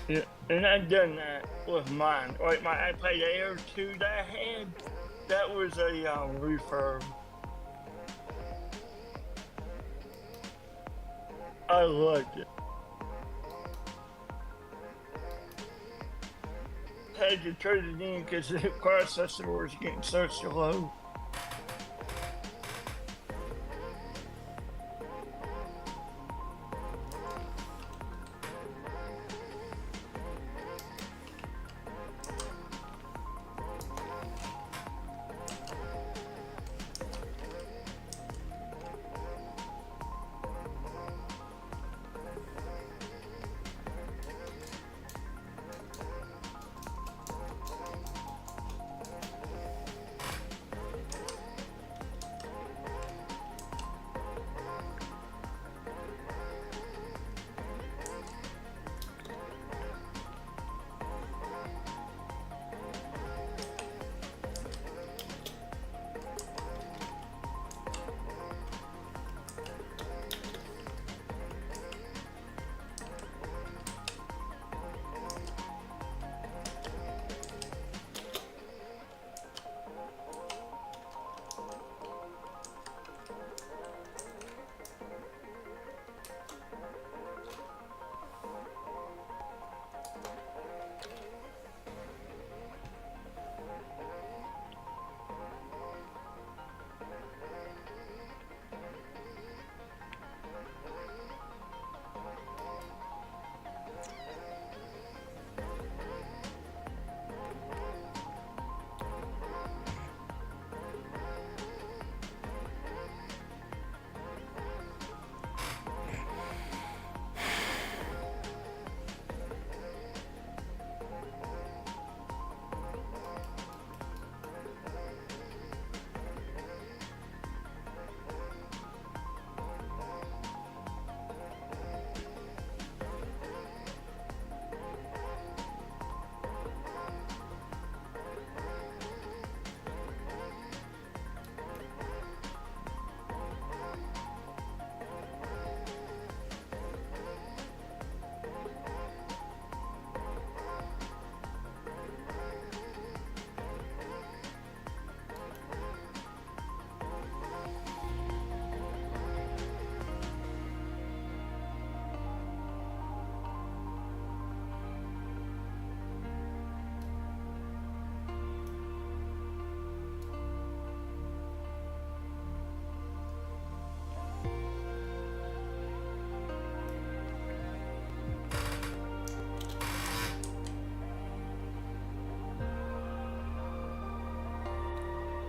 Yeah, and I've done that with mine. Like my iPad Air 2 that I had, that was a refurb. I loved it. Had to trade it in because the processor was getting so slow.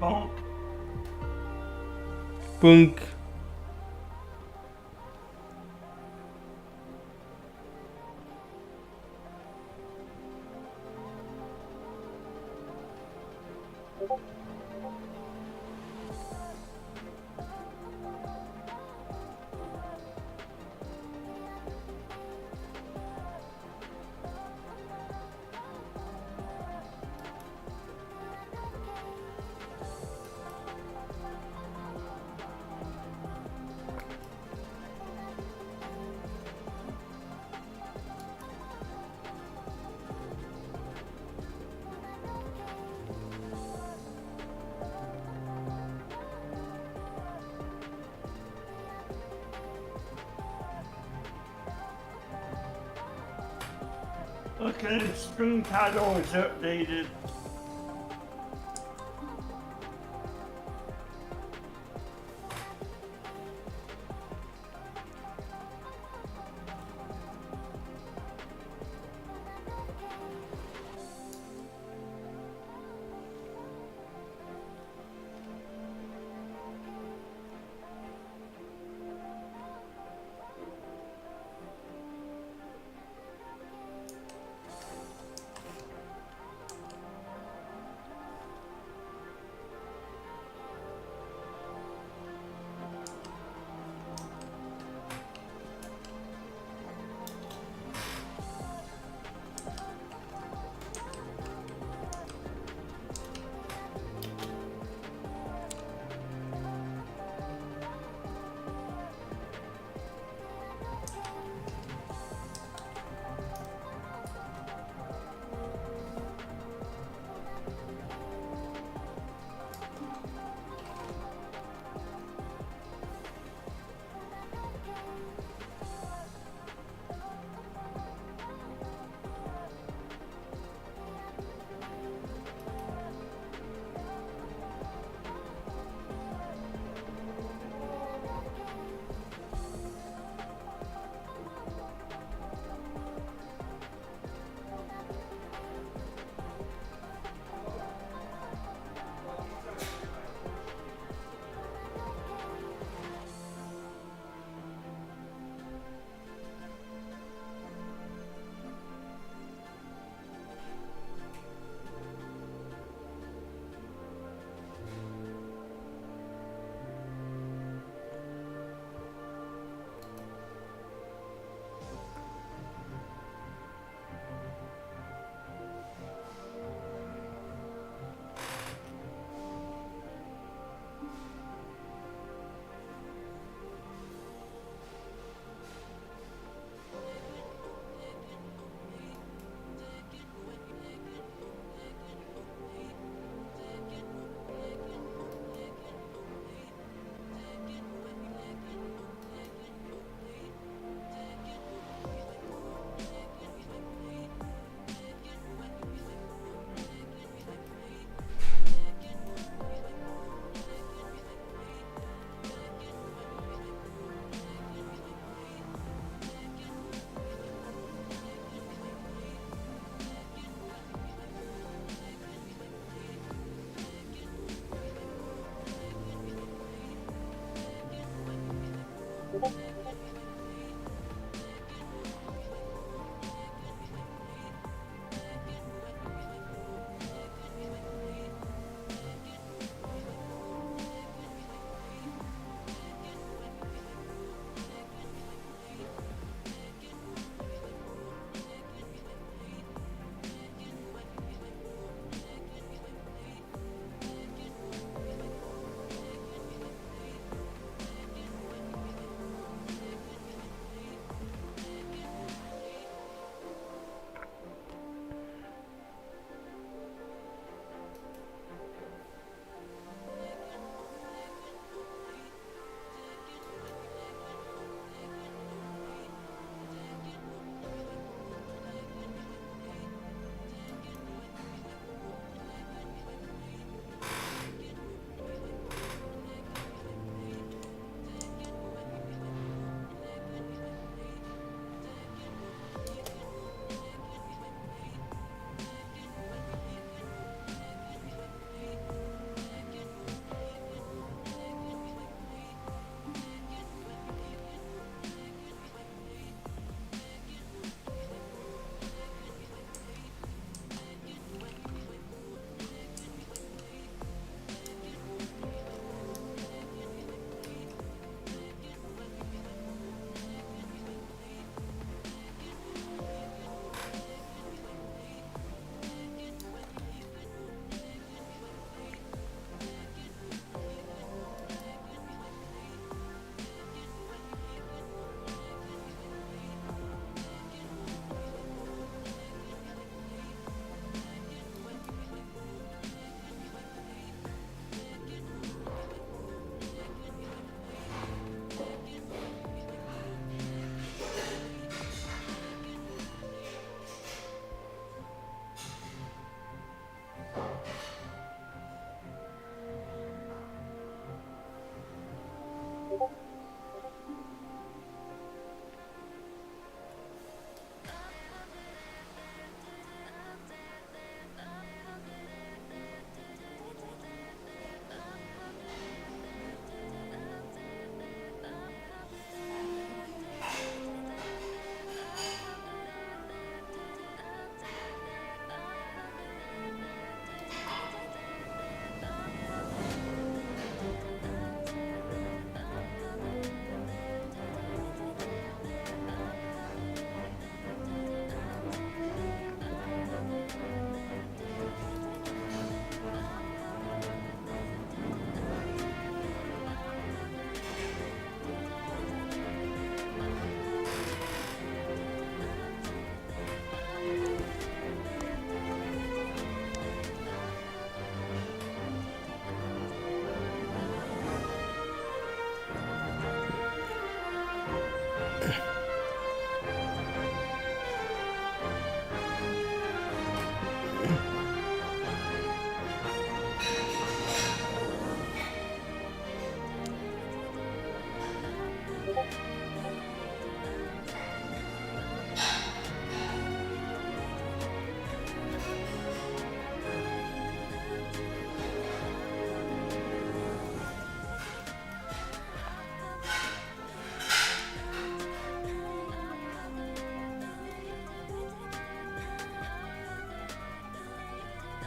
Bonk. Punk. Okay, the screen title is updated.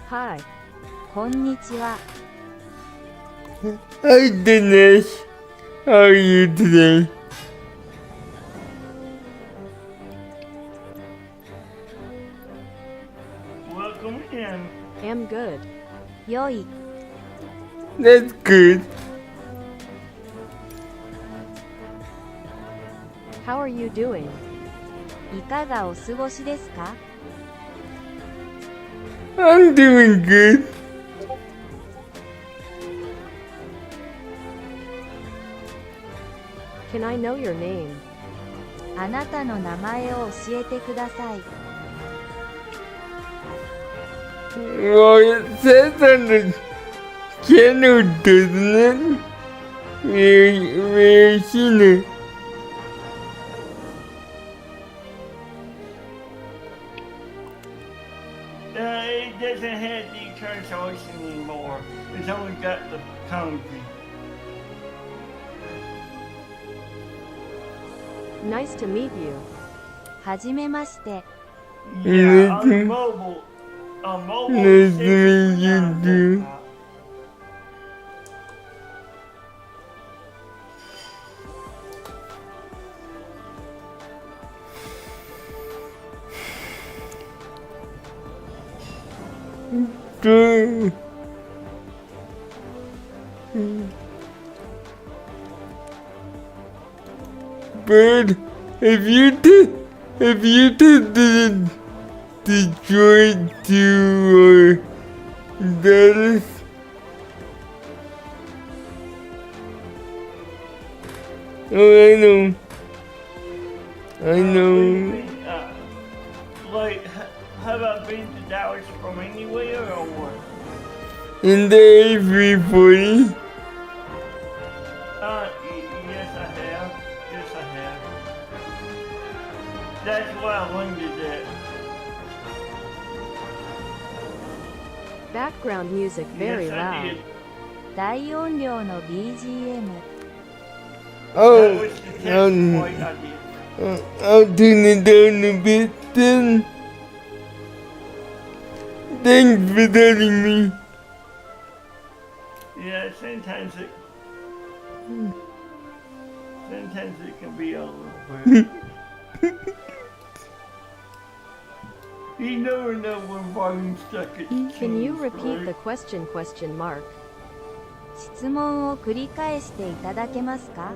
Hi. こんにちは。Hi Dinesh, how are you today? Welcome in. Am good. 良い。 That's good. How are you doing? いかがお過ごしですか？ I'm doing good. Can I know your name? あなたの名前を教えてください。Well, it says on the channel, doesn't it? Where seen it. It doesn't have the translation anymore. It's only got the kanji. Nice to meet you. はじめまして。 Yeah, on Mhm. mobile. On mobile, Nice it's to meet you on too. desktop. So, but if you did the Detroit to Dallas, oh, I know. Like, have I been to Dallas from anywhere or what? In the A340, Yes, I have. Yes, I have. That's why I landed at. Background music very Yes, I loud. did. 大音量の BGM。 That oh, was the test flight I did. I'll turn it down a bit then. Thanks for telling me. Yeah, sometimes it can be a little bit. You never know when volume's stuck at Can you change, repeat the right? question? 質問を繰り返していただけますか？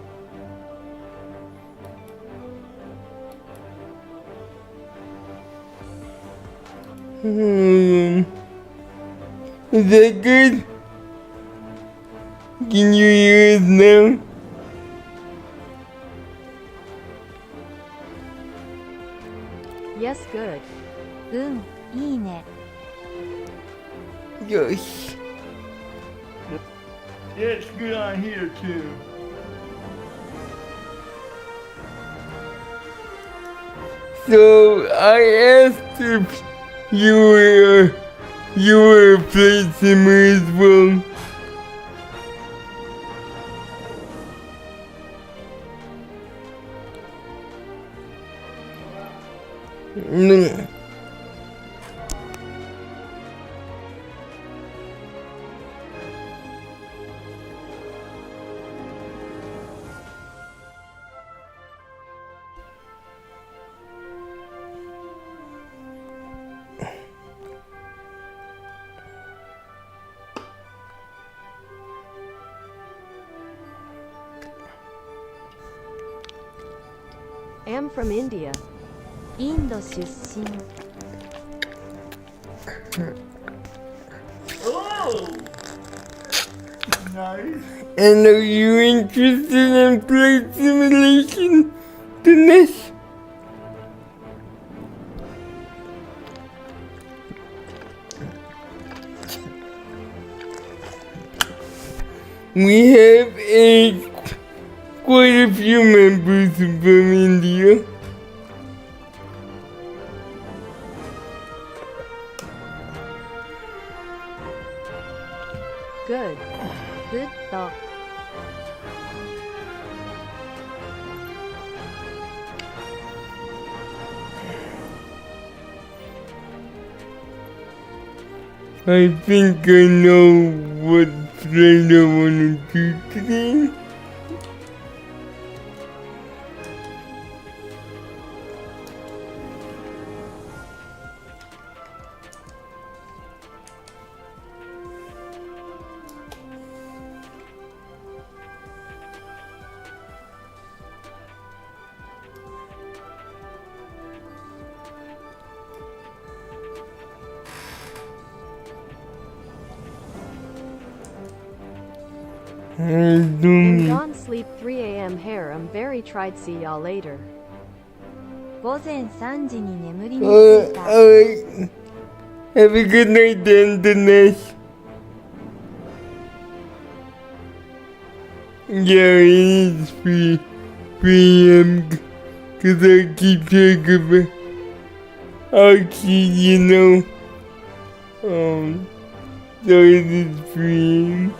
Is that good? Can you hear us now? Yes, good. うん、いいね。 Gosh. Yeah, it's good on here too. So I asked if you were a plate simmer as well. No. Am from India. インド出身。 Oh! Nice. And are you interested in plate simulation, Dinesh? We have quite a few members from India. Good. グッド。I think I know what flight I wanna do today. I Am don't. gone sleep 3 a.m. hair. I'm very tried. See y'all later. 午前3時に眠りについた。 Alright. Have a good night then, Dinesh. Yeah, it is 3 a.m. Cause I keep track of it. Actually, you know. So it is 3 a.m.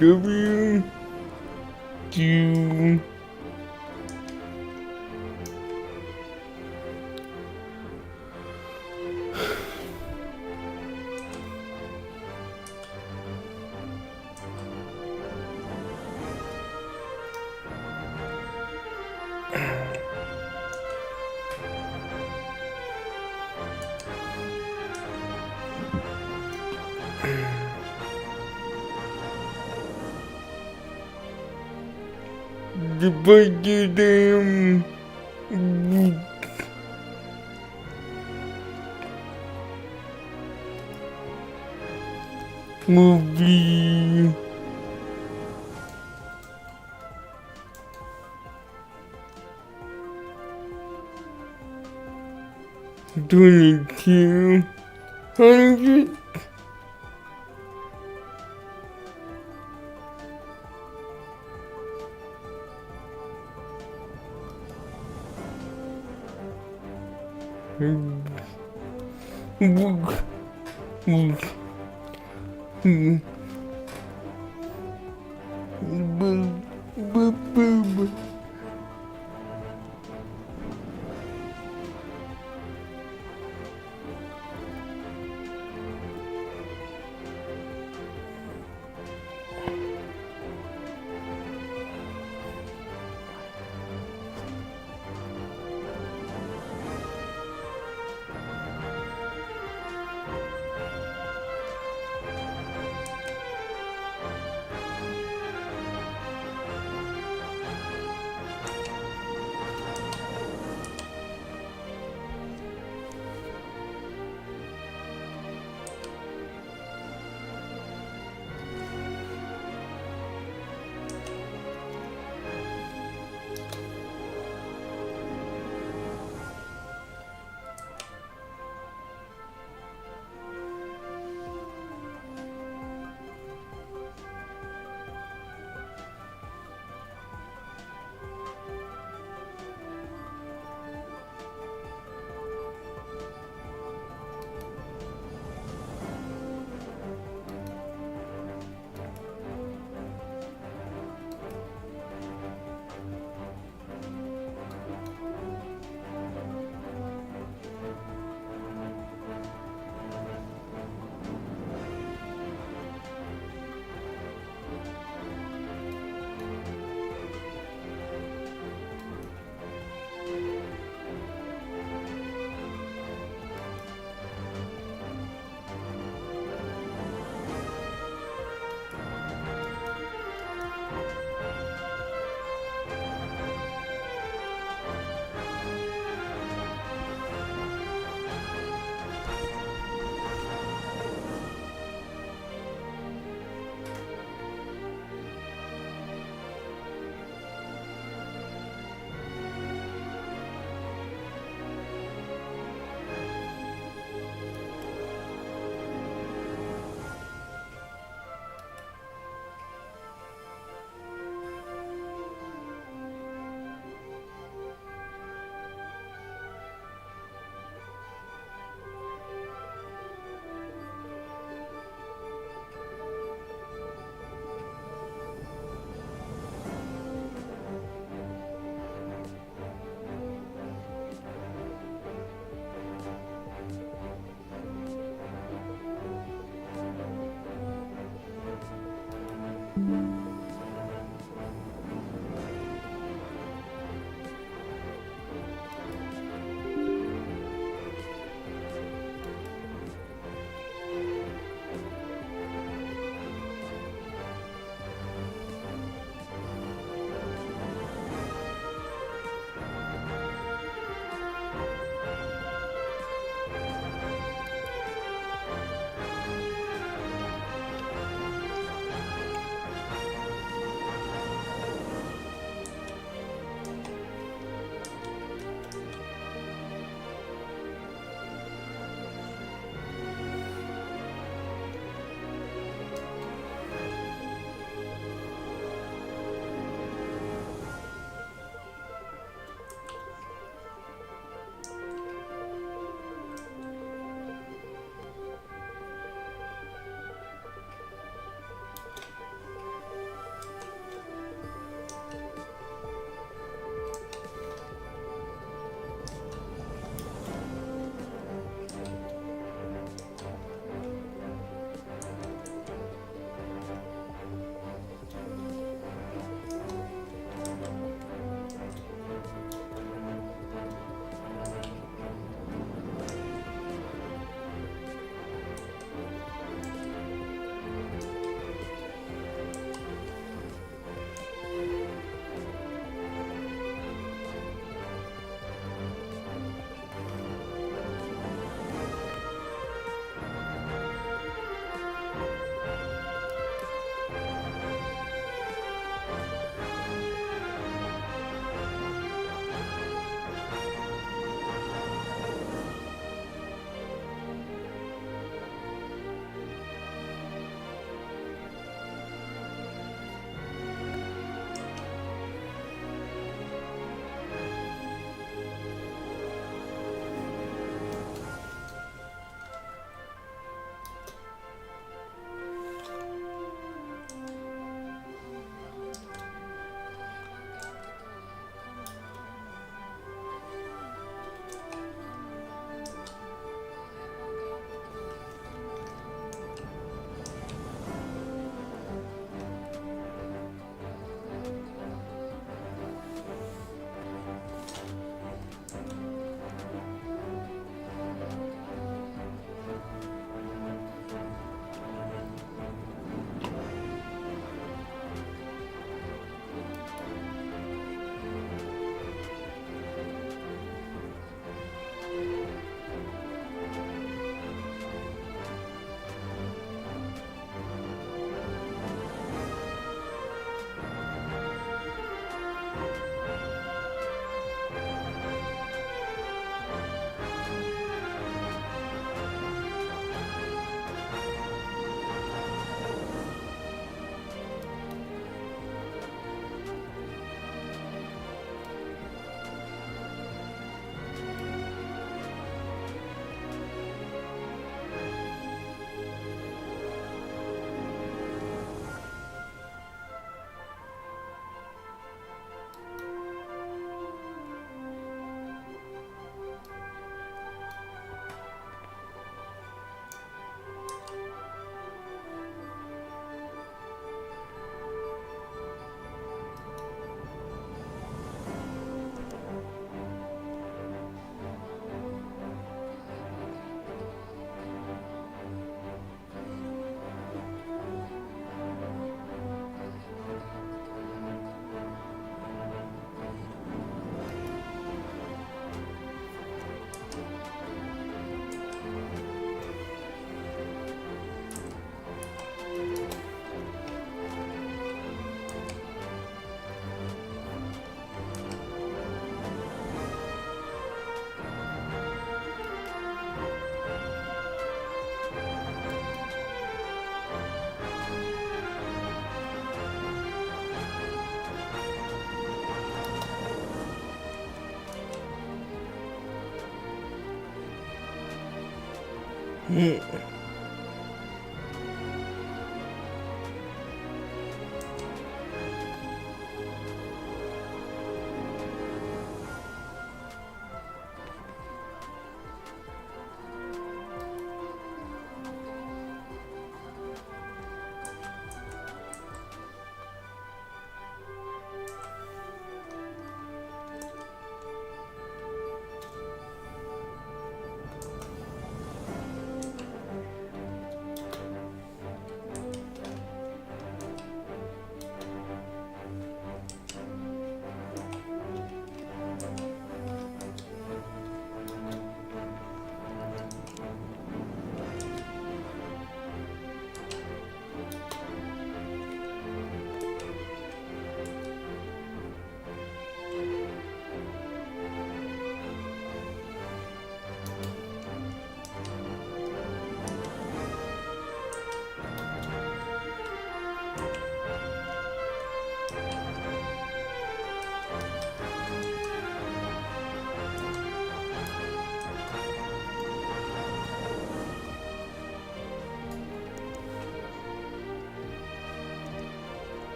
W Q the budget movie 2200.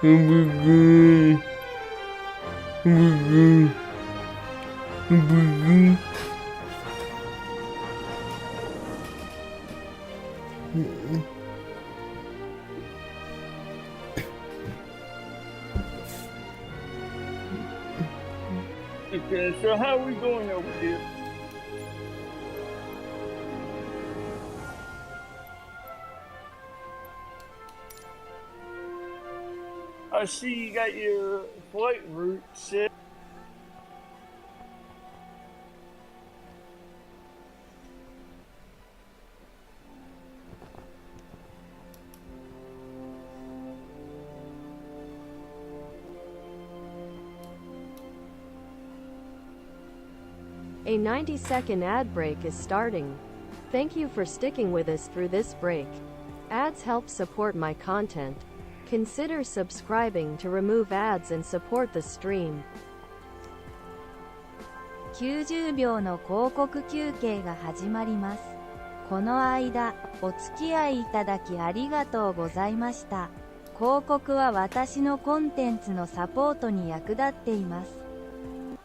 Hamburger. Hamburger. Hamburger. Okay, so how are we going over here? I see you got your flight route set. A 90-second ad break is starting. Thank you for sticking with us through this break. Ads help support my content. Consider subscribing to remove ads and support the stream. 90秒の広告休憩が始まります。この間、お付き合いいただきありがとうございました。広告は私のコンテンツのサポートに役立っています。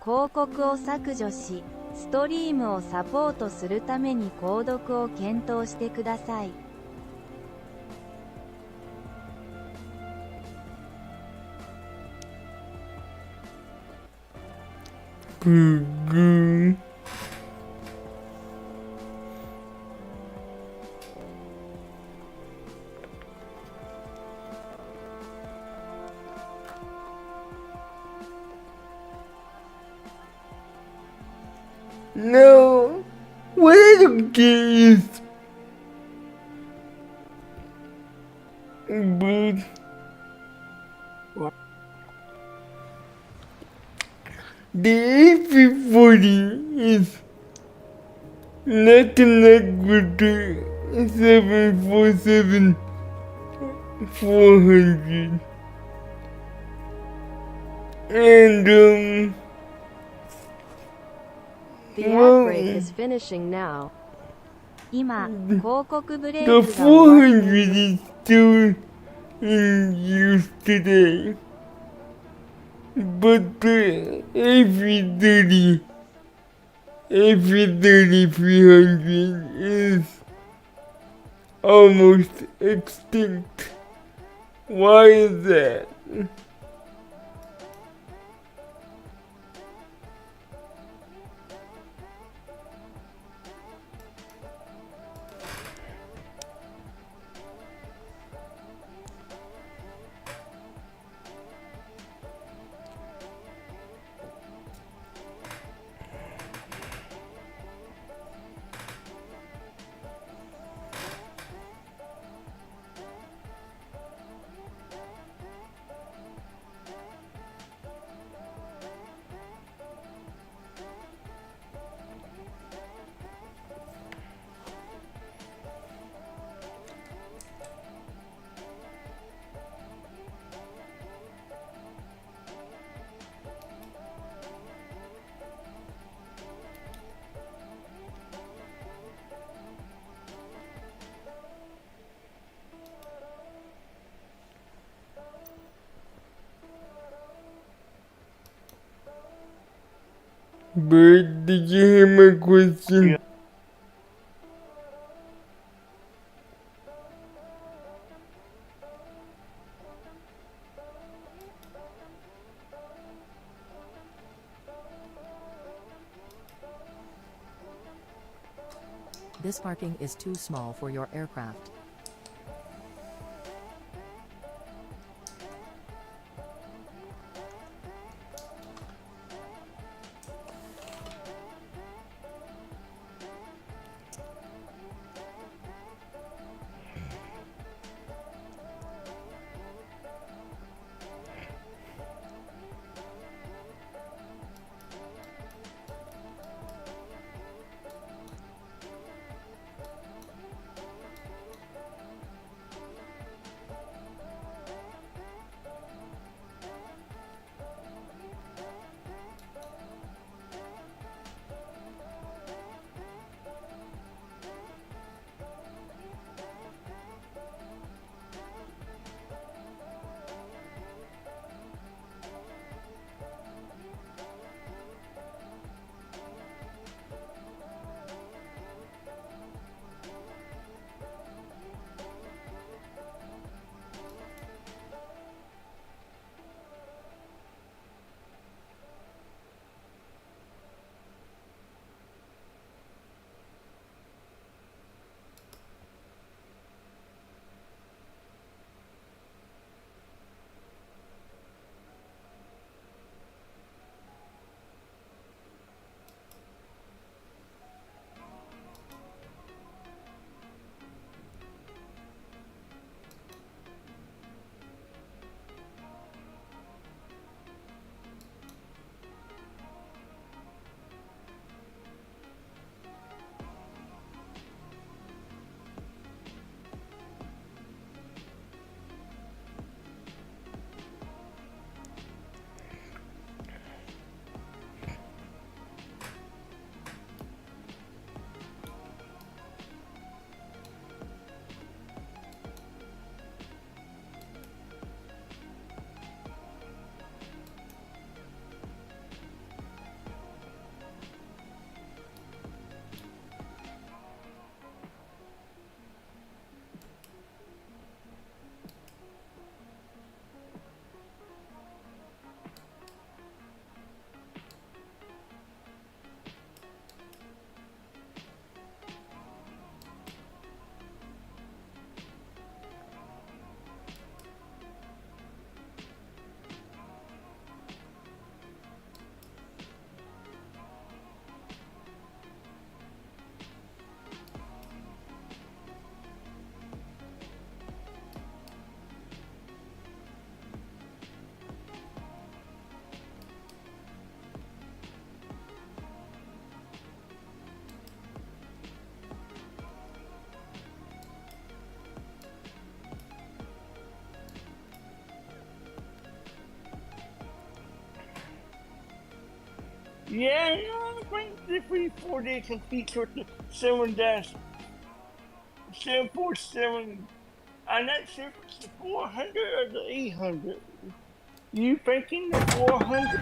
広告を削除し、ストリームをサポートするために購読を検討してください。Burger. No, what I don't get is, but the A340 is not connect with the 747-400, and The ad break is finishing now. 今、広告ブレイ the クが終わっています。 400 is still in use today, but the A330-300 is almost extinct. Why is that? But did you hear my question? Yeah. This parking is too small for your aircraft. Yeah, no, I think the 340 competes with the 747. I'm not sure if it's the 400 or the 800. You thinking the 400?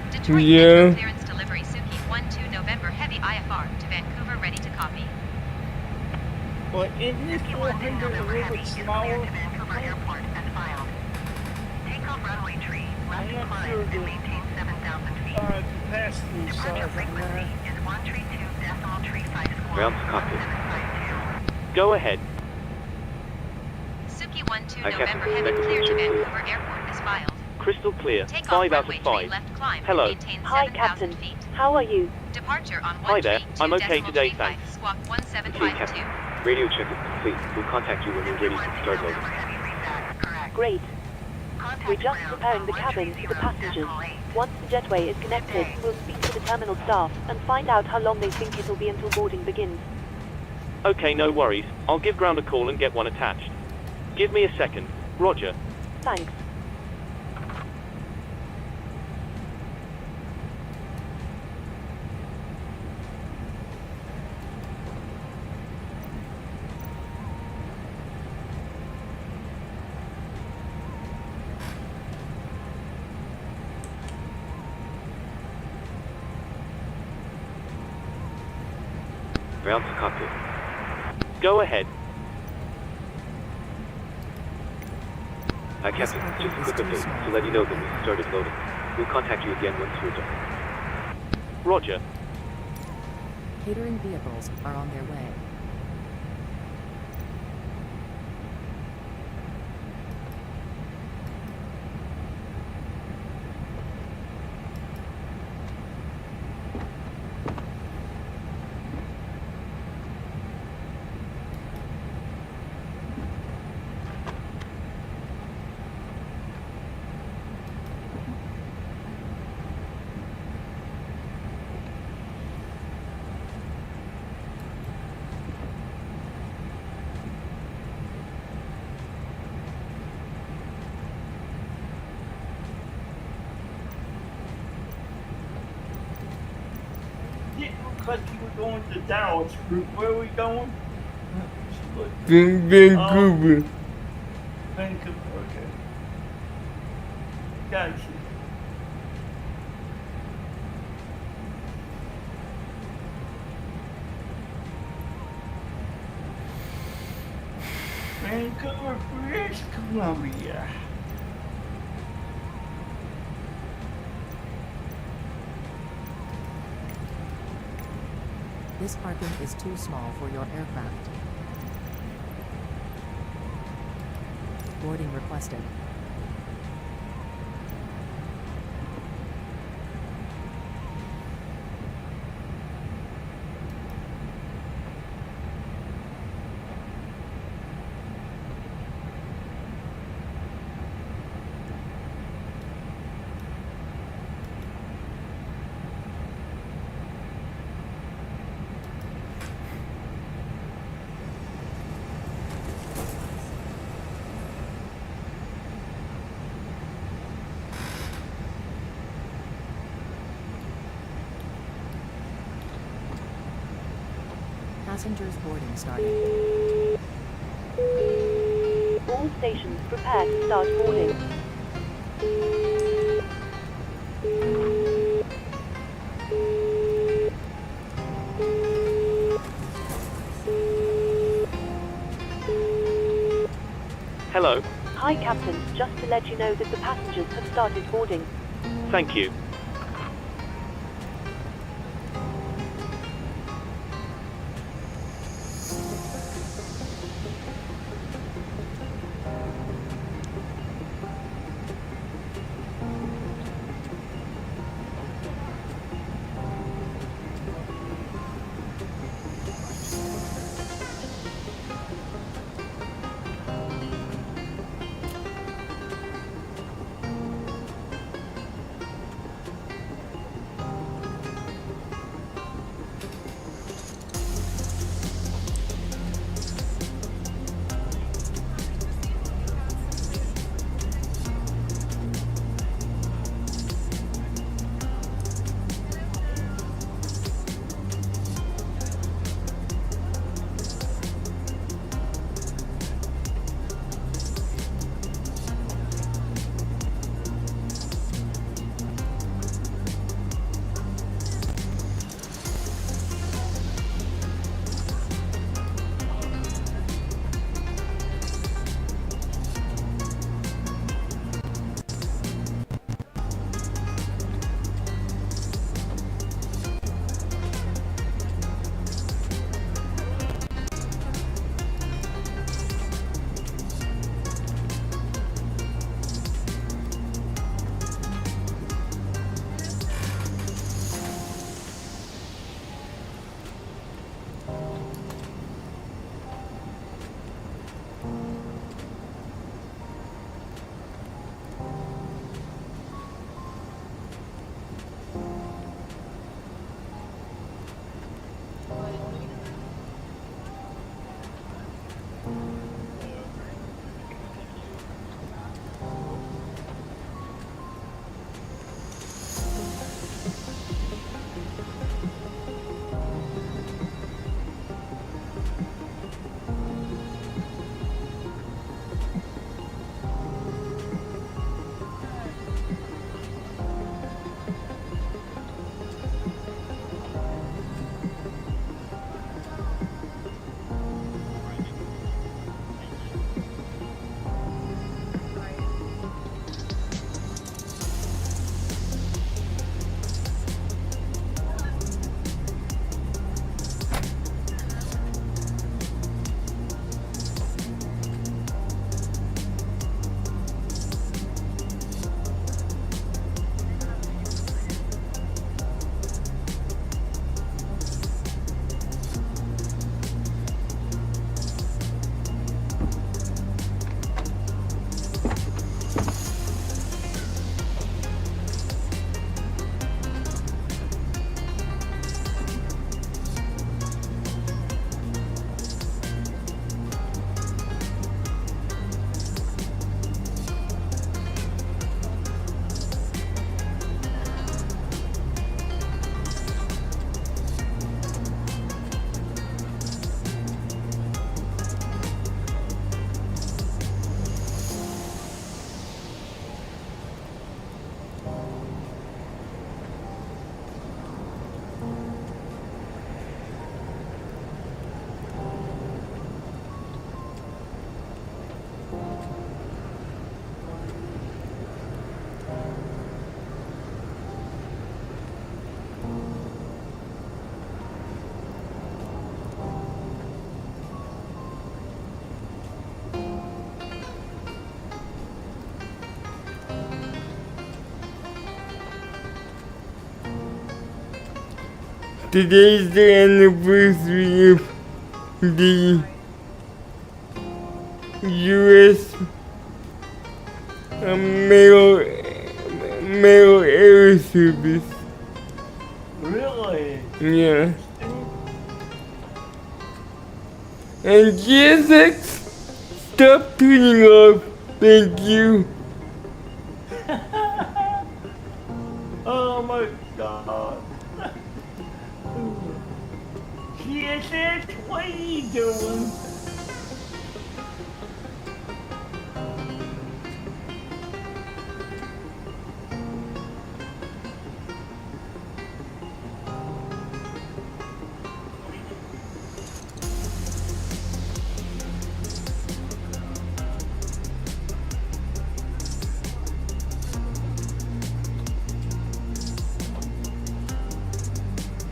Detroit Yeah. Metro clearance delivery Suki 12 November heavy IFR to Vancouver ready to copy. But isn't the 400 a little bit smaller? Vancouver Airport as filed. Takeoff runway tree, I'm left not climb sure and the maintain 7,000 feet. capacity Departure size on frequency that. is 132.35 Ground copy. 1752. Go ahead. Suki 12 I November captain heavy clear to clear. Vancouver Airport is filed. Crystal clear. Takeoff 5 out runway of tree 5. left climb Hello. and maintain Hi, 7,000 Captain. feet. How are you? Departure on Hi there. I'm okay today, 132.35 thanks. squawk Okay, 1752. Captain. Radio check is complete. We'll contact you when we're ready to start loading. Heavy reset, correct. Great. Contact We're just ground preparing the on cabin for the 130 passengers. decimal 8. Once the jetway is connected, we'll speak to the terminal staff and find out how long they think it'll be until boarding begins. Okay, no worries. I'll give ground a call and get one attached. Give me a second. Roger. Thanks. Ground copy. Go ahead. Captain, just a quick update to let you know that we started loading. We'll contact you again once we're done. Roger. Catering vehicles are on their way. Didn't look like you were going to Dallas group. Where are we going? Vancouver. Vancouver, okay. Gotcha. Vancouver, British Columbia. This parking is too small for your aircraft. Boarding requested. Passengers boarding started. All stations prepare to start boarding. Hello. Hi, Captain. Just to let you know that the passengers have started boarding. Thank you. Today's the anniversary of the U.S. Mail Air Service. Really? Yeah. And GSX, stop turning off. Thank you. Oh my god. GSX, what are you doing?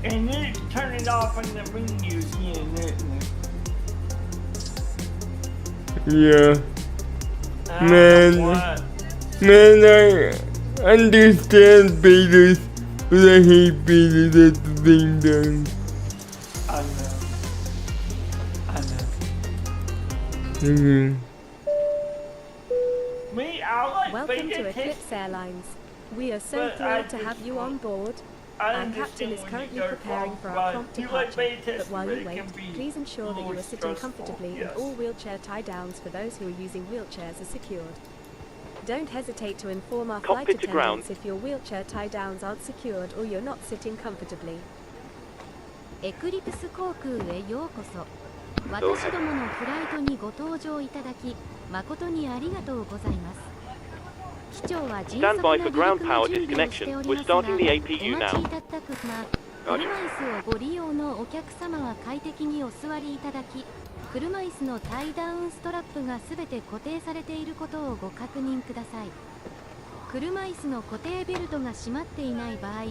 And then turn it off on the menu again, isn't it? Yeah. Ah, Man. what? Man, I understand betas, but I hate betas at the same time. I know. Mm-hmm. Me, I like Welcome beta to test. Eclipse Airlines. We are so But I thrilled to have just you want- on board. I Our captain understand is when currently you go preparing from for our flight. prompt You like departure, beta but tests, while but you it wait, can be please ensure that you more are sitting stressful, comfortably yes. and all wheelchair tie-downs for those who are using wheelchairs are secured. Don't hesitate to inform our flight Cockpit to ground. attendants if your wheelchair tie-downs aren't secured or you're not sitting comfortably. エクリプス航空へようこそ。 Go 私 ahead. どものフライトにご搭乗いただき、誠にありがとうございます。機長は迅速 Stand な by 離 for 陸 ground の power 準備をして disconnection. おり We're ますが、お starting the APU 待ち now. いただく車、車椅子をご利用のお客様は快適にお座りいただき、車椅子のタイダウンストラップがすべて固定されていることをご確認ください。車椅子の固定ベルトが閉まっていない場合、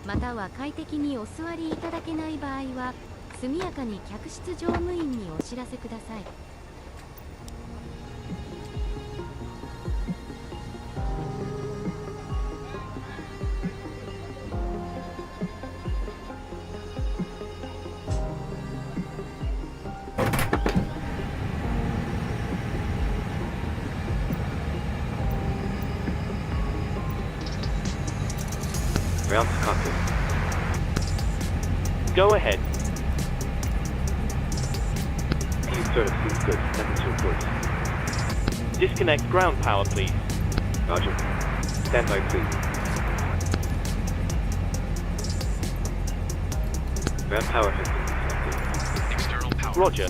または快適にお座りいただけない場合は、速やかに客室乗務員にお知らせください。Ground to cockpit. Go ahead. You sort of seems good. Nothing to report. Disconnect ground power, please. Roger. Stand by, please. Ground power has been disconnected. External power. Roger.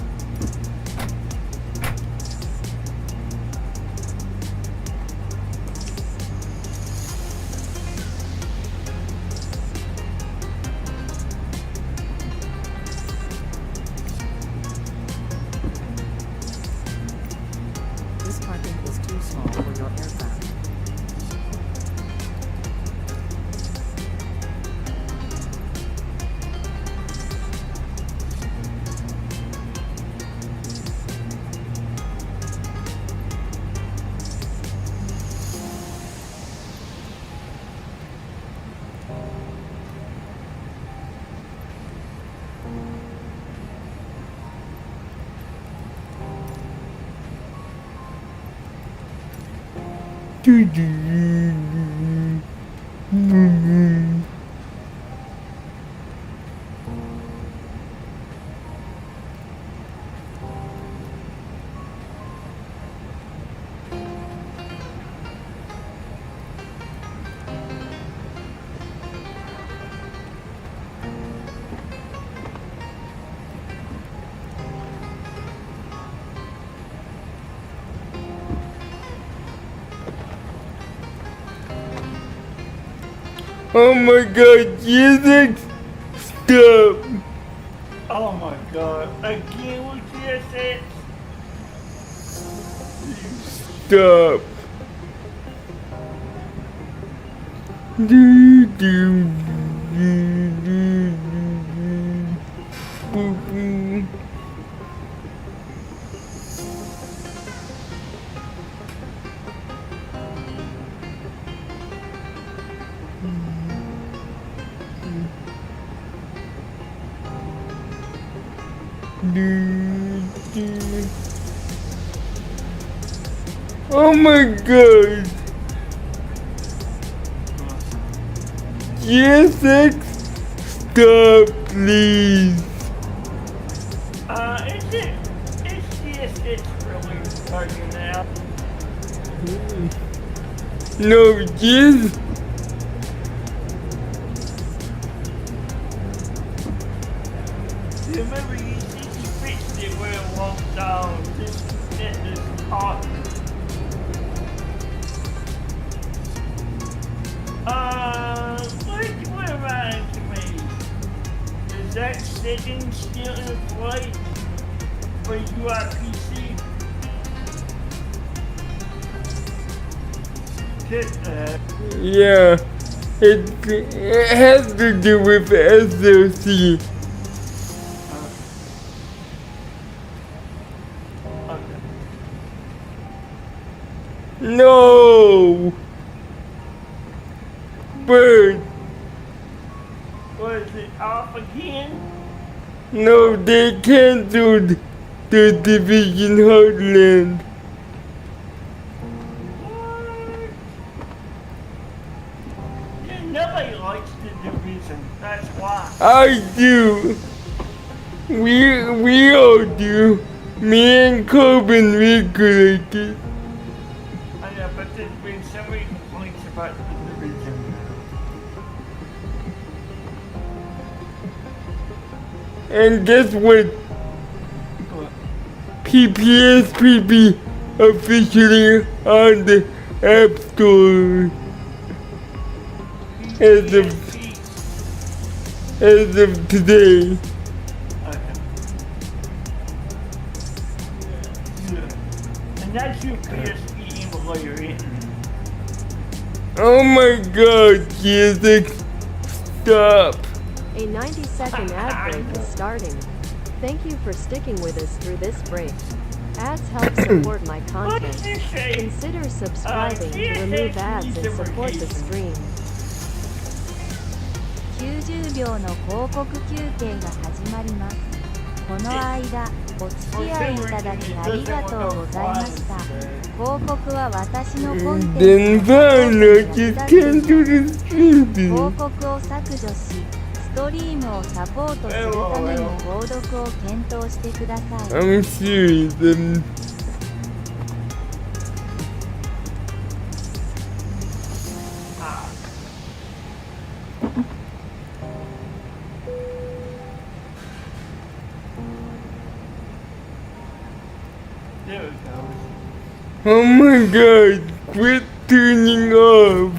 This parking is too small for your aircraft. Oh my god, GSX, stop. Oh my god. Again with GSX? Stop. Do, do, do, do, do, do. Oh my god! GSX, stop, please. It's really bugging out. No, just. Remember, you fixed it where it won't down. This hot. What around to me? Is that setting still in place for UIPC? Yeah, it has to do with SOC. No! Bird! Was it off again? No, they canceled the Division Heartland. Yeah, nobody likes the division, that's why. I do. We all do. Me and Corbin recollect it. I know, but there's been so many complaints about the division. And guess what? PPSPP officially on the App Store as of today. And that's your PSP emulator, isn't it? Oh my god, Jesus, stop. A 90-second ad break is starting. Thank you for sticking with us through this break. Ads help support my content. Consider subscribing to remove ads and support the stream. 90秒の広告休憩が始まります。この間、お付き合いいただきありがとうございました。広告は私のコンテンツ Then fine, I just cancel the stream. 広告を削除し、ストリームをサポートするために購読を検討してください。I'm serious. There it goes. Oh my god, quit turning off.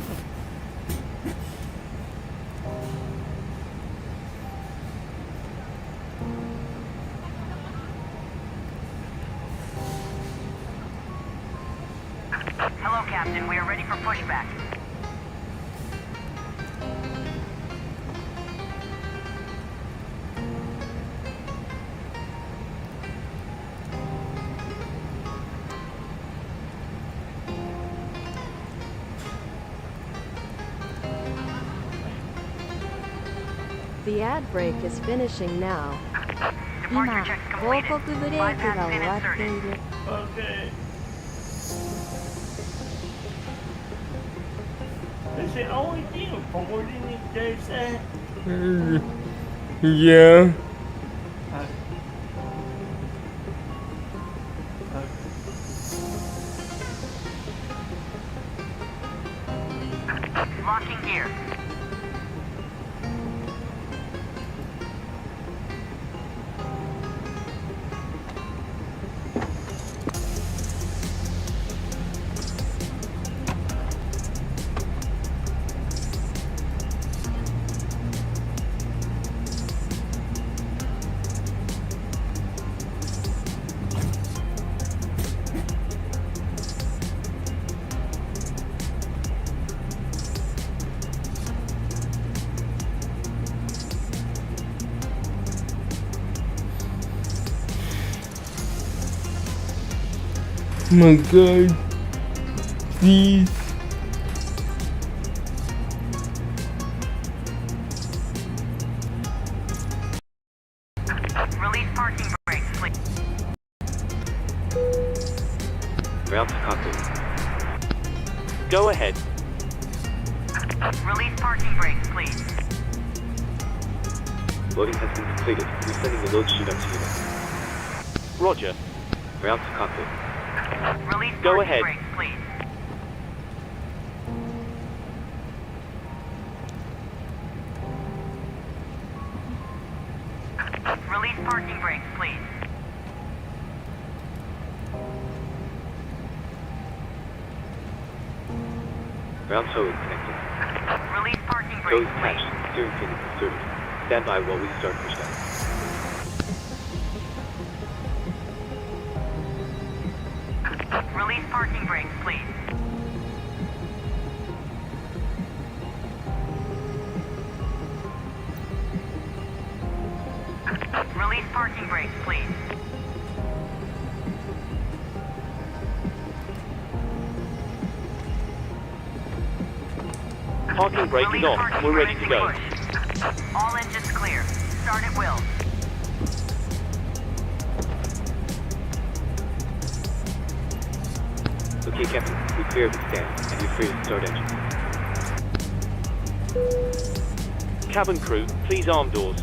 Hello, Captain. We are ready for pushback. The ad break is finishing now. 今、広告ブレイクが終わっている。Okay. Is the only thing recording it, they say? Yeah. Locking gear. Oh my god. Please. Release parking brake. Go ahead. Release parking brakes, please. Loading has been completed. We're sending the load sheet up to you. Roger. Ground to cockpit. Release Go parking ahead. brakes, please. Release parking brakes, please. Ground tow is connected. Release parking Tow is brakes, please. attached. Steering pin is inserted. Stand by while we start pushdown. Release parking brakes, please. Release parking brakes, please. Parking brake is Release off. parking We're ready brakes to go. pushed. All engines clear. Start at will. Okay, Captain. We clear the stand, and you're free to start engine. Cabin crew, please arm doors.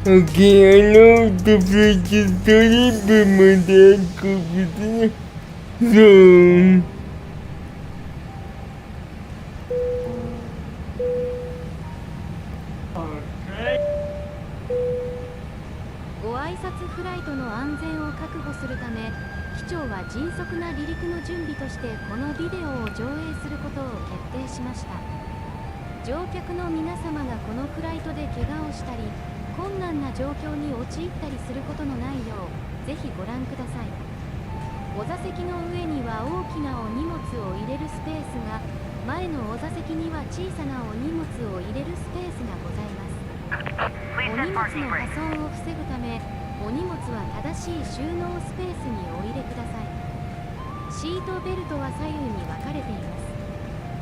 Okay, I know the bridge is dirty, but my dad could be there. So, Okay. ご挨拶フライトの安全を確保するため、機長は迅速な離陸の準備としてこのビデオを上映することを決定しました。乗客の皆様がこのフライトで怪我をしたり、困難な状況に陥ったりすることのないよう、ぜひご覧ください。お座席の上には大きなお荷物を入れるスペースが、前のお座席には小さなお荷物を入れるスペースがございます。お Please 荷 set 物 parking の brakes. 破損を防ぐため、お荷物は正しい収納スペースにお入れください。シートベルトは左右に分かれています。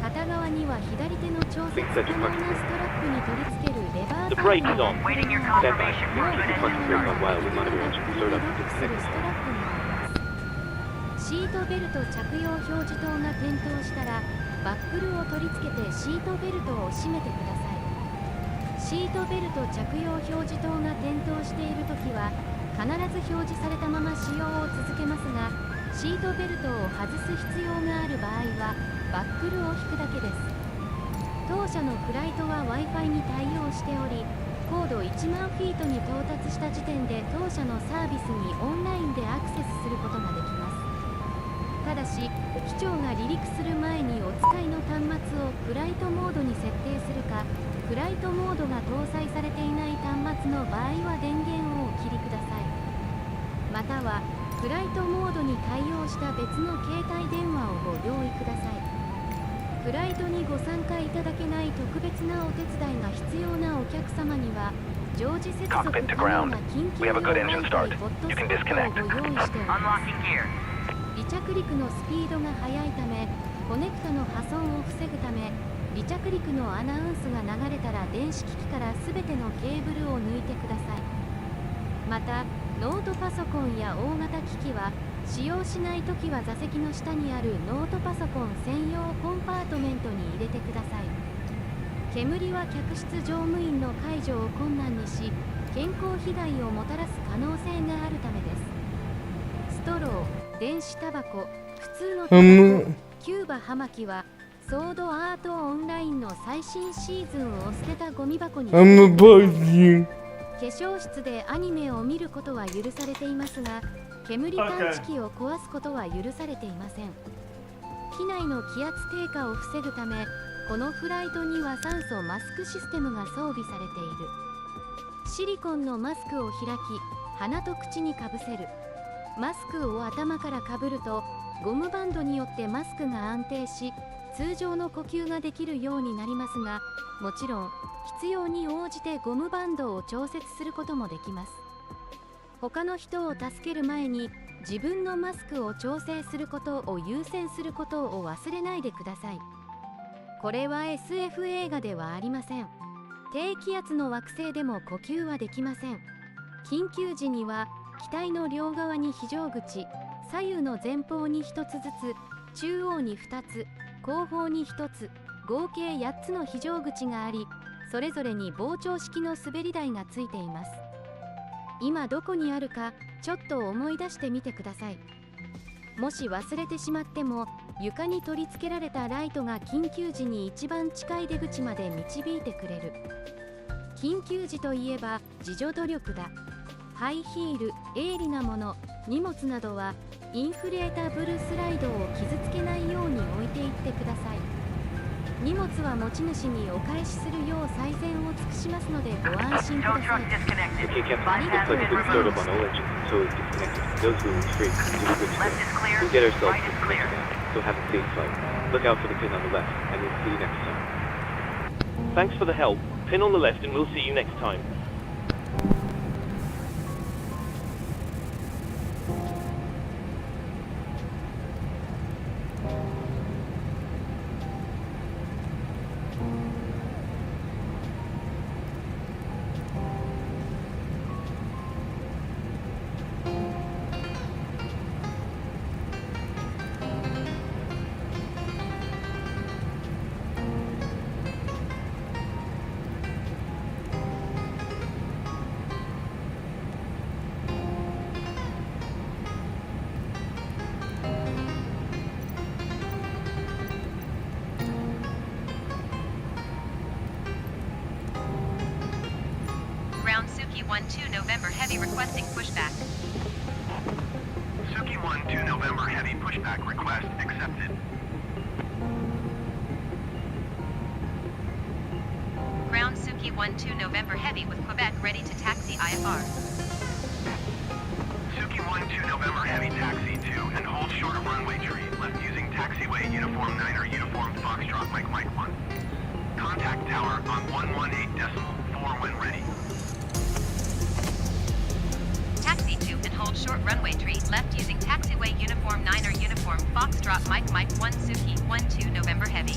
片側には左手の調節可能なストラップに取り付けるレバー The タイ brake プ is の on. バックル Waiting your が confirmation for もう good 片側 engine に start. は While we monitor バ engine ックル startup に and ロックする disconnect. ストラップがあります。シートベルト着用表示灯が点灯したら、バックルを取り付けてシートベルトを締めてください。シートベルト着用表示灯が点灯しているときは、必ず表示されたまま使用を続けますが、シートベルトを外す必要がある場合は、バックルを引くだけです。当社のフライトは Wi-Fi に対応しており、高度1万フィートに到達した時点で当社のサービスにオンラインでアクセスすることができます。ただし、機長が離陸する前にお使いの端末をフライトモードに設定するか、フライトモードが搭載されていない端末の場合は電源をお切りください。または、フライトモードに対応した別の携帯電話をご用意ください。フライトにご参加いただけない特別なお手伝いが必要なお客様には、常時接続可能な緊急用 Wi-Fi ホットスポットをご用意しております。 Unlocking gear. 離着陸のスピードが速いため、コネクタの破損を防ぐため、離着陸のアナウンスが流れたら電子機器から全てのケーブルを抜いてください。また、ノートパソコンや大型機器は使用しないときは座席の下にあるノートパソコン専用コンパートメントに入れてください。煙は客室乗務員の解除を困難にし、健康被害をもたらす可能性があるためです。ストロー、電子タバコ、普通のタバコ、キューバ葉巻はソードアートオンラインの最新シーズンを捨てたゴミ箱に化粧室でアニメを見ることは許されていますが、煙探知機を壊すことは許されていません。機内の気圧低下を防ぐため、このフライトには酸素マスクシステムが装備されている。シリコンのマスクを開き、鼻と口にかぶせる。マスクを頭からかぶると、ゴムバンドによってマスクが安定し、通常の呼吸ができるようになりますが、もちろん必要に応じてゴムバンドを調節することもできます。他の人を助ける前に自分のマスクを調整することを優先することを忘れないでください。これは SF 映画ではありません。低気圧の惑星でも呼吸はできません。緊急時には機体の両側に非常口、左右の前方に1つずつ、中央に2つ、後方に1つ、合計8つの非常口があり、それぞれに膨張式の滑り台がついています。今どこにあるかちょっと思い出してみてください。もし忘れてしまっても、床に取り付けられたライトが緊急時に一番近い出口まで導いてくれる。緊急時といえば自助努力だ。ハイヒール、鋭利なもの、荷物などはインフレータブルスライドを傷つけないように置いていってください。荷物は持ち主にお返しするよう最善を尽くしますのでご安心ください。Okay, Captain. Looks like we've started up on all engines until it's disconnected. Those rooms free. So we're good to go. We'll get ourselves disconnected now, so have a safe flight. Look out for the pin on the left, and we'll see you next time. Thanks for the help. Pin on the left, and we'll see you next time. Ground Suki 1-2 November Heavy requesting pushback. Suki 1-2 November Heavy pushback request accepted. Ground Suki 1-2 November Heavy with Quebec ready to taxi IFR. Suki 1-2 November Heavy taxi 2 and hold short of runway tree left using taxiway uniform 9er uniform Foxtrot Mike 1. Contact tower on 118.4 when ready. Taxi 2 and hold short runway tree left using taxiway uniform 9er uniform Foxtrot Mike 1 Suki 1-2 November Heavy.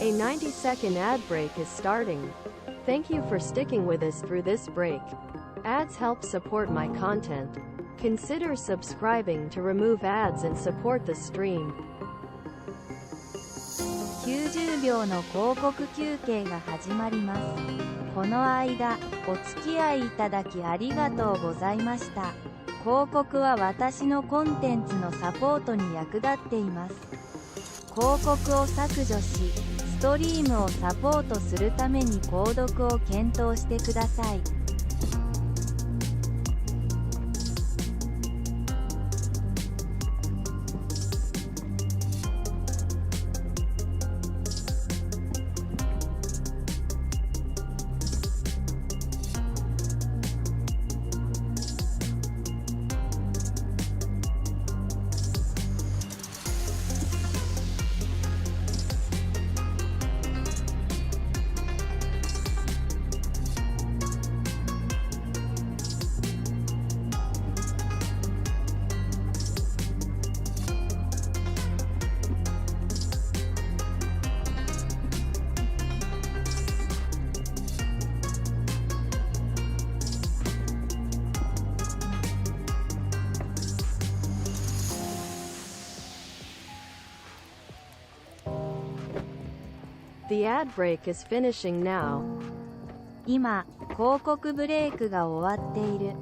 A 90-second ad break is starting. Thank you for sticking with us through this break. Ads help support my content. Consider subscribing to remove ads and support the stream. 90秒の広告休憩が始まります。この間、お付き合いいただきありがとうございました。広告は私のコンテンツのサポートに役立っています。広告を削除し、ストリームをサポートするために購読を検討してください。The ad break is finishing now. 今、広告ブレイクが終わっている。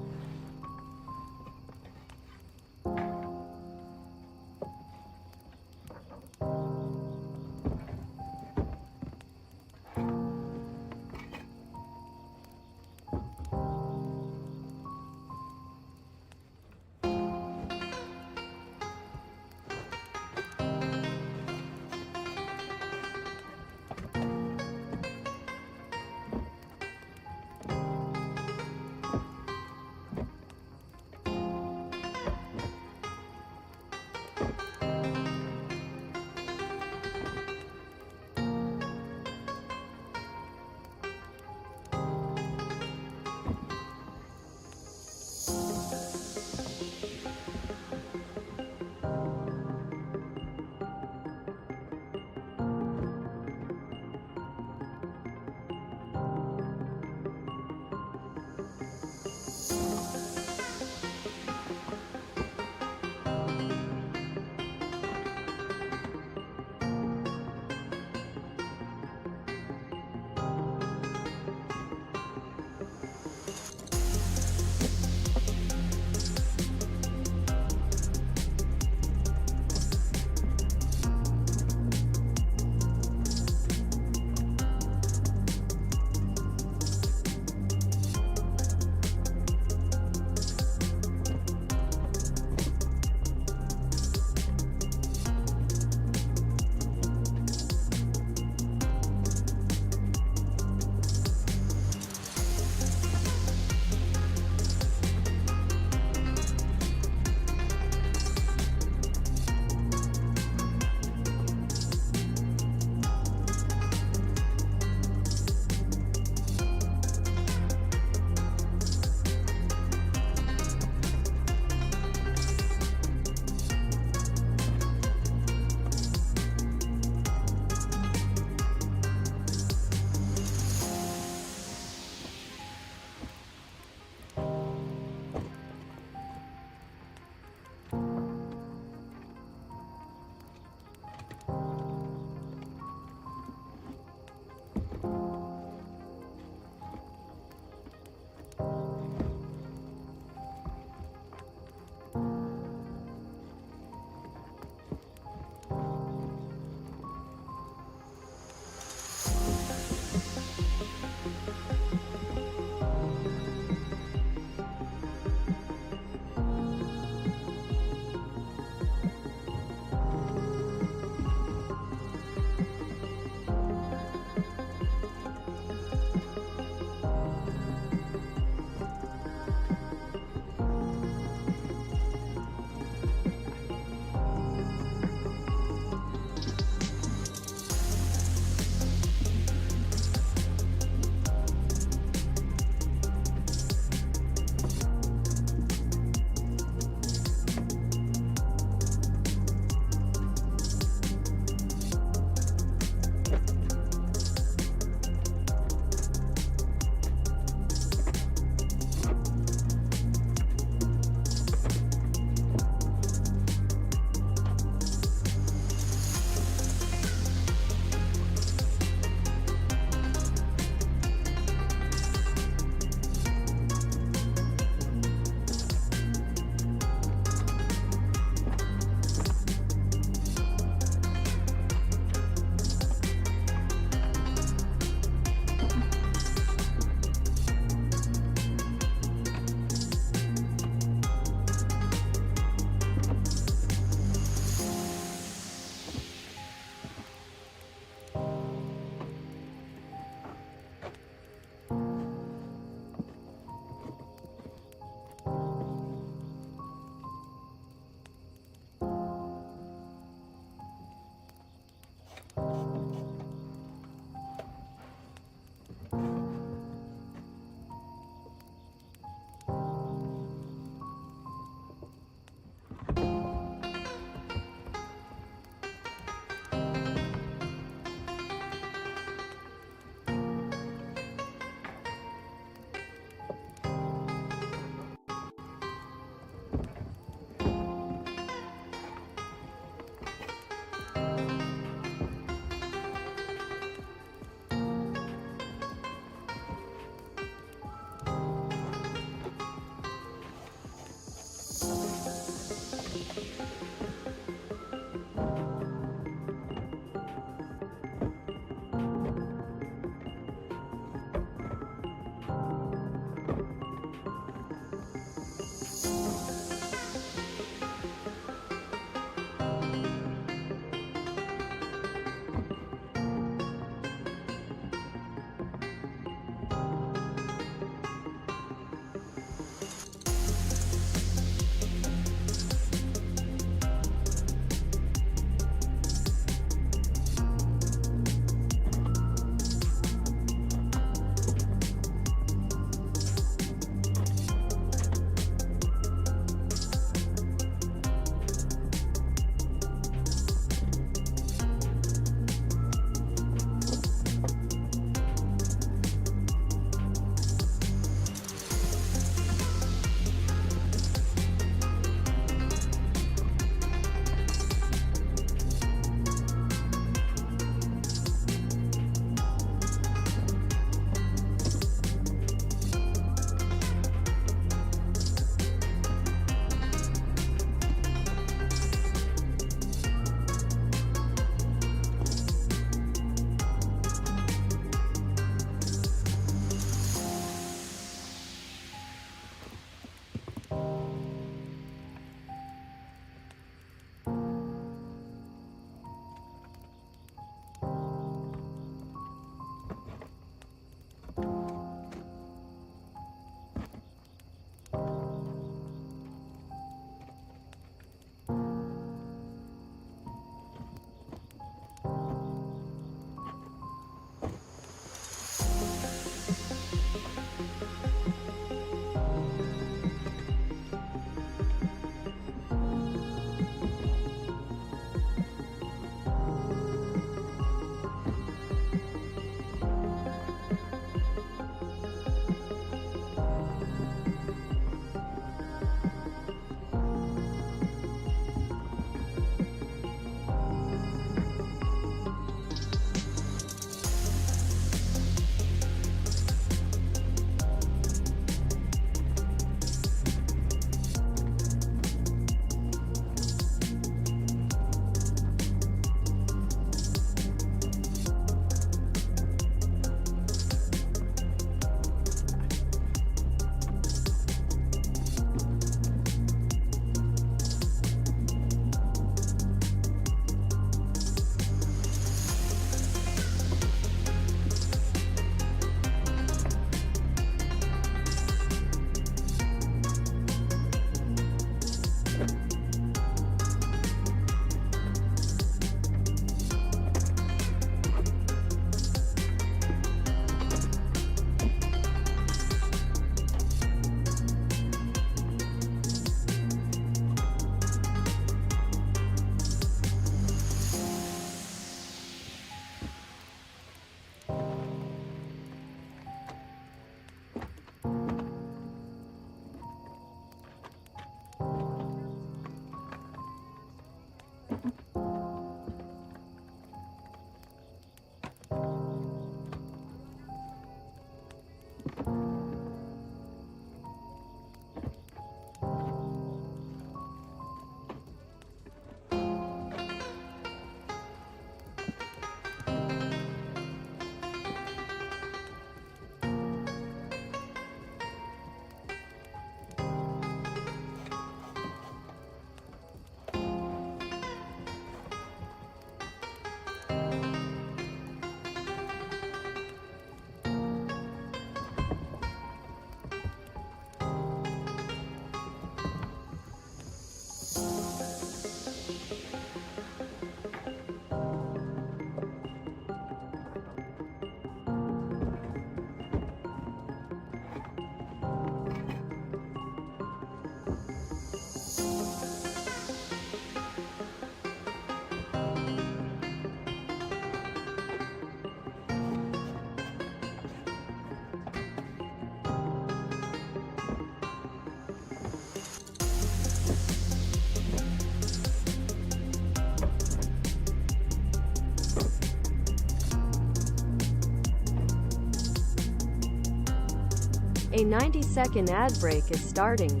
A 90-second ad break is starting.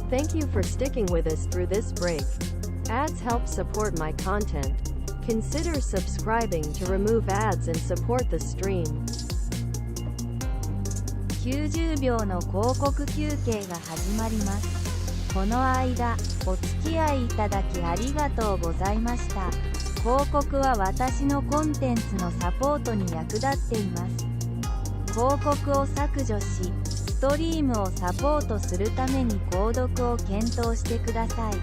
Thank you for sticking with us through this break. Ads help support my content. Consider subscribing to remove ads and support the stream. 90秒の広告休憩が始まります。この間、お付き合いいただきありがとうございました。広告は私のコンテンツのサポートに役立っています。広告を削除し、ストリームをサポートするために購読を検討してください。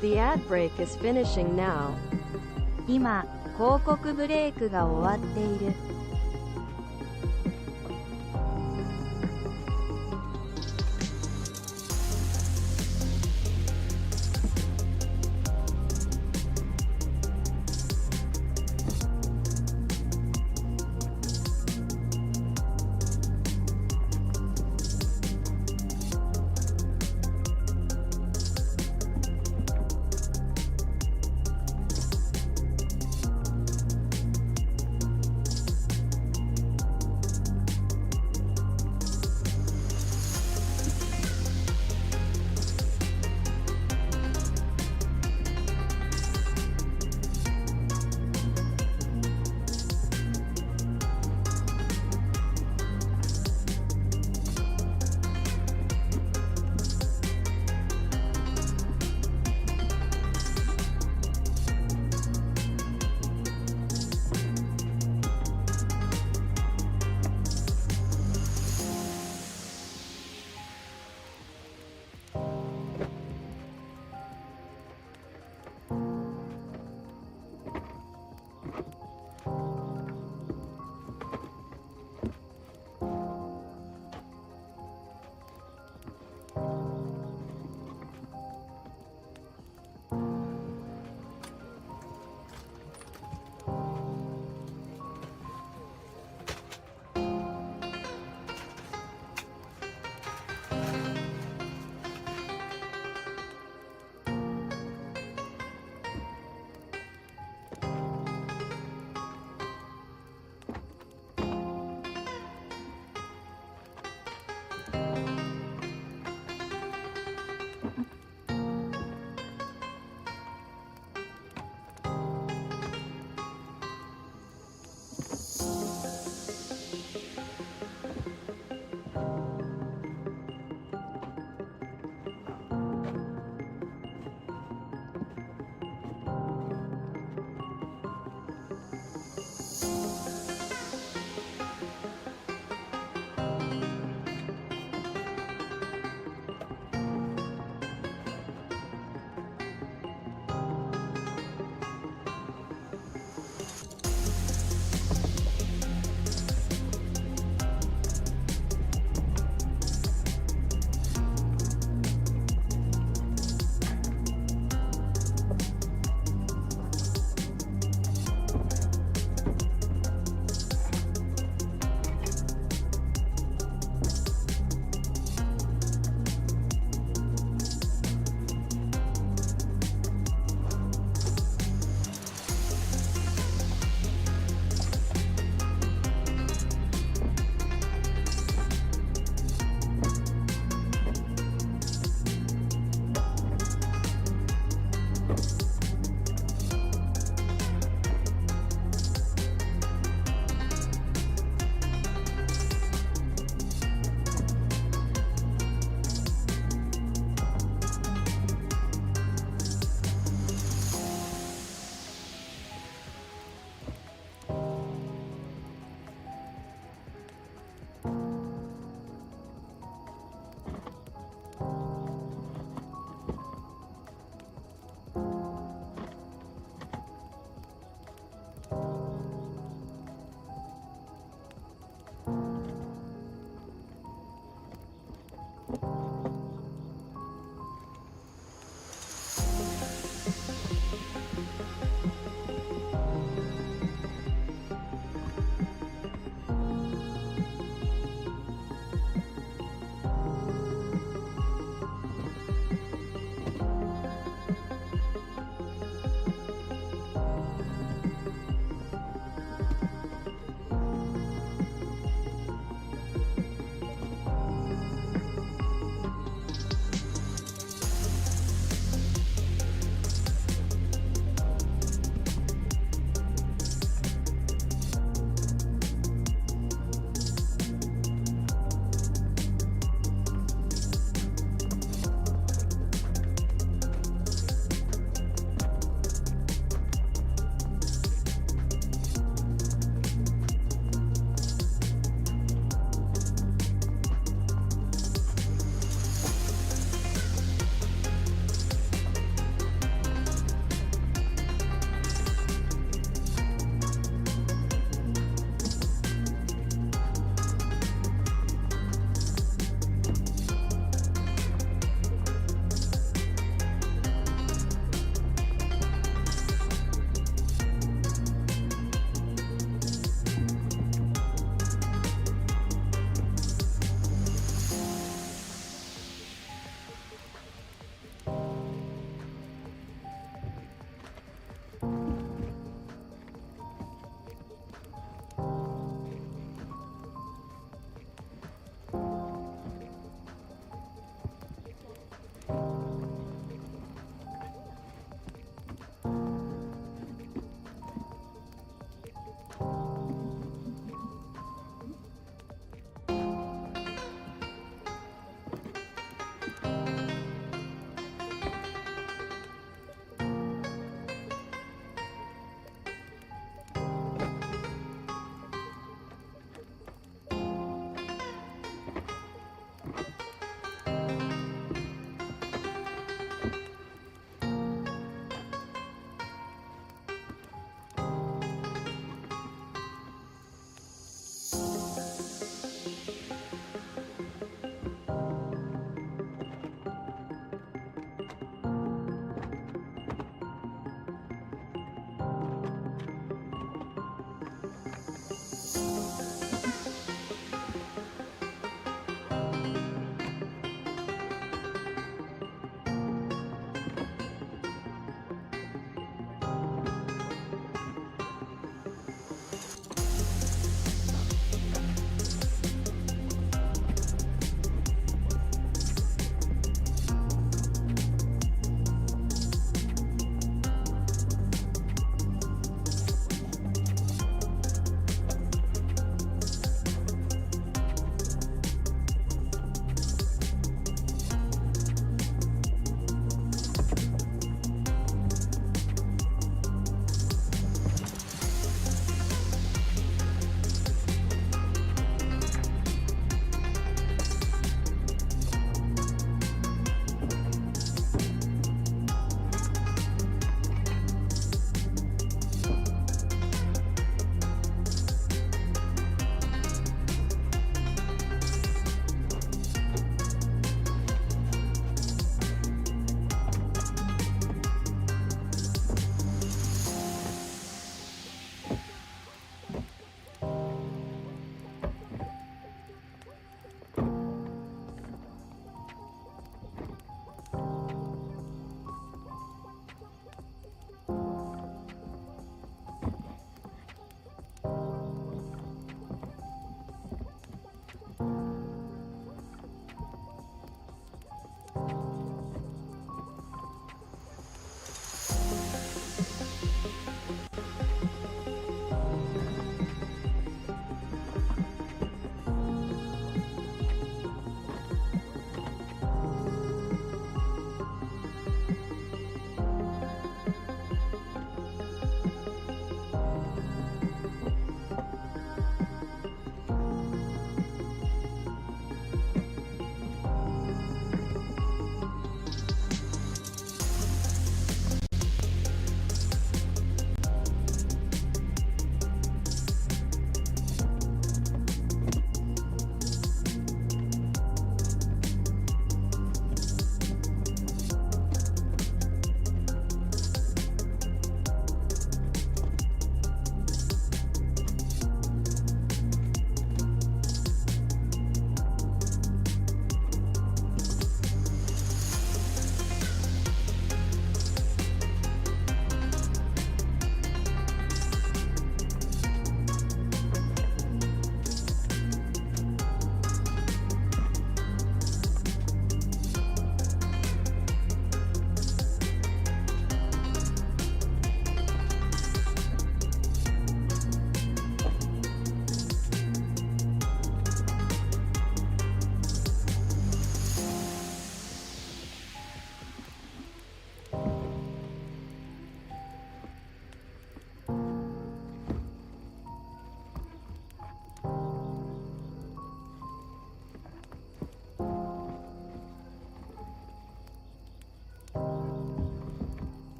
The ad break is finishing now. 今、広告ブレイクが終わっている。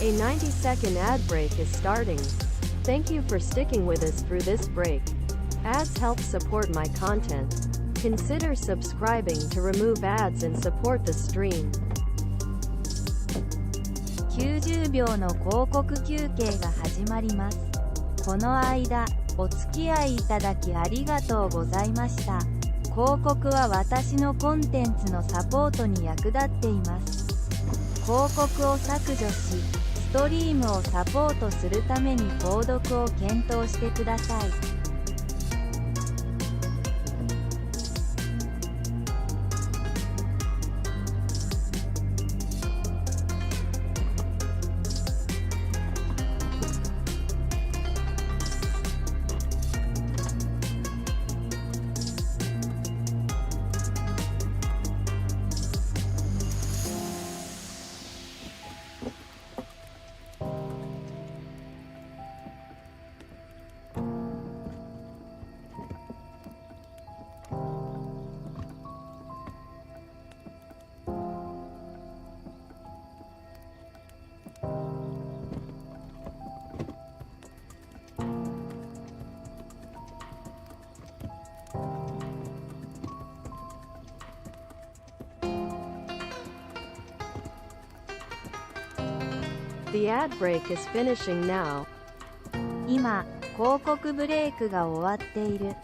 A 90-second ad break is starting. Thank you for sticking with us through this break. Ads help support my content. Consider subscribing to remove ads and support the stream. 90秒の広告休憩が始まります。この間、お付き合いいただきありがとうございました。広告は私のコンテンツのサポートに役立っています。広告を削除し、ストリームをサポートするために購読を検討してください。The ad break is finishing now. 今、広告ブレイクが終わっている。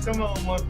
a moment.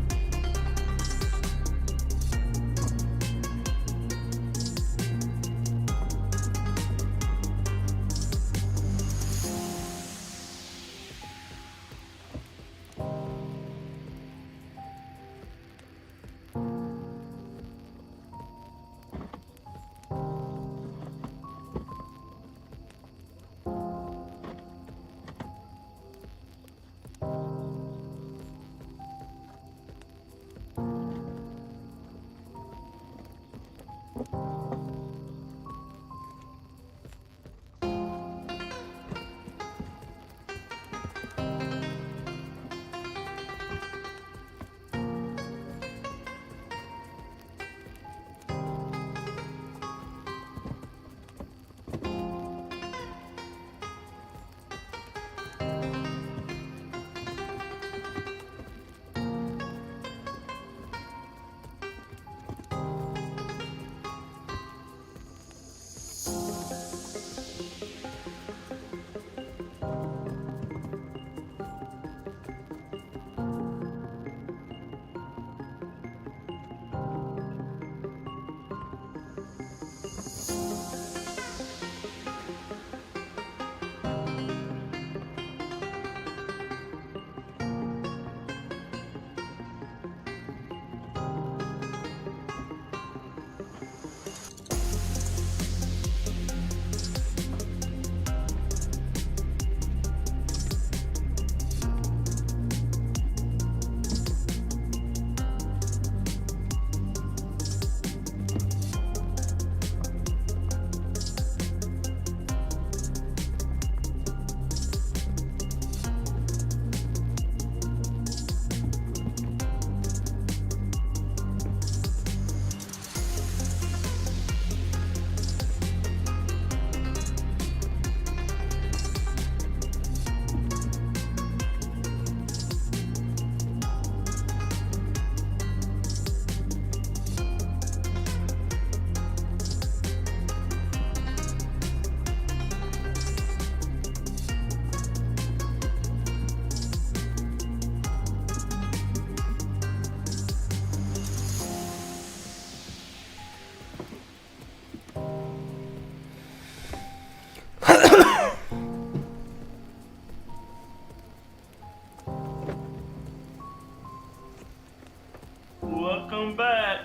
Welcome back.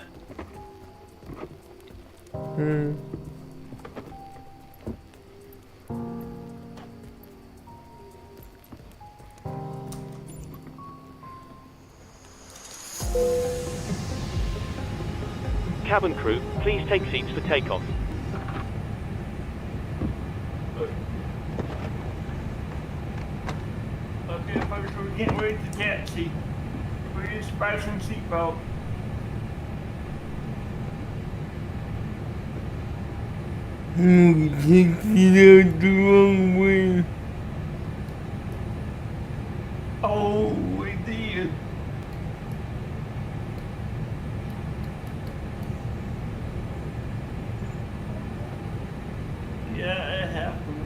Cabin crew, please take seats for takeoff. Okay, folks, we're getting ready to taxi. Please fasten seatbelt. You take it out the wrong way. Oh, we did. Yeah, it happened.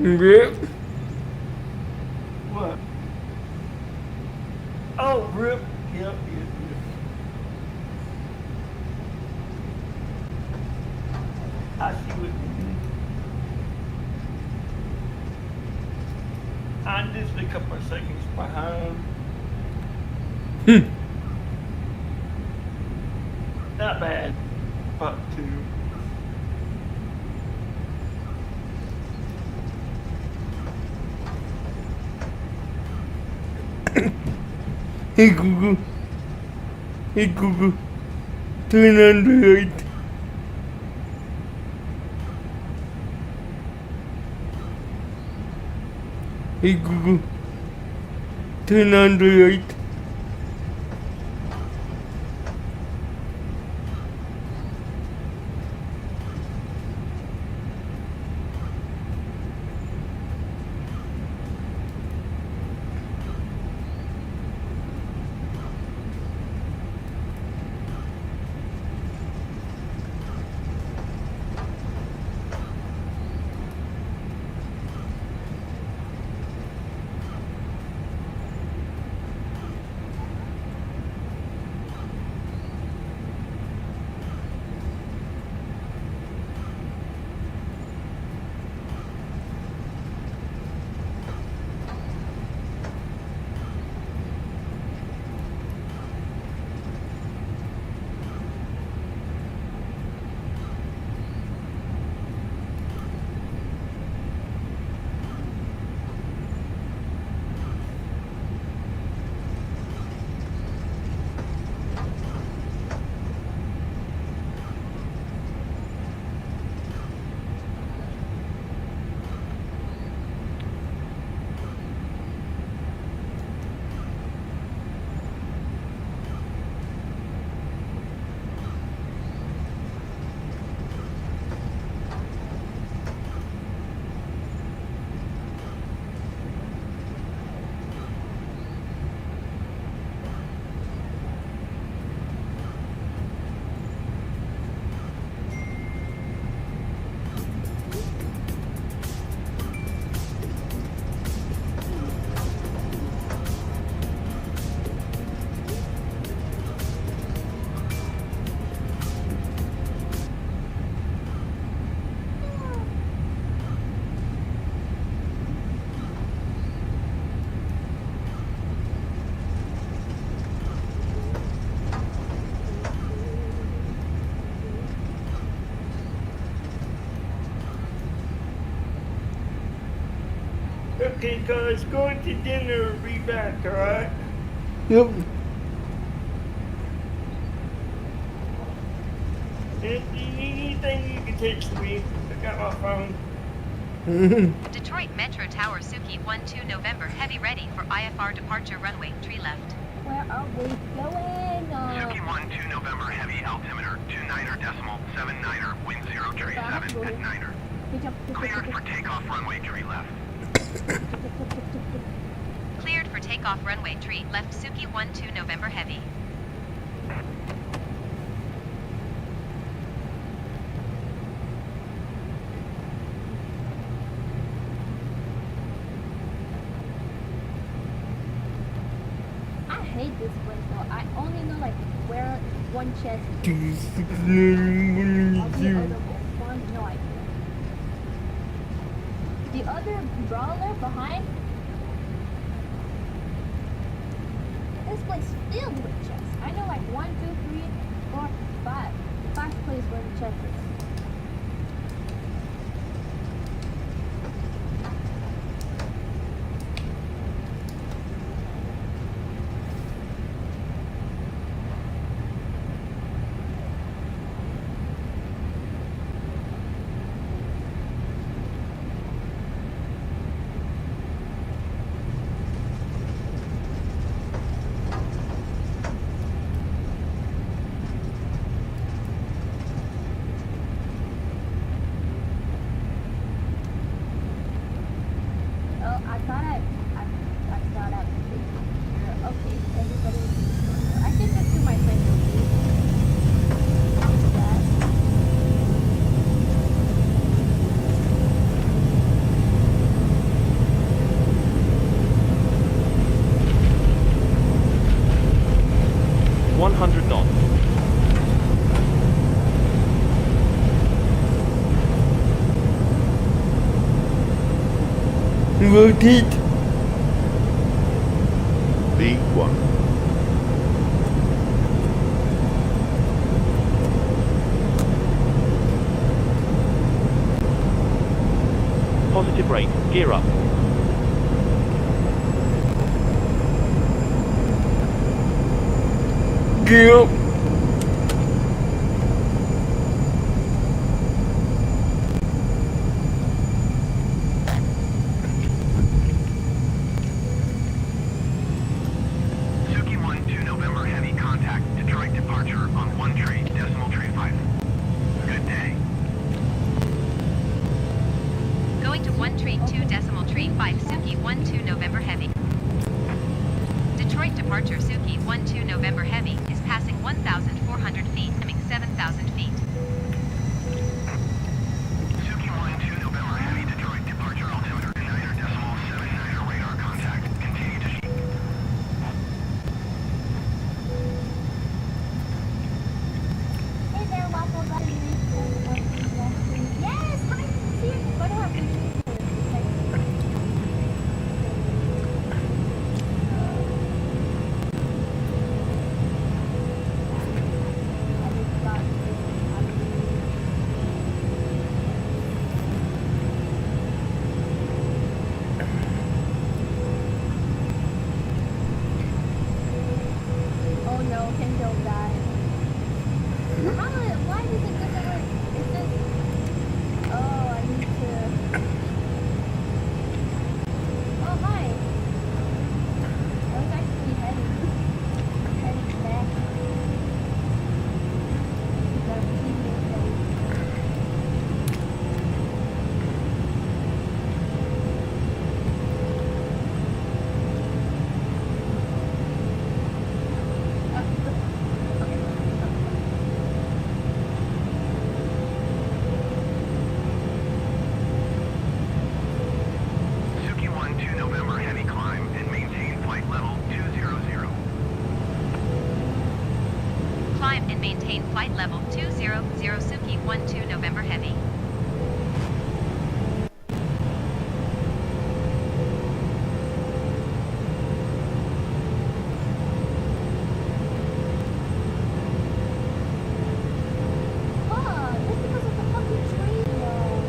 Yep. What? Oh, rip. Yep. I see what you mean. I'm just a couple of seconds behind. Not bad. Part two. Hey Google. Hey Google. Turn on the light. Hey Google. Turn on the light. Okay, guys, going to dinner. Be back, alright? Yep. If you need anything, you can text me. I got my phone. Detroit Metro Tower Suki 12 November Heavy ready for IFR departure runway 3 left. Where are we going? Suki 12 November Heavy altimeter 29er decimal 79er wind 037 at 9er. Cleared for takeoff runway 3 left. Cleared for takeoff runway 3 left Suki 12 November Heavy. I hate this place though. I only know like where one chest is. All the other ones, no idea. The other brawler behind. This place filled with chests. I know like 1, 2, 3, 4, 5. 5 places where the chest is. Rotate. V1. Positive rate. Gear up. Gear up. Suki 12 November Heavy contact Detroit departure on 1 tree decimal tree 5. Good day. Going to 1 tree 2 decimal tree 5 Suki 12 November Heavy. Detroit departure Suki 12 November Heavy is passing 1,400 feet, coming 7,000 feet. Suki 12 November Heavy Detroit departure altimeter 9er decimal 79er radar contact. Continue to sheet. Hey there, Waffle Buddy. Yes! Hi! See you. What happened? Oh no, Kendall died. Why does it get that way? It says, oh, I need to. Oh, hi. I was actually heading back. The previous day. Suki 12 November Heavy climb and maintain flight level 200. Climb and maintain flight level 200 Suki 12 November Heavy. Oh, that's because of the fucking tree wall.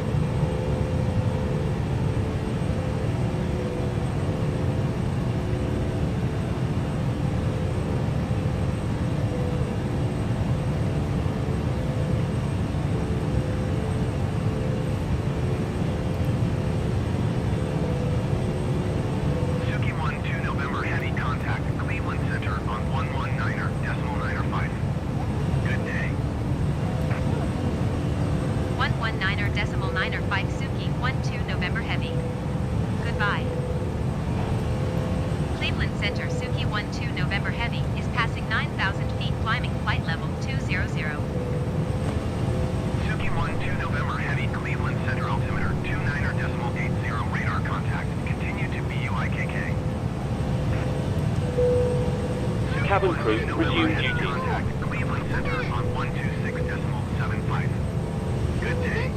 119.9er 5 Suki 12 November Heavy. Goodbye. Cleveland Center Suki 12 November Heavy is passing 9,000 feet climbing flight level 200. Suki 12 November Heavy, Cleveland Center altimeter 29.80 radar contact. Continue to BUIKK. Cabin crew, resume duty. Contact Cleveland Center on 126.75. Good day.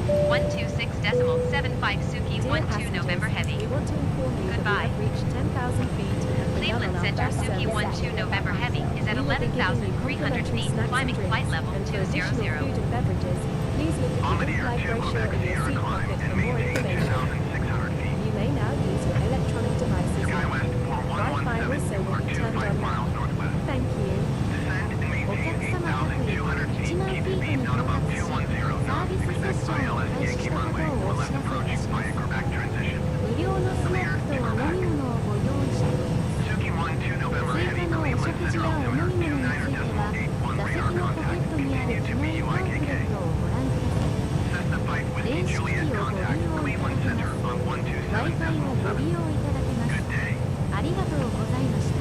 126.75 Suki Dear 12 passengers, November Heavy. we want to inform you Goodbye. that we have reached 10,000 feet and begun Cleveland on our Center bus Suki service. 12 November Heavy is at We will be giving you 11,300 complimentary feet snacks climbing and flight drinks, level and for additional 200. food and beverages, please look at the Bombardier in-flight 2 brochure Quebec in your Sierra seat climb pocket and for more maintain information. 2,600 feet. You may now use your electronic devices. SkyWest Wi-Fi will 4117, say you are will be turned 25 on miles now. northwest. Thank you. Descend and maintain 8,200 feet. Keep speed not above 210 knots. Expect ILS Yankee runway for left approach via Quebec transition. 無料のスナックとお飲み物をご用意しています。 Suki 12 November 追 Heavy, 加のお Cleveland 食事 Center やお飲 altimeter み物については、 29.81 座席 radar のポケ contact. ットにある Continue 記 to 念パンフレ BUIKK. ットをご覧ください。 Cessna Flight Whiskey 電子機器 Juliet をご contact 利用いただ Cleveland けま Center す。 on Wi-Fi をご利 127.75. 用いただけます。 Good day. ありがとうございました。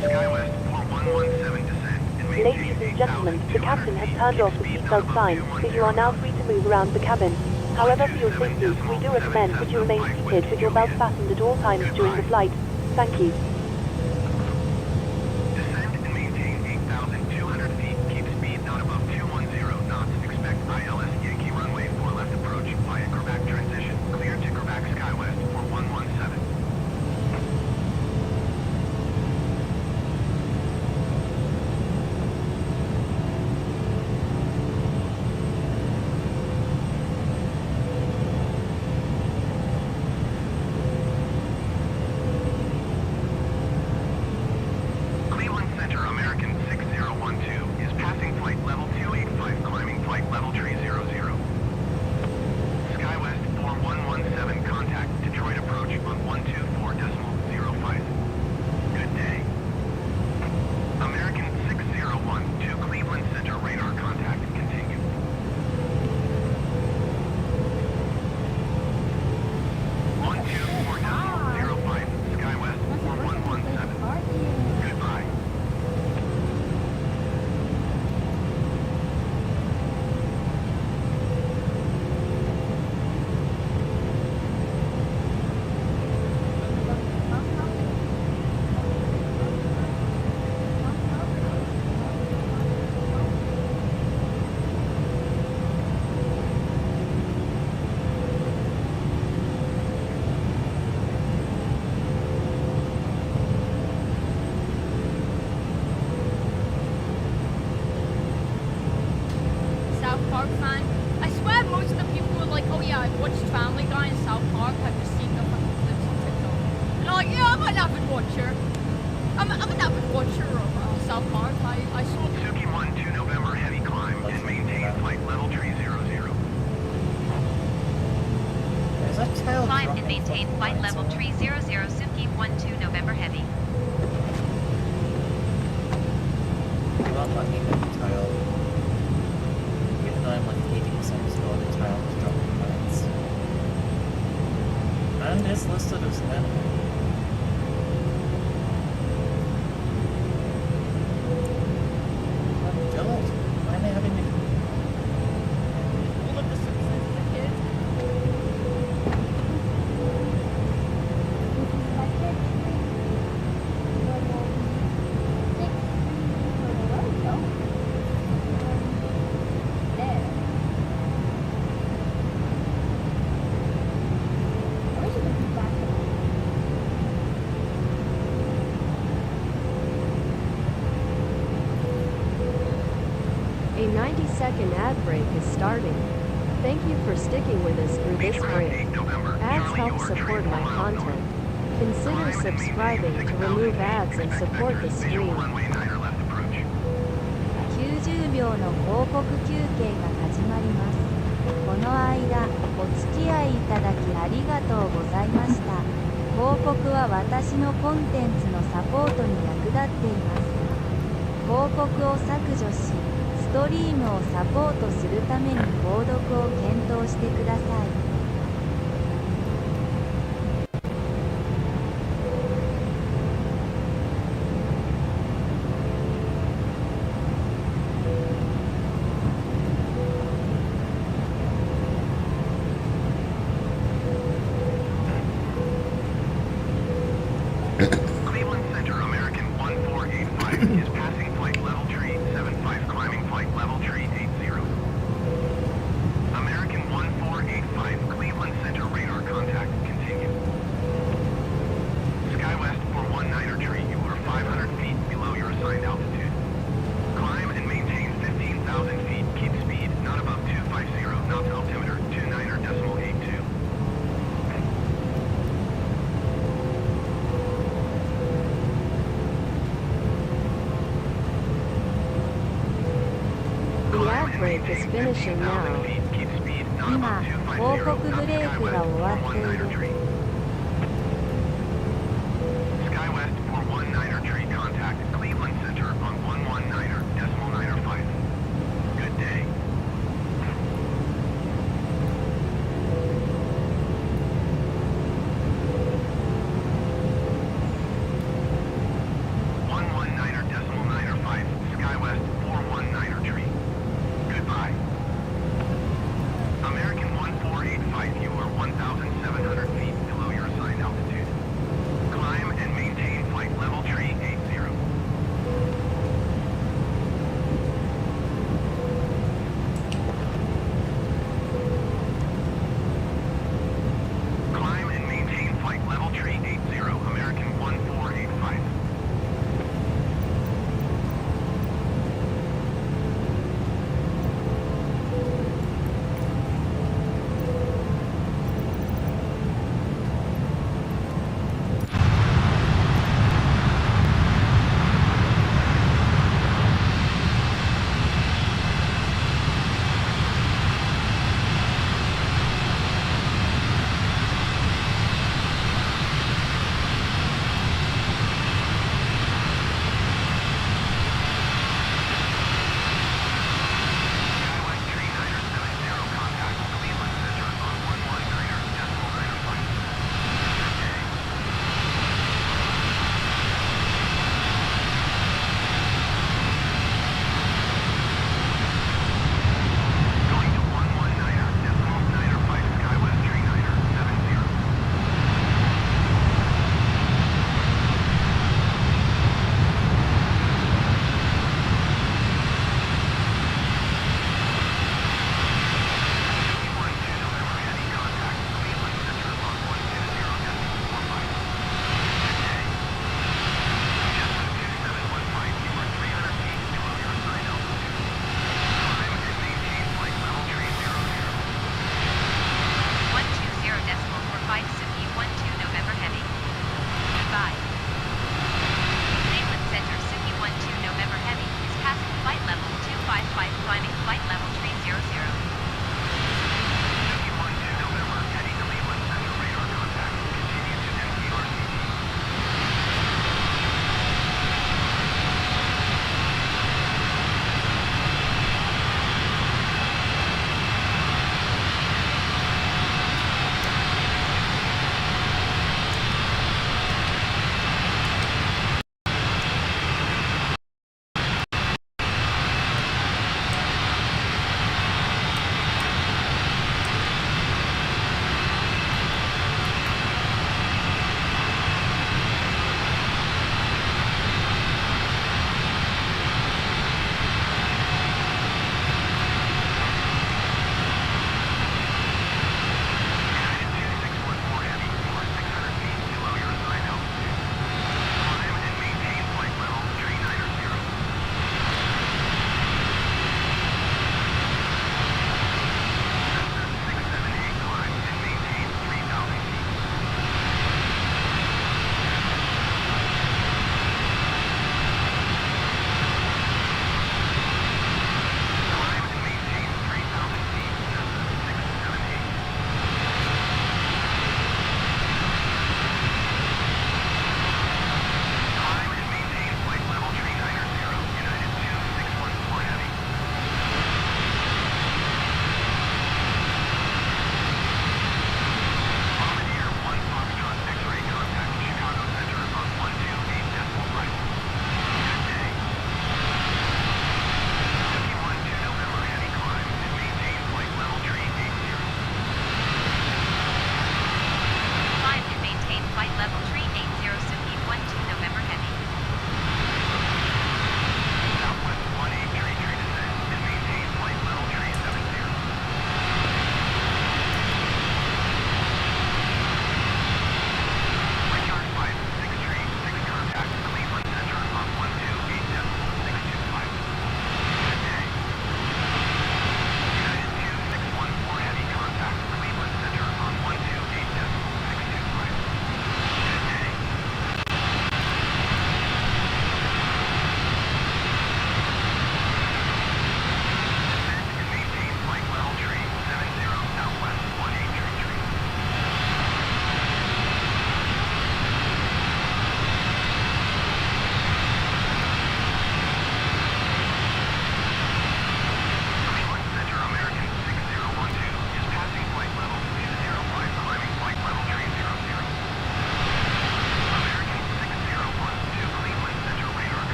SkyWest 4117 descend and maintain Ladies and gentlemen, the 8,200 captain has feet. turned off Keep the speed seatbelt not sign, above so you are now free to move around the cabin. However, for your safety, we do recommend that you remain seated with your belt fastened at all times during the flight. Thank you. Descend and maintain 8,200 feet. Keep speed not above 210 knots. Expect ILS Yankee runway for left approach via Quebec transition. Clear to Quebec SkyWest 4117. Cleveland Center American 6012 is passing flight level 285, climbing flight level 300. SkyWest 4117 contact Detroit approach on 124.05. Good day. American 601 to Cleveland Center radar contact continue. One two four decimal 05 SkyWest 4117. Goodbye. South Park fan. I swear most of the people were like, oh yeah, I've watched Family Guy and South Park. I've just seen the fucking clips on TikTok. And I'm like, yeah, I'm an avid watcher. I'm an avid watcher of South Park. I saw Suki 12 November heavy climb and maintain flight level 300. Climb and maintain flight level 300 Suki 12 November Heavy. It won't let me hit the tile. Even though I'm like 80% slow, the tile is dropping points. And it's listed as an enemy. Don't! Why am I having to... all of the Simpsons as a kid. A 90-second ad break is starting. Thank you for sticking with us through this break. Ads help support my content. Consider subscribing to remove ads and support the stream. 90秒の広告休憩が始まります。この間、お付き合いいただきありがとうございました。広告は私のコンテンツのサポートに役立っています。広告を削除し、ストリームをサポートするために購読を検討してください。Cleveland Center, American 1485 is passing flight level tree 75, climbing flight level tree 80. American 1485, Cleveland Center, radar contact, continue. SkyWest for 19er tree, you are 500 feet below your assigned altitude. Climb and maintain 15,000 feet, keep speed, not above 250, knots altimeter, 29.82. The ad break is finishing now. 今、広告ブレイクが終わっている。SkyWest for 19er tree contact Cleveland Center on 119er decimal 905. Good day. SkyWest 419er tree. Goodbye. American 1485, you are 1,700 feet below your assigned altitude. Climb and maintain flight level tree 80. Climb and maintain flight level tree 80, American 1485.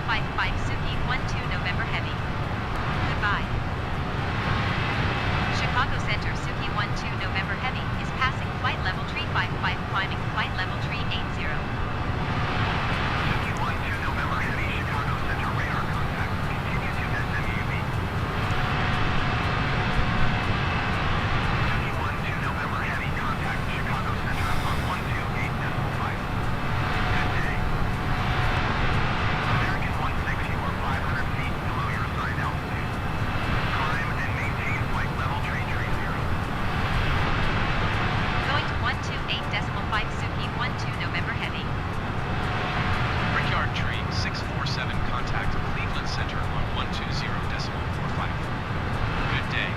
55 Suki 12 November Heavy. Goodbye. Chicago Center Suki 12 November Heavy is passing flight level tree 55 climbing flight level tree 80. Suki 12 November Heavy, Chicago Center radar contact. Continue to SMUB. Suki 12 November Heavy, contact Chicago Center on 128.5. Good day. American 16, you are 500 feet below your assigned altitude. Climb and maintain flight level tree 30. Going to 128.5 Suki 12 November Heavy. Brickyard tree 647, contact Cleveland Center on 120.45. Good day.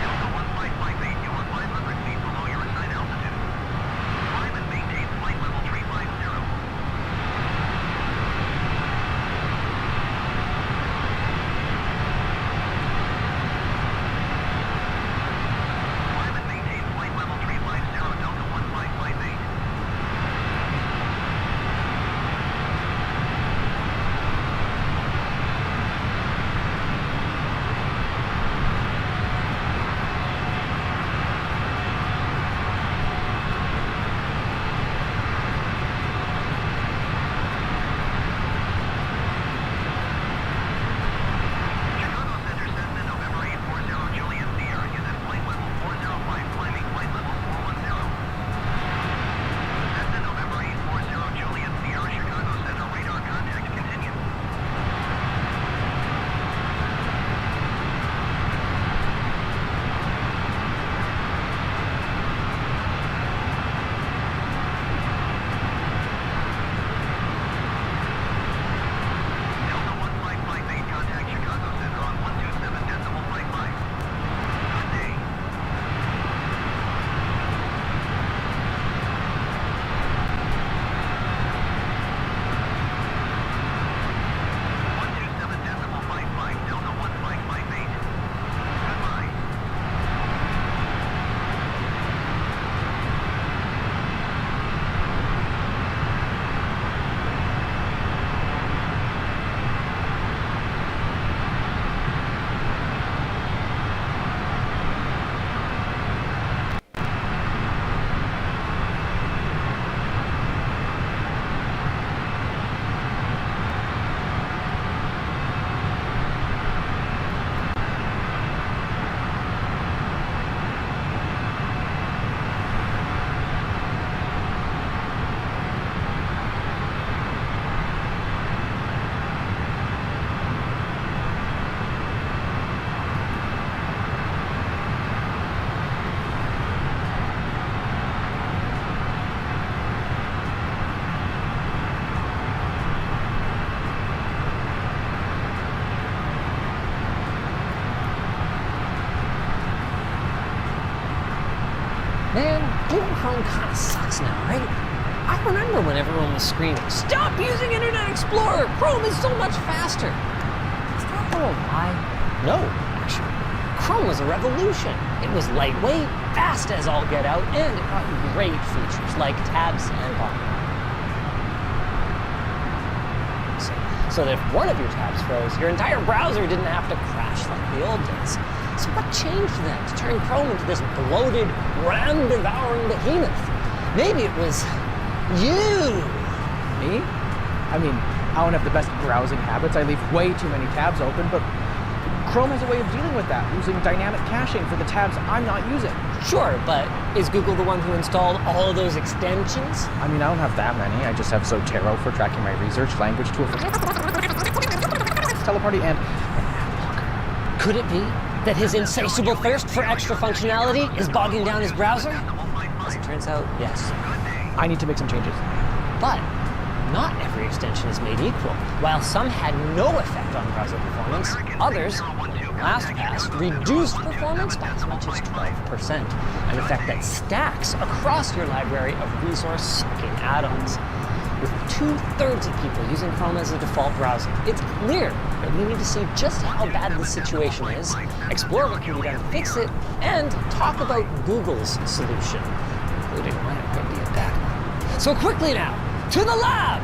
Delta 1 flight 58, you are 500 feet below your assigned altitude. Climb and maintain flight level 350. Climb and maintain flight level 350, Delta 1 flight 58. Chicago Center Cessna November 840 Juliet Sierra is at flight level 405, climbing flight level 410. Cessna November 840 Juliet Sierra, Chicago Center radar contact continue. Delta 1 flight 58, contact Chicago Center on 127.55. Good day. Delta 1 flight 58. Goodbye. Man, Google Chrome kind of sucks now, right? I remember when everyone was screaming, "Stop using Internet Explorer! Chrome is so much faster!" Is that all a lie? No, actually. Chrome was a revolution. It was lightweight, fast as all get out, and it brought great features like tab sandbox. So that if one of your tabs froze, your entire browser didn't have to crash like the old days. So what changed then to turn Chrome into this bloated, RAM-devouring behemoth? Maybe it was you. Me? I mean, I don't have the best browsing habits. I leave way too many tabs open, but Chrome has a way of dealing with that, using dynamic caching for the tabs I'm not using. Sure, but is Google the one who installed all of those extensions? I mean, I don't have that many. I just have Zotero for tracking my research, language tool for teleparty, and Could it be that his insatiable thirst for extra functionality is bogging down his browser? As it turns out, yes. I need to make some changes. But not every extension is made equal. While some had no effect on browser performance, others, in LastPass, reduced performance by as much as 12%, an effect that stacks across your library of resource-sucking add-ons. With 2/3 of people using Chrome as a default browser, it's clear that we need to see just how bad the situation is, explore what can be done to fix it, and talk about Google's solution, including why it might be a bad one. So quickly now, to the lab!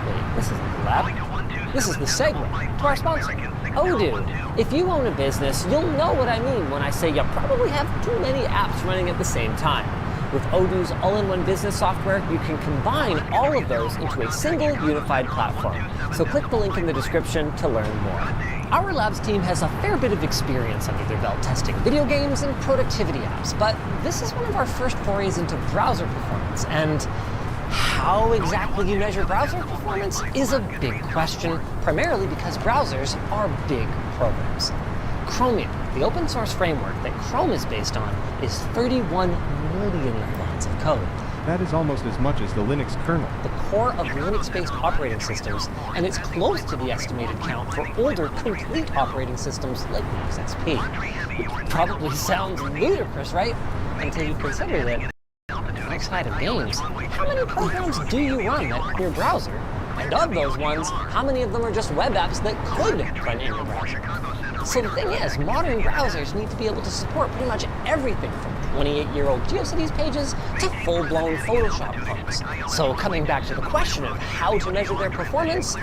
Wait, this isn't the lab. This is the segue to our sponsor, Odoo. If you own a business, you'll know what I mean when I say you probably have too many apps running at the same time. With Odoo's all-in-one business software, you can combine all of those into a single unified platform. So click the link in the description to learn more. Our labs team has a fair bit of experience under their belt testing video games and productivity apps, but this is one of our first forays into browser performance, and how exactly you measure browser performance is a big question, primarily because browsers are big programs. Chromium, the open source framework that Chrome is based on, is 31 million lines of code. That is almost as much as the Linux kernel. The core of Linux-based operating systems, and it's close to the estimated count for older, complete operating systems like Windows XP. Which probably sounds ludicrous, right? Until you consider that, outside of games, how many programs do you run in your browser? And of those ones, how many of them are just web apps that could run in your browser? So the thing is, modern browsers need to be able to support pretty much everything from 28-year-old GeoCities pages to full-blown Photoshop fonts. So coming back to the question of how to measure their performance,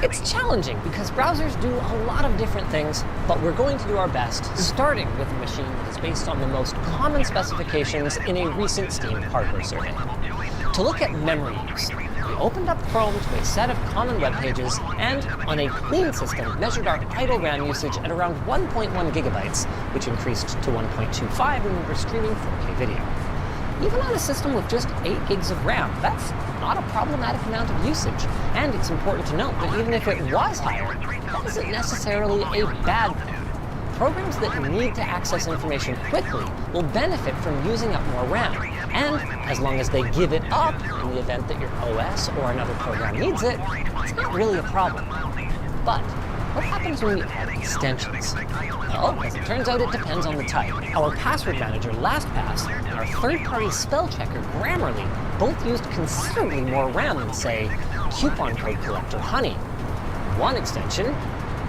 it's challenging because browsers do a lot of different things, but we're going to do our best, starting with a machine that is based on the most common specifications in a recent Steam hardware survey. To look at memory use, we opened up Chrome to a set of common web pages and, on a clean system, measured our idle RAM usage at around 1.1 gigabytes, which increased to 1.25 when we were streaming 4K video. Even on a system with just 8 gigs of RAM, that's not a problematic amount of usage. And it's important to note that even if it was higher, that isn't necessarily a bad thing. Programs that need to access information quickly will benefit from using up more RAM, and as long as they give it up in the event that your OS or another program needs it, it's not really a problem. But what happens when we add extensions? Well, as it turns out, it depends on the type. Our password manager, LastPass, and our third-party spell checker, Grammarly, both used considerably more RAM than, say, coupon code collector Honey. One extension,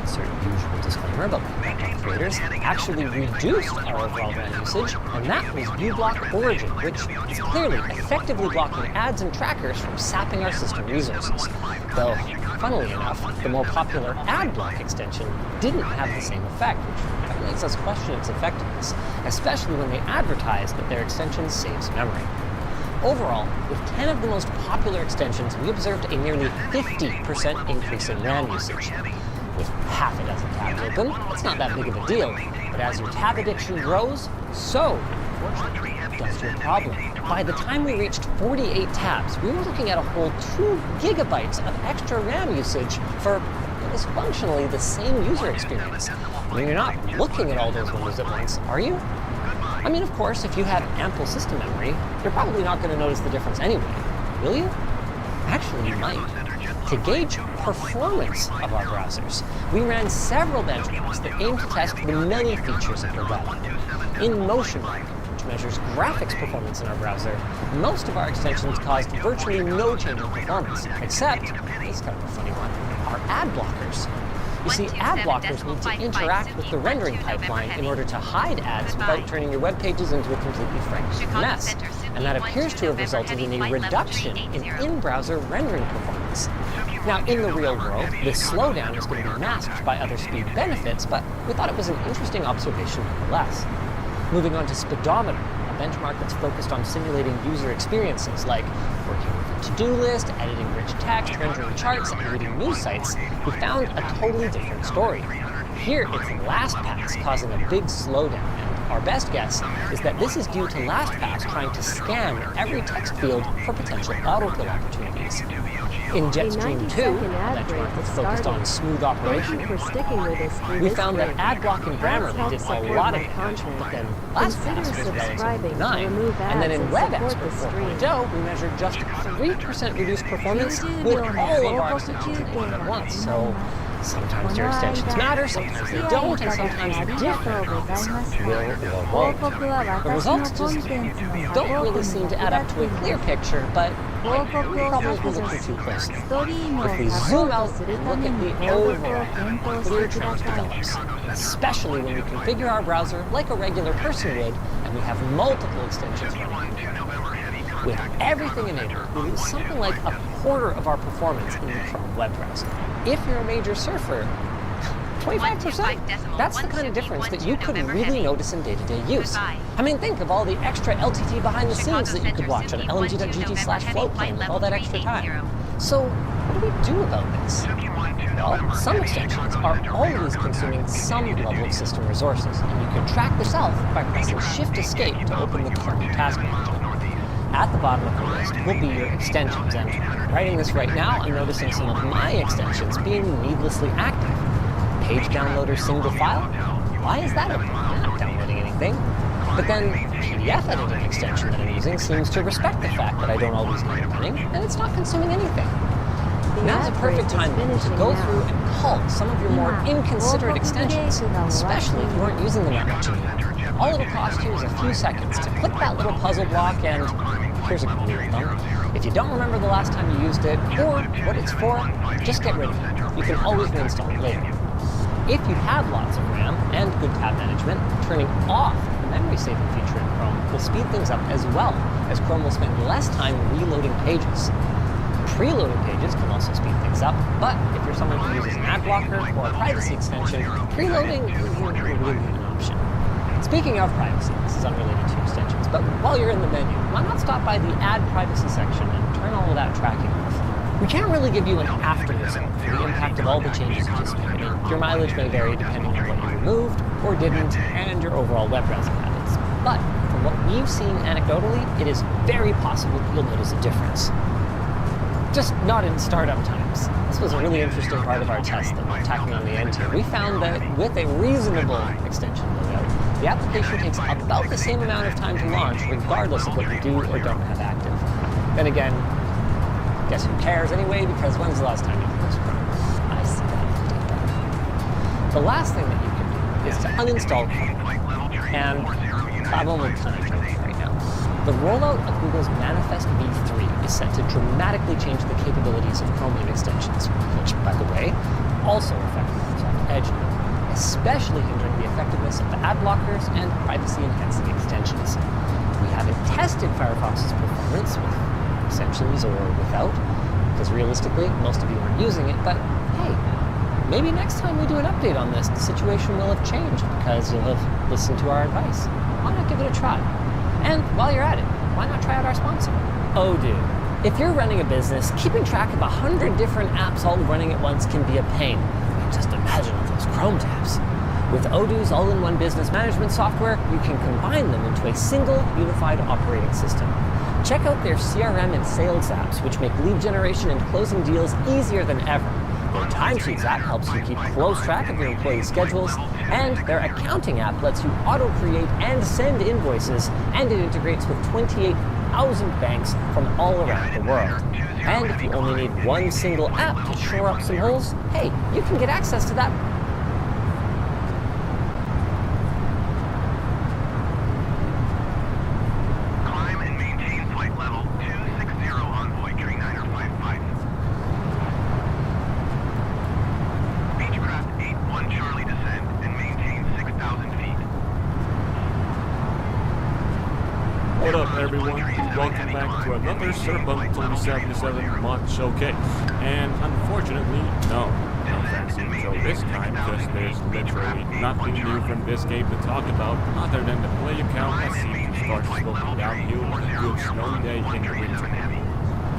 insert usual disclaimer about laptop creators, actually reduced our overall RAM usage, and that was uBlock Origin, which is clearly effectively blocking ads and trackers from sapping our system resources. Though, funnily enough, the more popular AdBlock extension didn't have the same effect, which makes us question its effectiveness, especially when they advertise that their extension saves memory. Overall, with 10 of the most popular extensions, we observed a nearly 50% increase in RAM usage. With half a dozen tabs open, it's not that big of a deal, but as your tab addiction grows, so, unfortunately, does your problem. By the time we reached 48 tabs, we were looking at a whole 2 gigabytes of extra RAM usage for what is functionally the same user experience. I mean, you're not looking at all those windows at once, are you? I mean, of course, if you have ample system memory, you're probably not going to notice the difference anyway, will you? Actually, you might. To gauge performance of our browsers, we ran several benchmarks that aim to test the many features of the web. In MotionWeb, which measures graphics performance in our browser, most of our extensions caused virtually no change in performance, except, this is kind of a funny one, our ad blockers. You see, ad blockers need to interact with the rendering pipeline in order to hide ads without turning your web pages into a completely fragmented mess. And that appears to have resulted in a reduction in browser rendering performance. Now, in the real world, this slowdown is going to be masked by other speed benefits, but we thought it was an interesting observation nonetheless. Moving on to Speedometer, a benchmark that's focused on simulating user experiences like working with a to-do list, editing rich text, rendering charts, and reading news sites, we found a totally different story. Here, it's LastPass causing a big slowdown, and our best guess is that this is due to LastPass trying to scan every text field for potential autofill opportunities. In Jetstream 2, a benchmark that's focused on smooth operation, we found that AdBlock and Grammarly did a lot of damage, but then LastPass was relatively benign. And then in Web Expert 4.0, we measured just 3% reduced performance with all of our extensions enabled at once. So Sometimes your extensions matter, sometimes they don't, and sometimes different prompts will or won't. The results just don't really seem to add up to a clear picture, but you're probably looking too closely. If we zoom out and look at the overall, clear trends develops, especially when we configure our browser like a regular person would, and we have multiple extensions running. With everything enabled, we lose something like a quarter of our performance in the Chrome web browser. If you're a major surfer, 25%, that's the kind of difference that you could really notice in day-to-day use. I mean, think of all the extra LTT behind the scenes that you could watch on lmg.gg/floatplane with all that extra time. So, what do we do about this? Well, some extensions are always consuming some level of system resources, and you can track yourself by pressing Shift-Escape to open the Chrome Task Manager. At the bottom of the list will be your extensions, and writing this right now, I'm noticing some of my extensions being needlessly active. Page downloader single file? Why is that open? I'm not downloading anything. But then PDF editing extension that I'm using seems to respect the fact that I don't always need it running, and it's not consuming anything. Now's a perfect time to go through and cull some of your more inconsiderate extensions, especially if you weren't using them that much anymore. All it'll cost you is a few seconds to click that little puzzle block, and here's a rule of thumb. If you don't remember the last time you used it, or what it's for, just get rid of it. You can always reinstall it later. If you have lots of RAM and good tab management, turning off the memory saving feature in Chrome will speed things up, as well as Chrome will spend less time reloading pages. Preloading pages can also speed things up, but if you're someone who uses an ad blocker or a privacy extension, preloading isn't really an option. Speaking of privacy, this is unrelated to extensions, but while you're in the menu, why not stop by the Add Privacy section and turn all of that tracking off? We can't really give you an after result for the impact of all the changes you just made. Your mileage may vary depending on what you removed or didn't, and your overall web browsing habits. But from what we've seen anecdotally, it is very possible that you'll notice a difference. Just not in startup times. This was a really interesting part of our test that we're tacking on the end here. We found that with a reasonable extension loadout, the application takes about the same amount of time to launch, regardless of what you do or don't have active. Then again, guess who cares anyway, because when's the last time you closed Chrome? I see that data. The last thing that you can do is to uninstall Chrome. And I'm only kind of joking right now. The rollout of Google's Manifest v3 is set to dramatically change the capabilities of Chromium extensions, which, by the way, also affect Microsoft Edge, especially hindering the effectiveness of the ad blockers and privacy-enhancing extensions. We haven't tested Firefox's performance with extensions or without, because realistically, most of you aren't using it, but hey, maybe next time we do an update on this, the situation will have changed because you'll have listened to our advice. Why not give it a try? And while you're at it, why not try out our sponsor, Odoo? If you're running a business, keeping track of 100 different apps all running at once can be a pain. Just imagine all those Chrome tabs. With Odoo's all-in-one business management software, you can combine them into a single, unified operating system. Check out their CRM and sales apps, which make lead generation and closing deals easier than ever. Their Timesheets app helps you keep close track of your employee schedules, and their accounting app lets you auto-create and send invoices, and it integrates with 28,000 banks from all around the world. And if you only need one single app to shore up some holes, hey, you can get access to that. What up, everyone? Welcome back to another Cyberpunk 2077 mod showcase. And unfortunately, no fancy intro this time, because there's literally nothing new from this game to talk about, other than the player count that seems to start slowing downhill on a good snowy day in the winter.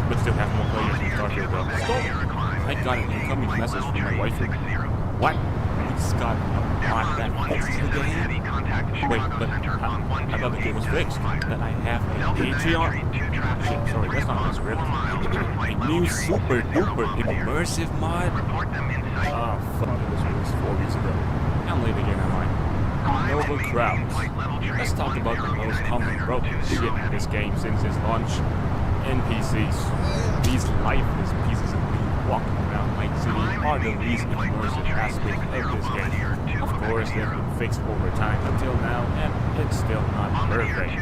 But still have more players than started the store. I got an incoming message from my wife. What? It's got a mod that fixes the game? Wait, but I thought the game was fixed. That I have a Patreon? Shit, sorry, that's not my script. A new super duper immersive mod? Oh, fuck, it was released 4 weeks ago. I'm late again, am I? Nova Crowds. Let's talk about the most common broken shit in this game since its launch. NPCs. These lifeless pieces of meat walking around Night City are the least immersive aspect of this game. Of course, they've been fixed over time until now, and it's still not perfect.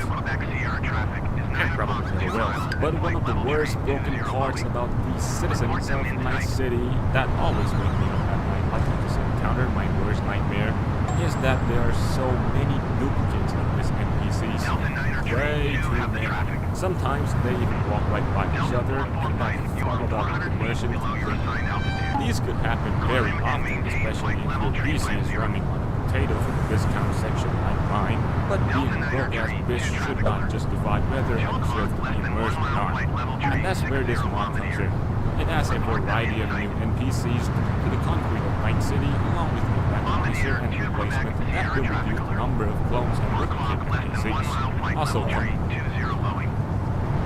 And probably never will. But one of the worst broken parts about the citizens of my city that always wake me up at night, like I just encountered my worst nightmare, is that there are so many duplicates of these NPCs. Way too many. Sometimes they even walk right by each other, and that funneled up immersion completely. These could happen very often, especially if your PC is running on a potato for the discount section like mine, but being a broke-ass bitch should not justify whether I deserve to be immersed or not. And that's where this mod comes in. It adds a variety of new NPCs to the concrete of Night City, along with new randomizer and replacement that will reduce the number of clones and duplicate NPCs. Also,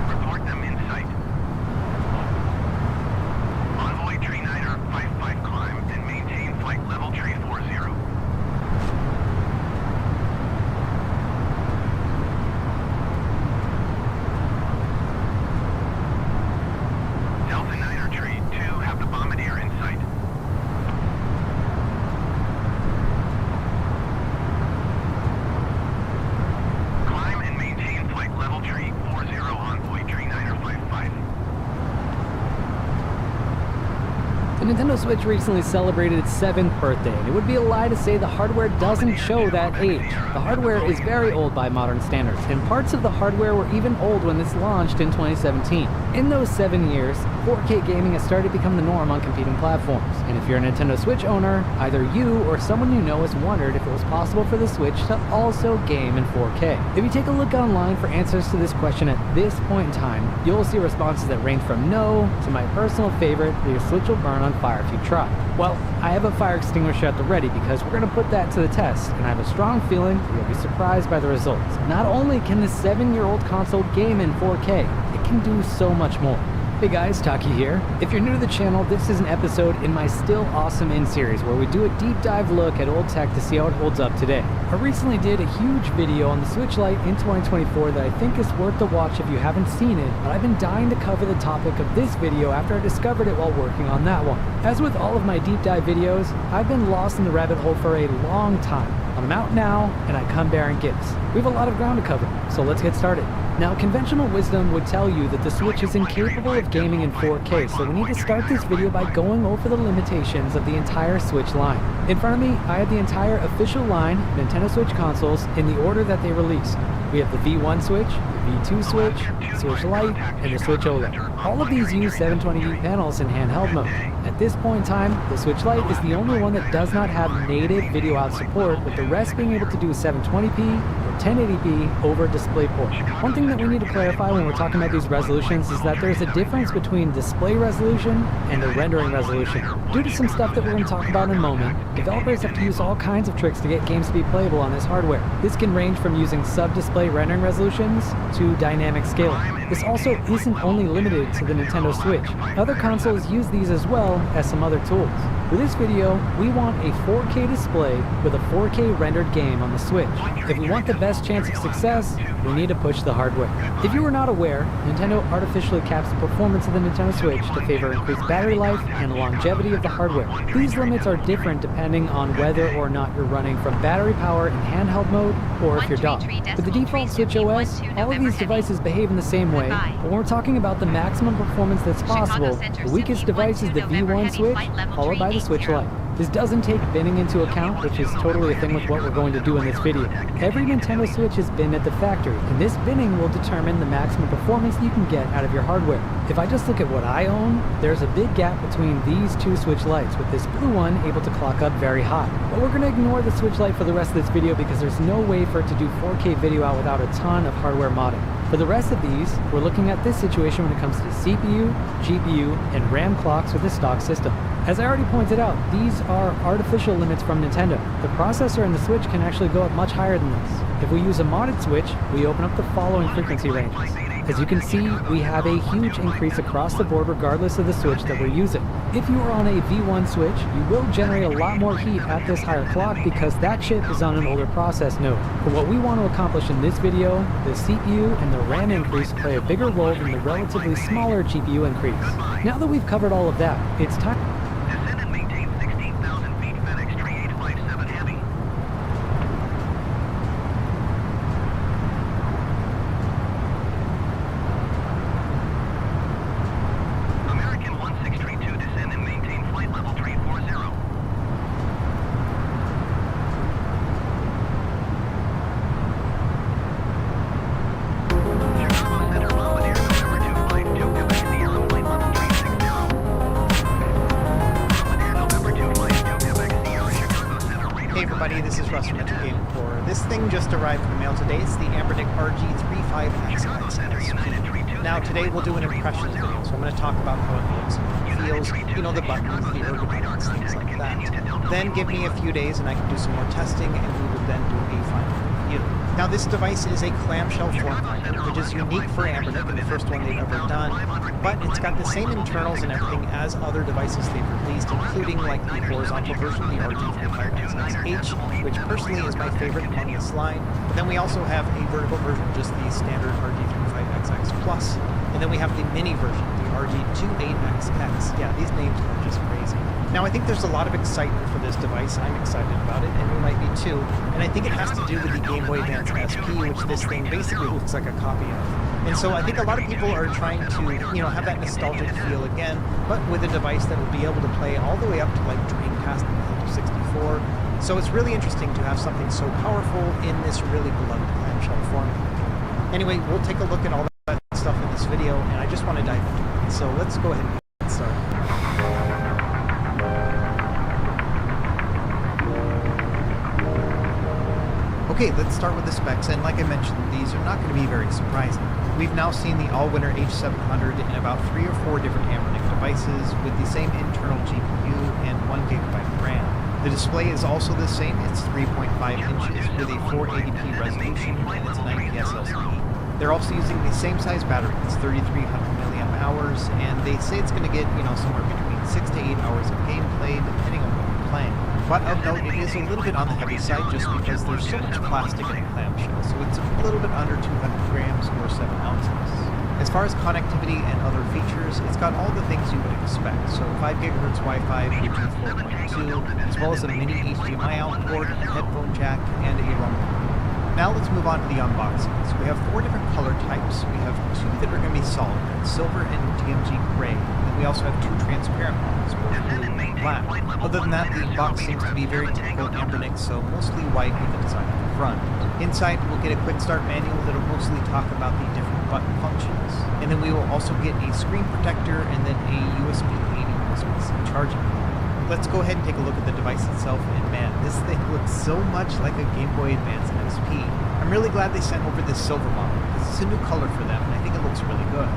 Report them in sight. Envoy Tree Niner 55 climb and maintain flight level Tree 40. Delta Niner Tree 2 have the bombardier in sight. Climb and maintain flight level Tree 40 Envoy Tree Niner 55. The Nintendo Switch recently celebrated its 7th birthday, and it would be a lie to say the hardware doesn't show that age. The hardware is very old by modern standards, and parts of the hardware were even old when this launched in 2017. In those 7 years, 4K gaming has started to become the norm on competing platforms, and if you're a Nintendo Switch owner, either you or someone you know has wondered if it was possible for the Switch to also game in 4K. If you take a look online for answers to this question at this point in time, you'll see responses that range from no to my personal favorite, your Switch will burn on fire if you try. Well, I have a fire extinguisher at the ready because we're going to put that to the test, and I have a strong feeling you'll be surprised by the results. Not only can this 7-year-old console game in 4K, it can do so much more. Hey guys, Taki here. If you're new to the channel, this is an episode in my Still Awesome In series where we do a deep dive look at old tech to see how it holds up today. I recently did a huge video on the Switch Lite in 2024 that I think is worth the watch if you haven't seen it, but I've been dying to cover the topic of this video after I discovered it while working on that one. As with all of my deep dive videos, I've been lost in the rabbit hole for a long time. I'm out now, and I come bearing gifts. We have a lot of ground to cover, so let's get started. Now, conventional wisdom would tell you that the Switch is incapable of gaming in 4K, so we need to start this video by going over the limitations of the entire Switch line. In front of me, I have the entire official line of Nintendo Switch consoles in the order that they released. We have the V1 Switch, the V2 Switch, the Switch Lite, and the Switch OLED. All of these use 720p panels in handheld mode. At this point in time, the Switch Lite is the only one that does not have native video out support, with the rest being able to do 720p or 1080p over DisplayPort. One thing that we need to clarify when we're talking about these resolutions is that there's a difference between display resolution and the rendering resolution. Due to some stuff that we're going to talk about in a moment, developers have to use all kinds of tricks to get games to be playable on this hardware. This can range from using sub-display rendering resolutions to dynamic scaling. This also isn't only limited to the Nintendo Switch. Other consoles use these as well as some other tools. For this video, we want a 4K display with a 4K rendered game on the Switch. If we want the best chance of success, we need to push the hardware. If you are not aware, Nintendo artificially caps the performance of the Nintendo Switch to favor increased battery life and the longevity of the hardware. These limits are different depending on whether or not you're running from battery power in handheld mode or if you're docked. With the default Switch OS, all of these devices behave in the same way, but when we're talking about the maximum performance that's possible, the weakest device is the V1 Switch, followed by the Switch Lite. This doesn't take binning into account, which is totally a thing with what we're going to do in this video. Every Nintendo Switch is binned at the factory, and this binning will determine the maximum performance you can get out of your hardware. If I just look at what I own, there's a big gap between these two Switch Lites, with this blue one able to clock up very high. But we're going to ignore the Switch Lite for the rest of this video because there's no way for it to do 4K video out without a ton of hardware modding. For the rest of these, we're looking at this situation when it comes to CPU, GPU, and RAM clocks with the stock system. As I already pointed out, these are artificial limits from Nintendo. The processor in the Switch can actually go up much higher than this. If we use a modded Switch, we open up the following frequency ranges. As you can see, we have a huge increase across the board regardless of the Switch that we're using. If you are on a V1 Switch, you will generate a lot more heat at this higher clock because that chip is on an older process node. For what we want to accomplish in this video, the CPU and the RAM increase play a bigger role than the relatively smaller GPU increase. Now that we've covered all of that, it's time. Descend and maintain thing just arrived in the mail today. It's the Ambernick RG35XX. Now today we'll do an impressions video, so I'm going to talk about how it looks, feels, you know, the buttons, the ergonomics, things like that. Then give me a few days and I can do some more testing, and we will then do a final review. Now this device is a clamshell form factor, which is unique for Ambernick and the first one they've ever done, but it's got the same internals and everything as other devices they've released, including like the horizontal version, the RG35XXH, which personally is my favorite among this line. But then we also have a vertical version, just the standard RG35XX Plus, and then we have the mini version, the RG28XX. Yeah, these names are just crazy. Now I think there's a lot of excitement for this device. I'm excited about it, and you might be too. And I think it has to do with the Game Boy Advance SP, which this thing basically looks like a copy of. And so I think a lot of people are trying to, you know, have that nostalgic feel again, but with a device that will be able to play all the way up to like Dreamcast and Nintendo 64. So it's really interesting to have something so powerful in this really beloved clamshell form. Anyway, we'll take a look at all that stuff in this video, and I just want to dive into it. So let's go ahead and get started. Okay, let's start with the specs, and like I mentioned, these are not going to be very surprising. We've now seen the all-winner H700 in about 3 or 4 different Ambernick devices with the same internal GPU and 1GB of RAM. The display is also the same. It's 3.5 inches with a 480p resolution, and it's an IPS LCD. They're also using the same size battery. It's 3,300 milliamp hours, and they say it's going to get, you know, somewhere between 6 to 8 hours of gameplay, depending on what you're playing. But of note, it is a little bit on the heavy side just because there's so much plastic in the clamshell, so it's a little bit under 200 grams or 7 ounces. As far as connectivity and other features, it's got all the things you would expect. So 5 GHz Wi-Fi, Bluetooth 4.2, as well as a mini HDMI out port, a headphone jack, and a rumble. Now let's move on to the unboxing. So we have 4 different color types. We have 2 that are going to be solid, silver and DMG gray. And we also have 2 transparent ones, both blue and black. Other than that, the box seems to be very typical Ambernick, so mostly white with the design on the front. Inside, we'll get a quick start manual that'll mostly talk about the different button functions. And then we will also get a screen protector and then a USB 80 USB-C charging port. Let's go ahead and take a look at the device itself, and man, this thing looks so much like a Game Boy Advance SP. I'm really glad they sent over this silver model, because it's a new color for them, and I think it looks really good.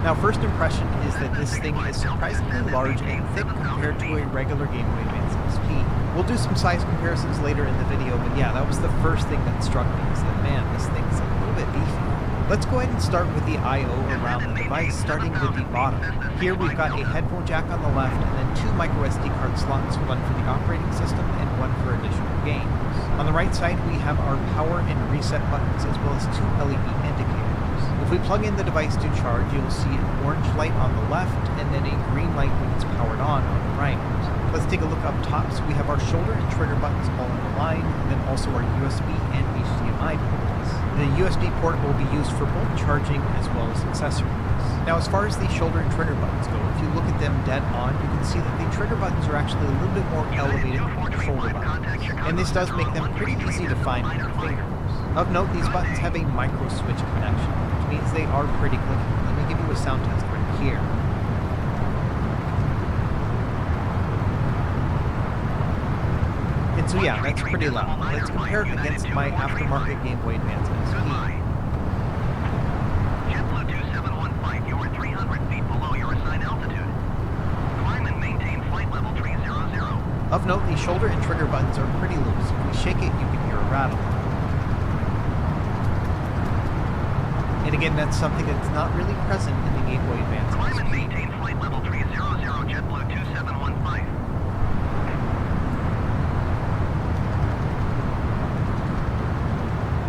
Now, first impression is that this thing is surprisingly large and thick compared to a regular Game Boy Advance SP. We'll do some size comparisons later in the video, but yeah, that was the first thing that struck me, is that, man, this thing's a little bit beefy. Let's go ahead and start with the I/O around the device, starting with the bottom. Here we've got a headphone jack on the left, and then 2 microSD card slots, one for the operating system and one for additional games. On the right side, we have our power and reset buttons, as well as 2 LED indicators. If we plug in the device to charge, you'll see an orange light on the left, and then a green light when it's powered on the right. Let's take a look up top. So we have our shoulder and trigger buttons all in a line, and then also our USB and HDMI ports. The USB port will be used for both charging as well as accessories. Now, as far as the shoulder and trigger buttons go, if you look at them dead on, you can see that the trigger buttons are actually a little bit more elevated than the shoulder buttons. And this does make them pretty easy to find with your fingers. Of note, these buttons have a micro switch connection, which means they are pretty clicky. Let me give you a sound test right here. And so yeah, that's pretty loud. Let's compare it against my aftermarket Game Boy Advance SP. JetBlue 2715, you're 300 feet below your assigned altitude. Climb and maintain flight level 300. Of note, the shoulder and trigger buttons are pretty loose. If we shake it, you can hear a rattle. And again, that's something that's not really present in the Game Boy Advance SP. Climb and maintain flight level 300, JetBlue 2715.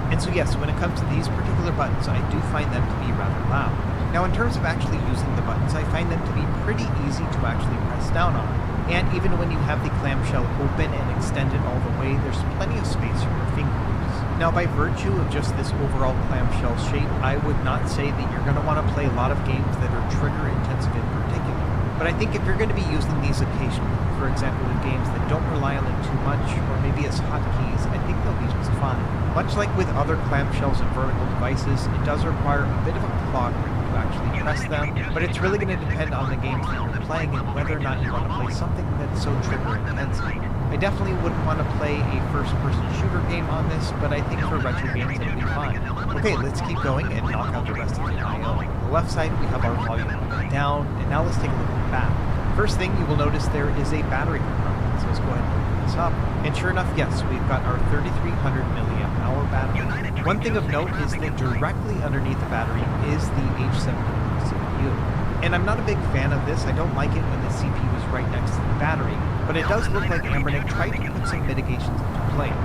And so yes, when it comes to these particular buttons, I do find them to be rather loud. Now in terms of actually using the buttons, I find them to be pretty easy to actually press down on. And even when you have the clamshell open and extended all the way, there's plenty of space for your fingers. Now by virtue of just this overall clamshell shape, I would not say that you're going to want to play a lot of games that are trigger intensive in particular. But I think if you're going to be using these occasionally, for example in games that don't rely on them too much, or maybe as hotkeys, I think they'll be just fine. Much like with other clamshells and vertical devices, it does require a bit of a clock actually press them, but it's really going to depend on the games that you're playing and whether or not you want to play something that's so trigger intensive. I definitely wouldn't want to play a first-person shooter game on this, but I think for retro games it'd be fine. Okay, let's keep going and knock out the rest of the I/O. On the left side we have our volume down, and now let's take a look at the back. First thing you will notice there is a battery compartment, so let's go ahead and open this up. And sure enough, yes, we've got our 3300 milliamp hour battery. One thing of note is that directly underneath the battery is the H700 CPU. And I'm not a big fan of this. I don't like it when the CPU is right next to the battery, but it does look like Ambernick tried to put some mitigations into place.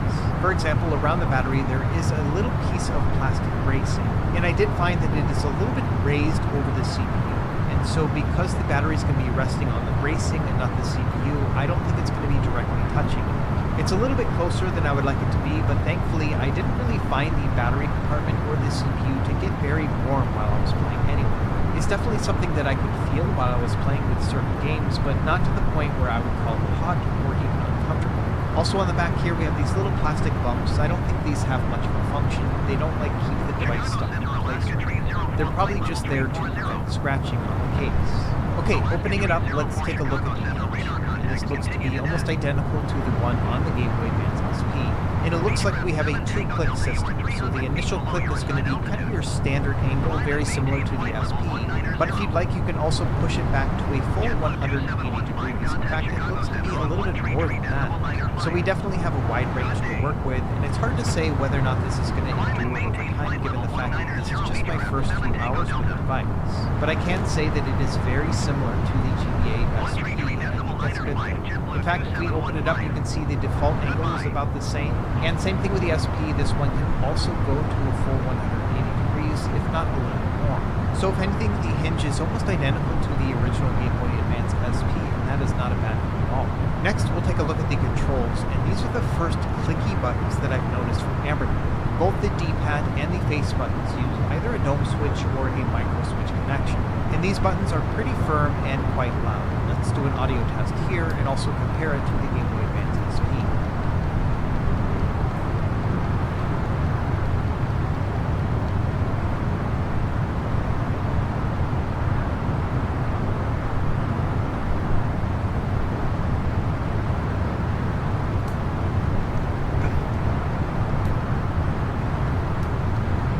For example, around the battery there is a little piece of plastic bracing, and I did find that it is a little bit raised over the CPU. And so because the battery is going to be resting on the bracing and not the CPU, I don't think it's going to be directly touching it. It's a little bit closer than I would like it to be, but thankfully I didn't really find the battery compartment or the CPU to get very warm while I was playing anyway. It's definitely something that I could feel while I was playing with certain games, but not to the point where I would call it hot or even uncomfortable. Also on the back here we have these little plastic bumps. I don't think these have much of a function. They don't keep the device stuck in place or anything. They're probably just there to prevent scratching on the case. Okay, opening it up, let's take a look at the hinge. And this looks to be almost identical to the one on the Game Boy Advance SP. And it looks like we have a 2-click system. So the initial click is going to be kind of your standard angle, very similar to the SP. But if you'd like, you can also push it back to a full 180 degrees. In fact, it looks to be a little bit more than that. So we definitely have a wide range to work with, and it's hard to say whether or not this is going to endure over time, given the fact that this is just my first few hours with the device. But I can say that it is very similar to the GBA SP, and I think that's a good thing. In fact, if we open it up, you can see the default angle is about the same. And same thing with the SP, this one can also go to a full 180 degrees, if not a little bit more. So if anything, the hinge is almost identical to the original Game Boy Advance SP, and that is not a bad thing at all. Next, we'll take a look at the controls, and these are the first clicky buttons that I've noticed from Ambernick. Both the D-pad and the face buttons use either a dome switch or a micro switch connection. And these buttons are pretty firm and quite loud. Let's do an audio test here and also compare it to the Game Boy Advance SP.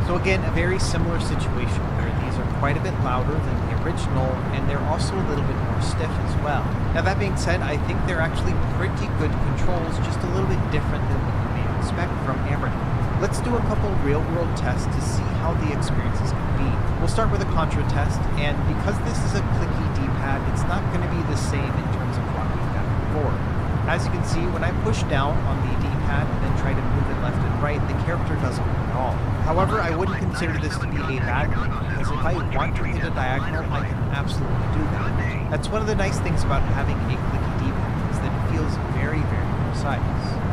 So again, a very similar situation where these are quite a bit louder than the original, and they're also a little bit more stiff as well. Now that being said, I think they're actually pretty good controls, just a little bit different than what you may expect from Ambernick. Let's do a couple real-world tests to see how the experience is going to be. We'll start with a Contra test, and because this is a clicky D-pad, it's not going to be the same in terms of rocking back and forth. As you can see, when I push down on the D-pad and then try to move it left and right, the character doesn't move at all. However, I wouldn't consider this to be a bad thing, because if I want to hit a diagonal, I can absolutely do that. That's one of the nice things about having a clicky D-pad, is that it feels very, very precise.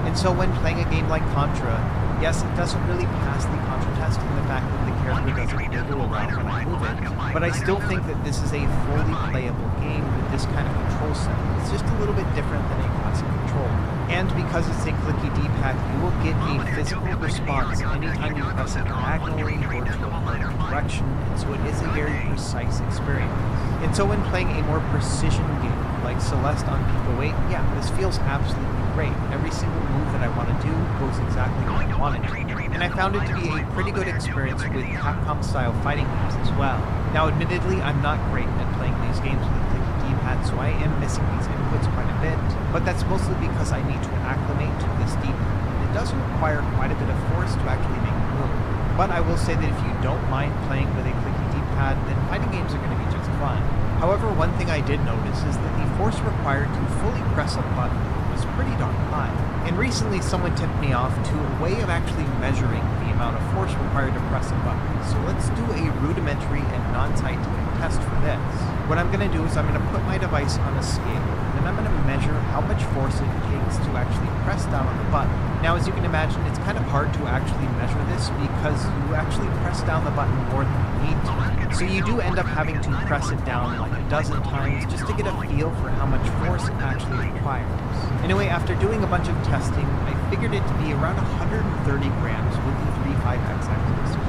And so when playing a game like Contra, yes, it doesn't really pass the Contra test in the fact that the character doesn't wiggle around when I move it, but I still think that this is a fully playable game with this kind of control set. It's just a little bit different than a classic controller. And because it's a clicky D-pad, you will get a physical response anytime you press it diagonally or to a vertical direction, and so it is a very precise experience. And so when playing a more precision game, like Celeste on Pico 8, yeah, this feels absolutely great. Every single move that I want to do goes exactly how I want it to. And I found it to be a pretty good experience with Capcom-style fighting games as well. Now, admittedly, I'm not great at playing these games with a clicky D-pad, so I am missing these inputs quite a bit, but that's mostly because I need to acclimate to this D-pad. It does require quite a bit of force to actually make a move. But I will say that if you don't mind playing with a clicky D-pad, then fighting games are going to be just fun. However, one thing I did notice is that the force required to fully press a button was pretty darn high. And recently someone tipped me off to a way of actually measuring the amount of force required to press a button. So let's do a rudimentary and non-scientific test for this. What I'm going to do is I'm going to put my device on a scale, and then I'm going to measure how much force it takes to actually press down on the button. Now, as you can imagine, it's kind of hard to actually measure this because you actually press down the button more than you need to. So you do end up having to press it down like a dozen times just to get a feel for how much force it actually requires. Anyway, after doing a bunch of testing, I figured it to be around 130 grams with the 35XX SP.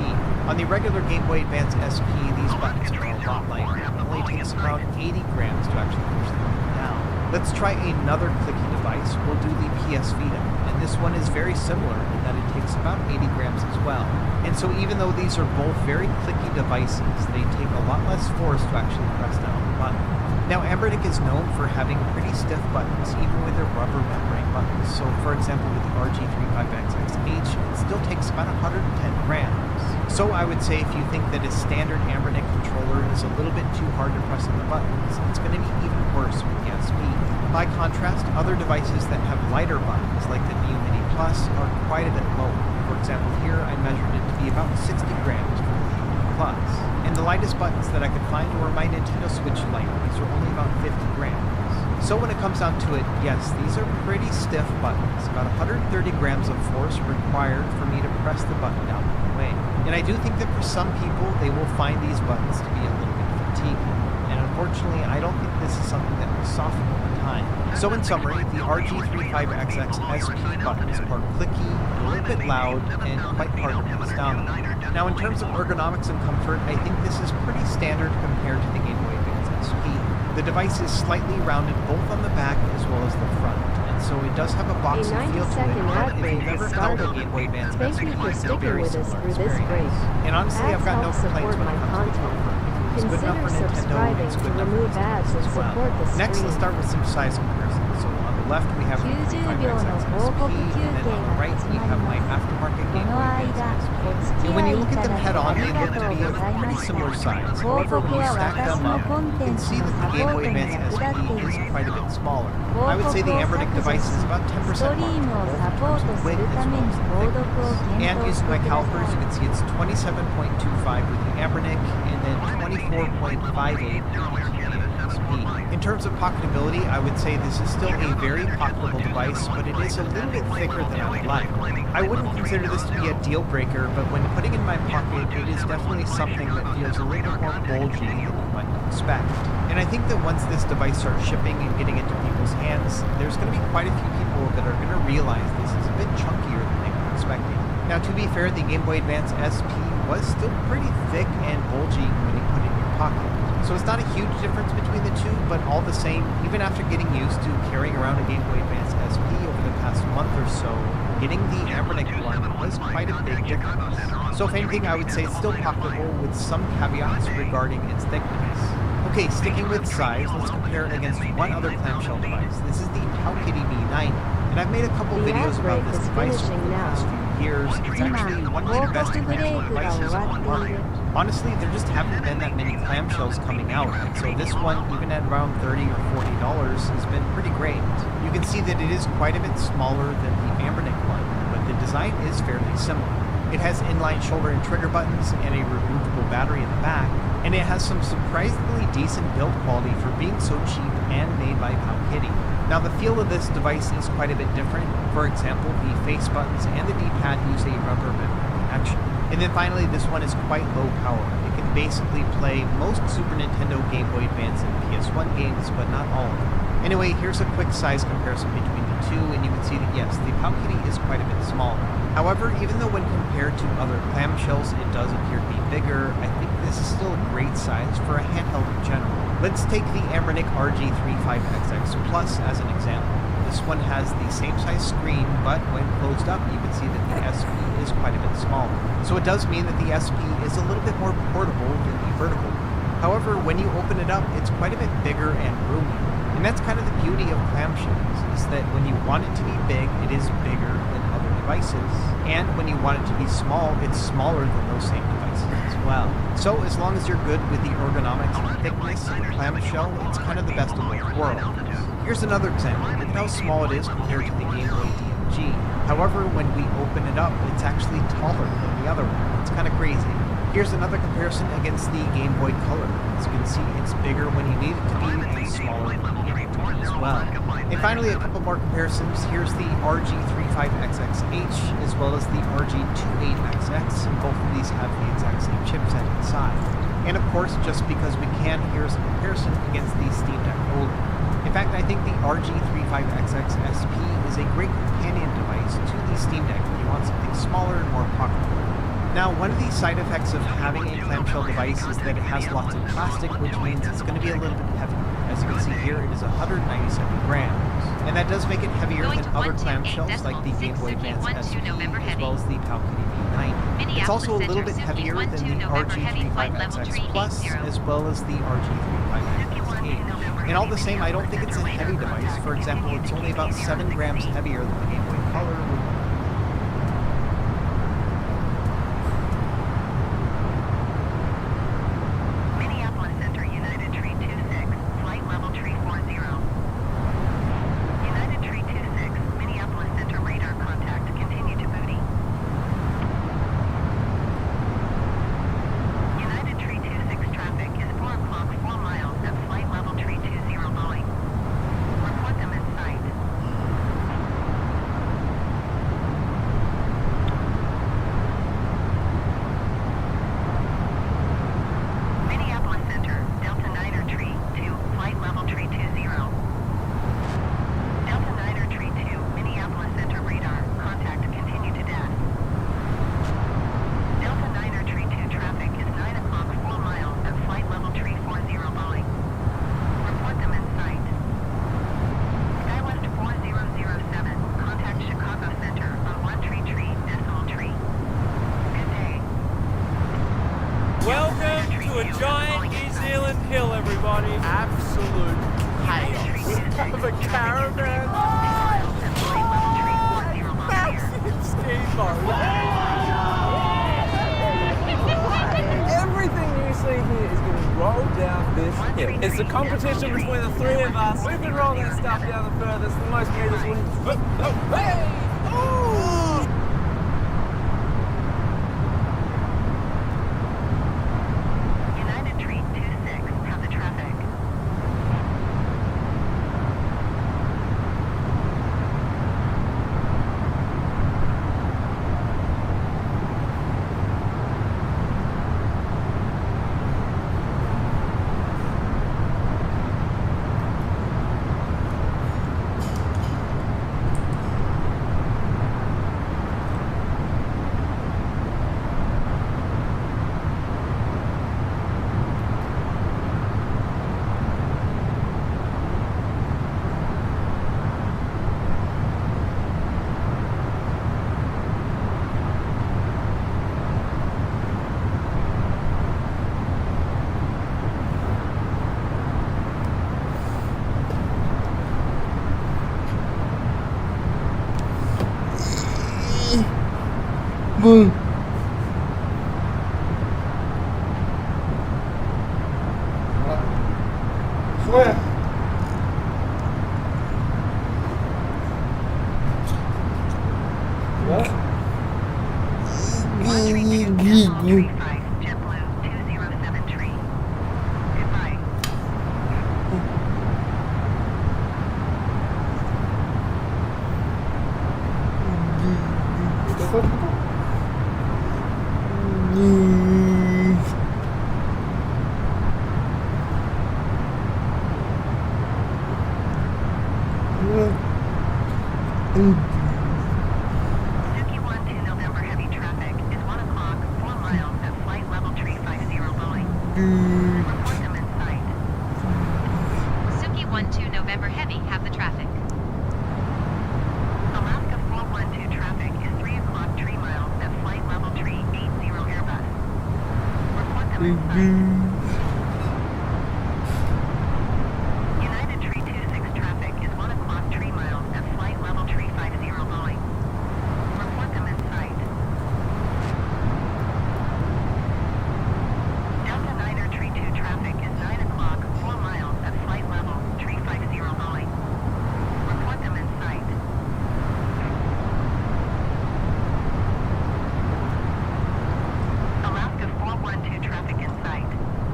On the regular Game Boy Advance SP, these buttons are a lot lighter. It only takes around 80 grams to actually push them up and down. Let's try another clicky device. We'll do the PS Vita, and this one is very similar in that it takes about 80 grams as well. And so even though these are both very clicky devices, they take a lot less force to actually press down the button. Now, Anbernic is known for having pretty stiff buttons, even with their rubber membrane buttons. So, for example, with the RG35XXH, it still takes about 110 grams. So I would say if you think that a standard Anbernic controller is a little bit too hard to press on the buttons, it's going to be even worse with the SP. By contrast, other devices that have lighter buttons, like the Neo Mini Plus, are quite a bit lower. For example, here I measured it to be about 60 grams for the Neo Mini Plus. And the lightest buttons that I could find were my Nintendo Switch Lite. These are only about 50 grams. So when it comes down to it, yes, these are pretty stiff buttons. About 130 grams of force required for me to press the button down all the way. And I do think that for some people, they will find these buttons to be a little bit fatiguing. And unfortunately, I don't think this is something that will soften over time. So in summary, the RG35XX SP buttons are clicky, a little bit loud, and quite hard to press down. Now in terms of ergonomics and comfort, I think this is pretty standard compared to the Game Boy Advance SP. The device is slightly rounded both on the back as well as the front, and so it does have a boxy feel to it, but if you've ever held a Game Boy Advance SP, it's a very similar experience. And honestly, I've got no complaints when it comes to comfort. It's good enough for Nintendo, it's good enough for ads as well. Next, let's start with some size comparisons. So on the left, we have the 35XX SP, and then on the right, we have my aftermarket Game Boy Advance SP. And when you look at them head-on, they look to be of pretty similar size. However, when you stack them up, you can see that the Game Boy Advance SP is quite a bit smaller. I would say the Anbernic device is about 10% larger, both in terms of weight as well as thickness. And using my calipers, you can see it's 27.25 with the Anbernic, and then 24.58 with the SP. In terms of pocketability, I would say this is still a very pocketable device, but it is a little bit thicker than I would like. I wouldn't consider this to be a deal breaker, but when putting in my pocket, it is definitely something that feels a little bit more bulgy than you might expect. And I think that once this device starts shipping and getting into people's hands, there's going to be quite a few people that are going to realize this is a bit chunkier than they were expecting. Now, to be fair, the Game Boy Advance SP was still pretty thick and bulgy when you put it in your pocket. So it's not a huge difference between the two, but all the same, even after getting used to carrying around a Game Boy Advance SP over the past month or so, getting the Anbernic one was quite a big difference. So if anything, I would say it's still pocketable with some caveats regarding its thickness. Okay, sticking with size, let's compare it against one other clamshell device. This is the Powkiddy V90, and I've made a couple videos about this device over the past few years. It's actually one of the best clamshell devices on the market. Honestly, there just haven't been that many clamshells coming out, and so this one, even at around $30 or $40, has been pretty great. You can see that it is quite a bit smaller than the Anbernic one, but the design is fairly similar. It has inline shoulder and trigger buttons and a removable battery in the back, and it has some surprisingly decent build quality for being so cheap and made by Powkiddy. Now the feel of this device is quite a bit different. For example, the face buttons and the D-pad use a rubber membrane action. And then finally, this one is quite low power. It can basically play most Super Nintendo, Game Boy Advance, and PS1 games, but not all of them. Anyway, here's a quick size comparison between the two, and you can see that yes, the Powkiddy is quite a bit smaller. However, even though when compared to other clamshells it does appear to be bigger, I think this is still a great size for a handheld in general. Let's take the Anbernic RG35XX Plus as an example. This one has the same size screen, but when closed up, you can see that the SP is quite a bit smaller. So it does mean that the SP is a little bit more portable than the vertical one. However, when you open it up, it's quite a bit bigger and roomier. And that's kind of the beauty of clamshells, is that when you want it to be big, it is bigger than other devices. And when you want it to be small, it's smaller than those same devices as well. So as long as you're good with the ergonomics and thickness of the clamshell, it's kind of the best of both worlds. Here's another example. Look at how small it is compared to the Game Boy DMG. However, when we open it up, it's actually taller than the other one. It's kind of crazy. Here's another comparison against the Game Boy Color. As you can see, it's bigger when you need it to be and smaller when you need it to be as well. And finally, a couple more comparisons. Here's the RG35XXH as well as the RG28XX, and both of these have the exact same chipset inside. And of course, just because we can, here's a comparison against the Steam Deck OLED. In fact, I think the RG35XX SP is a great companion device to the Steam Deck if you want something smaller and more pocketable. Now, one of the side effects of having a clamshell device is that it has lots of plastic, which means it's going to be a little bit heavy. As you can see here, it is 197 grams. And that does make it heavier than other clamshells like the Game Boy Advance SP, as well as the Palkity V90. It's also a little bit heavier than the RG35XX Plus, as well as the RG35XX. And all the same, I don't think it's a heavy device. For example, it's only about 7 grams heavier than the Game Boy Color. It's a competition between the three of us. Who can roll that stuff down the furthest, the most meters wins. Hey! Oh! United Tree 26, have the traffic. Boom. Swear. What? Suki 12 November heavy traffic is 1 o'clock, 4 miles at flight level 350 Boeing. Report them in sight. Suki 12 November heavy, have the traffic. Alaska 412 traffic is 3 o'clock, 3 miles at flight level 380 Airbus. Report them in sight. United Tree 26 traffic is 1 o'clock, 3 miles at flight level 350 Boeing. Report them in sight. Delta 9er Tree 2 traffic is 9 o'clock, 4 miles at flight level 350 Boeing. Report them in sight. Alaska 412 traffic in sight.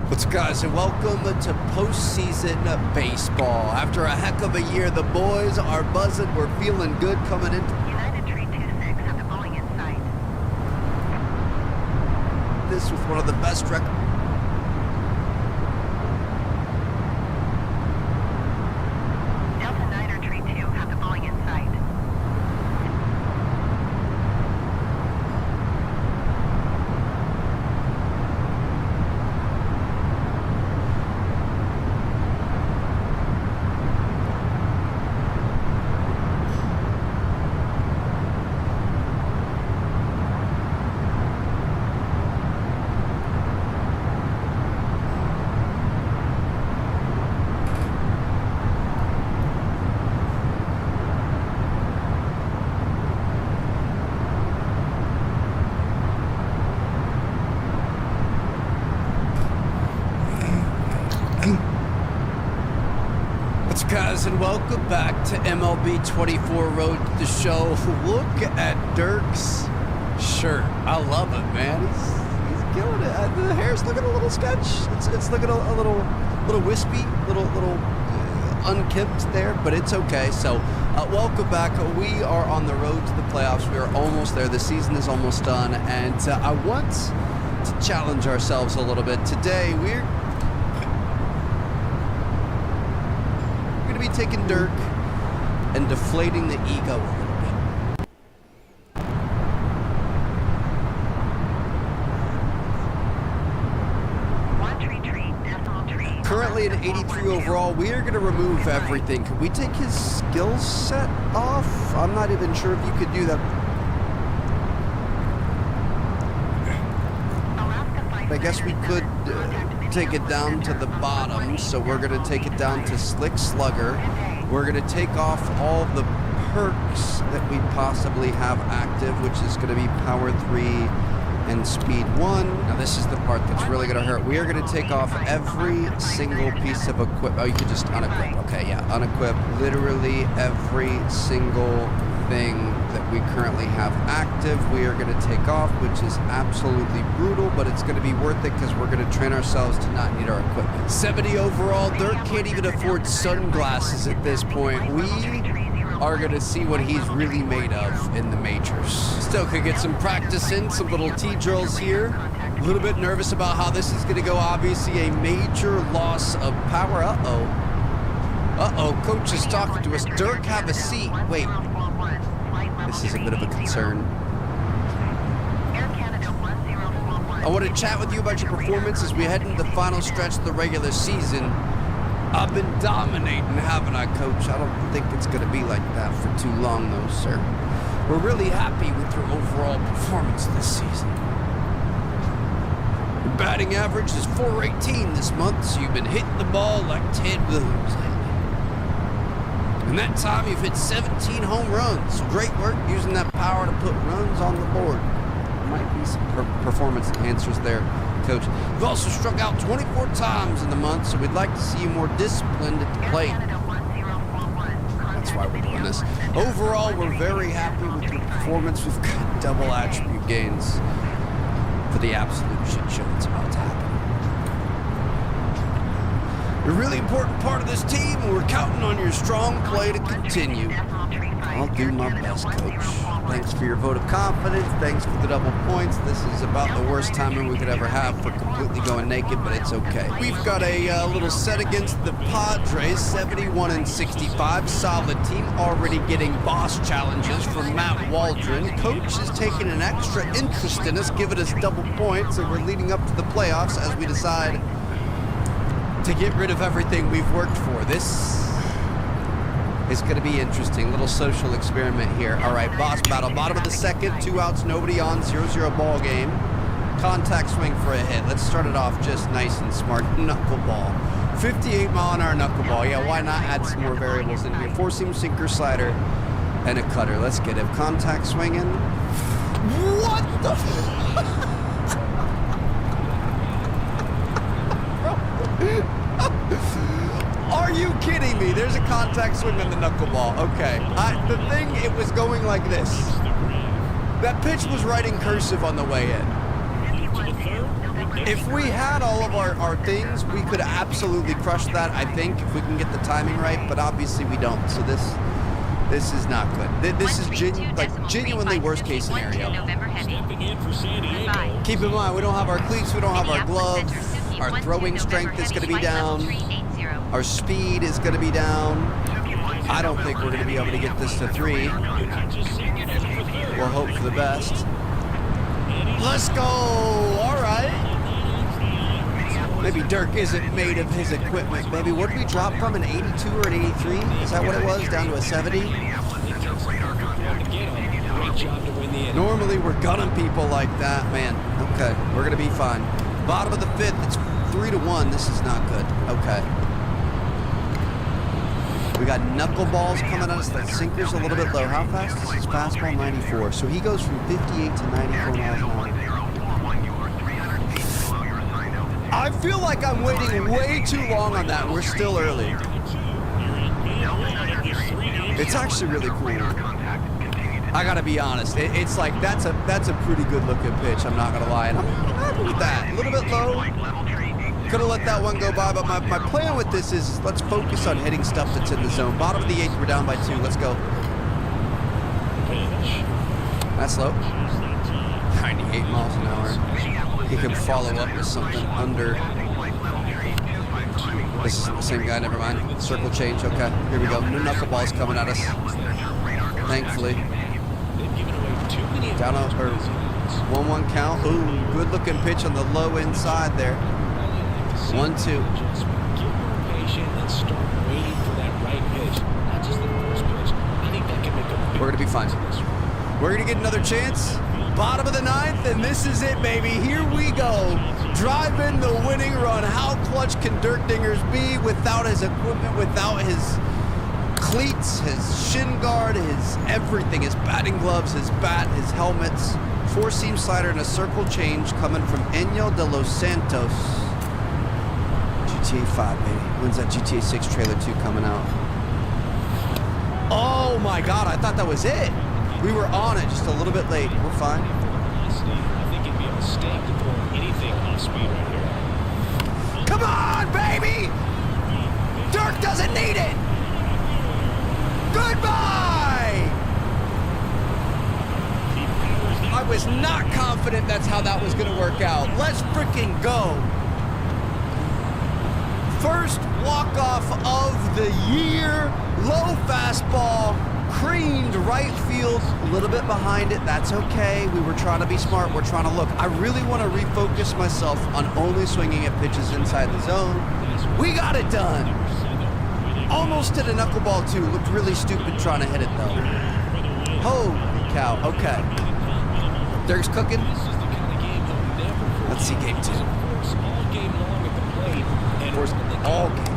What's up, guys, and welcome to postseason baseball. After a heck of a year, the boys are buzzing. We're feeling good coming in. United Tree 26 have the Boeing in sight. This with one of the best records. Delta 9er Tree 2 have the Boeing in sight. guys, and welcome back to MLB 24 Road to the Show. Look at Dirk's shirt. I love it, man. He's killing it. The hair's looking a little sketch. It's looking a little wispy, little unkempt there, but it's okay. So, welcome back. We are on the road to the playoffs. We are almost there. The season is almost done, and I want to challenge ourselves a little bit. Today, we're going to be taking Dirk and deflating the ego a little bit. Currently at 83 overall, we are going to remove everything. Could we take his skill set off? I'm not even sure if you could do that. I guess we could take it down to the bottom, so we're going to take it down to Slick Slugger. We're going to take off all the perks that we possibly have active, which is going to be Power 3 and Speed 1. Now this is the part that's really going to hurt. We are going to take off every single piece of equipment. Oh, you can just unequip. Okay, yeah, unequip literally every single thing that we currently have active. We are going to take off, which is absolutely brutal, but it's going to be worth it because we're going to train ourselves to not need our equipment. 70 overall. Dirk can't even afford sunglasses at this point. We are going to see what he's really made of in the majors. Still could get some practice in, some little T-drills here. A little bit nervous about how this is going to go. Obviously, a major loss of power. Uh-oh, coach is talking to us. Dirk, have a seat. Wait. This is a bit of a concern. I want to chat with you about your performance as we head into the final stretch of the regular season. I've been dominating, haven't I, Coach? I don't think it's going to be like that for too long, though, sir. We're really happy with your overall performance this season. Your batting average is .418 this month, so you've been hitting the ball like Ted Williams lately. In that time, you've hit 17 home runs. So great work using that power to put runs on the board. There might be some performance enhancers there, Coach. You've also struck out 24 times in the month, so we'd like to see you more disciplined at the plate. That's why we're doing this. Overall, we're very happy with your performance. We've got double attribute gains for the absolute shit show that's about to happen. You're a really important part of this team, and we're counting on your strong play to continue. I'll do my best, Coach. Thanks for your vote of confidence. Thanks for the double points. This is about the worst timing we could ever have for completely going naked, but it's okay. We've got a little set against the Padres, 71-65. Solid team, already getting boss challenges from Matt Waldron. Coach is taking an extra interest in us, giving us double points, and we're leading up to the playoffs as we decide to get rid of everything we've worked for. This is going to be interesting. Little social experiment here. All right, boss battle. Bottom of the second, 2 outs, nobody on, 0-0 ball game. Contact swing for a hit. Let's start it off just nice and smart. Knuckleball. 58 mile an hour knuckleball. Yeah, why not add some more variables in here? 4-seam sinker, slider, and a cutter. Let's get it. Contact swinging. What the Are you kidding me? There's a contact swing on the knuckleball. Okay. The thing, it was going like this. That pitch was writing cursive on the way in. If we had all of our things, we could absolutely crush that, I think, if we can get the timing right, but obviously we don't. So this is not good. This is genuinely worst case scenario. Keep in mind, we don't have our cleats, we don't have our gloves. Our throwing strength is going to be down. Our speed is going to be down. I don't think we're going to be able to get this to 3. We'll hope for the best. Let's go. All right. Maybe Dirk isn't made of his equipment. Maybe what did we drop from, an 82 or an 83? Is that what it was? Down to a 70? Normally we're gunning people like that. Man, okay. We're going to be fine. Bottom of the 5th, it's 3-1. This is not good. Okay. We got knuckleballs coming at us. That sinker's a little bit low. How fast is his fastball? 94. So he goes from 58 to 94 miles an hour. I feel like I'm waiting way too long on that. We're still early. It's actually really cool. I gotta be honest. It's like that's a pretty good looking pitch. I'm not gonna lie, and I'm happy with that. A little bit low. Could have let that one go by, but my plan with this is let's focus on hitting stuff that's in the zone. Bottom of the 8th, we're down by 2. Let's go. That's low. 98 miles an hour. He can follow up with something under. This is the same guy, never mind. Circle change, okay. Here we go. New knuckleballs coming at us. Thankfully. Down over 1-1 count. Ooh, good looking pitch on the low inside there. 1-2. We're gonna be fine. We're gonna get another chance. Bottom of the 9th, and this is it, baby. Here we go. Drive in the winning run. How clutch can Dirk Dingers be without his equipment, without his cleats, his shin guard, his everything, his batting gloves, his bat, his helmets. 4-seam slider and a circle change coming from Enyo de los Santos. GTA 5, baby. When's that GTA 6 trailer 2 coming out? Oh my God, I thought that was it. We were on it just a little bit late. We're fine. I think it'd be a mistake to pull anything off speed right here. Come on, baby! Dirk doesn't need it! Goodbye! I was not confident that's how that was going to work out. Let's freaking go. First walk-off of the year. Low fastball. Creamed right field, a little bit behind it. That's okay. We were trying to be smart. We're trying to look. I really want to refocus myself on only swinging at pitches inside the zone. We got it done. Almost hit a knuckleball too. Looked really stupid trying to hit it though. Holy cow. Okay. Dirk's cooking. Let's see game 2. Force all game.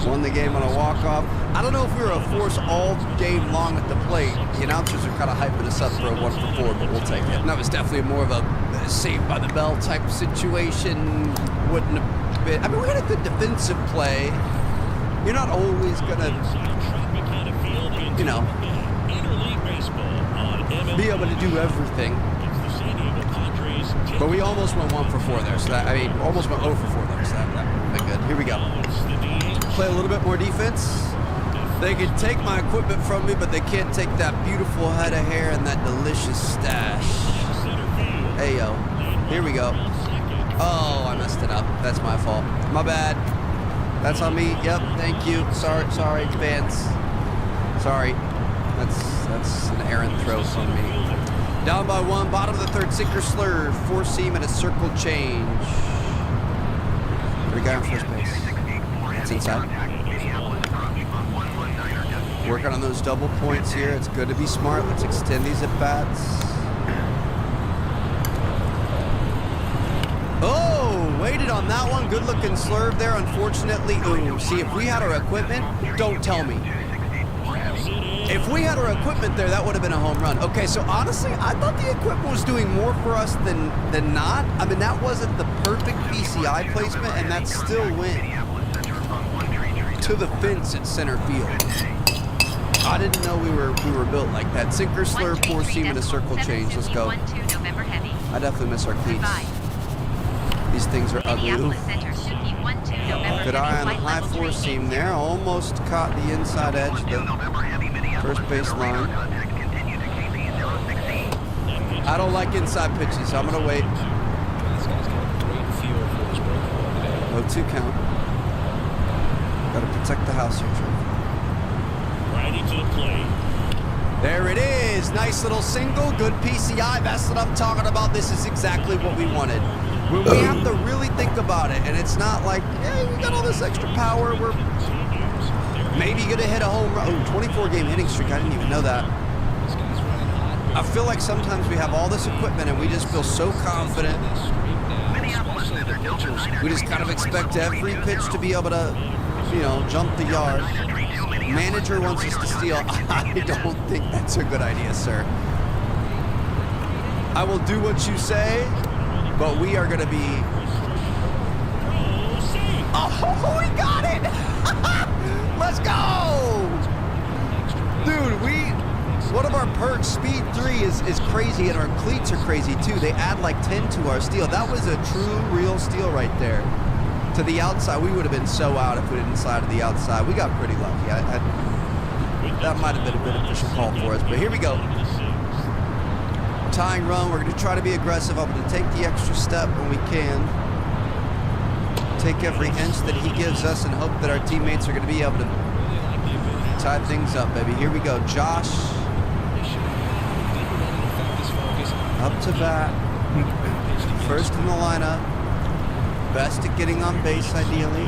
Won the game on a walk-off. I don't know if we were a force all game long at the plate. The announcers are kind of hyping us up for a 1-for-4, but we'll take it. And that was definitely more of a saved by the bell type situation. Wouldn't have been. I mean, we had a good defensive play. You're not always gonna, you know, be able to do everything. But we almost went 1-for-4 there. So that, I mean, almost went 0-for-4 there. So that would be good. Here we go. Play a little bit more defense. They can take my equipment from me, but they can't take that beautiful head of hair and that delicious stash. Hey, yo. Here we go. Oh, I messed it up. That's my fault. My bad. That's on me. Yep, thank you. Sorry, fans. Sorry. That's an errant throw from me. Down by 1, bottom of the 3rd, sinker slur, 4-seam and a circle change. Every guy on first base. It's inside. Working on those double points here. It's good to be smart. Let's extend these at bats. Oh, waited on that one. Good looking slurve there. Unfortunately, ooh. See, if we had our equipment, don't tell me. If we had our equipment there, that would have been a home run. Okay, so honestly, I thought the equipment was doing more for us than not. I mean, that wasn't the perfect PCI placement, and that still went to the fence at center field. I didn't know we were built like that. Sinker, slur, 4-seam, and a circle change. Let's go. I definitely miss our cleats. These things are ugly. Oof. Good eye on the high 4-seam there. Almost caught the inside edge of the first base line. I don't like inside pitches, so I'm going to wait. 0-2 count. Got to protect the house here, Trevor. Righty to the plate. There it is. Nice little single. Good PCI. That's what I'm talking about. This is exactly what we wanted. When we have to really think about it, and it's not like, yeah, we got all this extra power. We're maybe going to hit a home run. Oh, 24-game hitting streak. I didn't even know that. I feel like sometimes we have all this equipment, and we just feel so confident. We just kind of expect every pitch to be able to, you know, jump the yard. Manager wants us to steal. I don't think that's a good idea, sir. I will do what you say, but we are going to be... Oh, we got it! Let's go! our perks. Speed 3 is crazy, and our cleats are crazy too. They add like 10 to our steel. That was a true, real steal right there. To the outside, we would have been so out if we didn't slide to the outside. We got pretty lucky. That might have been a beneficial call for us, but here we go. Tying run, we're going to try to be aggressive. I'm going to take the extra step when we can. Take every inch that he gives us and hope that our teammates are going to be able to tie things up, baby. Here we go. Josh. Up to bat. First in the lineup. Best at getting on base, ideally.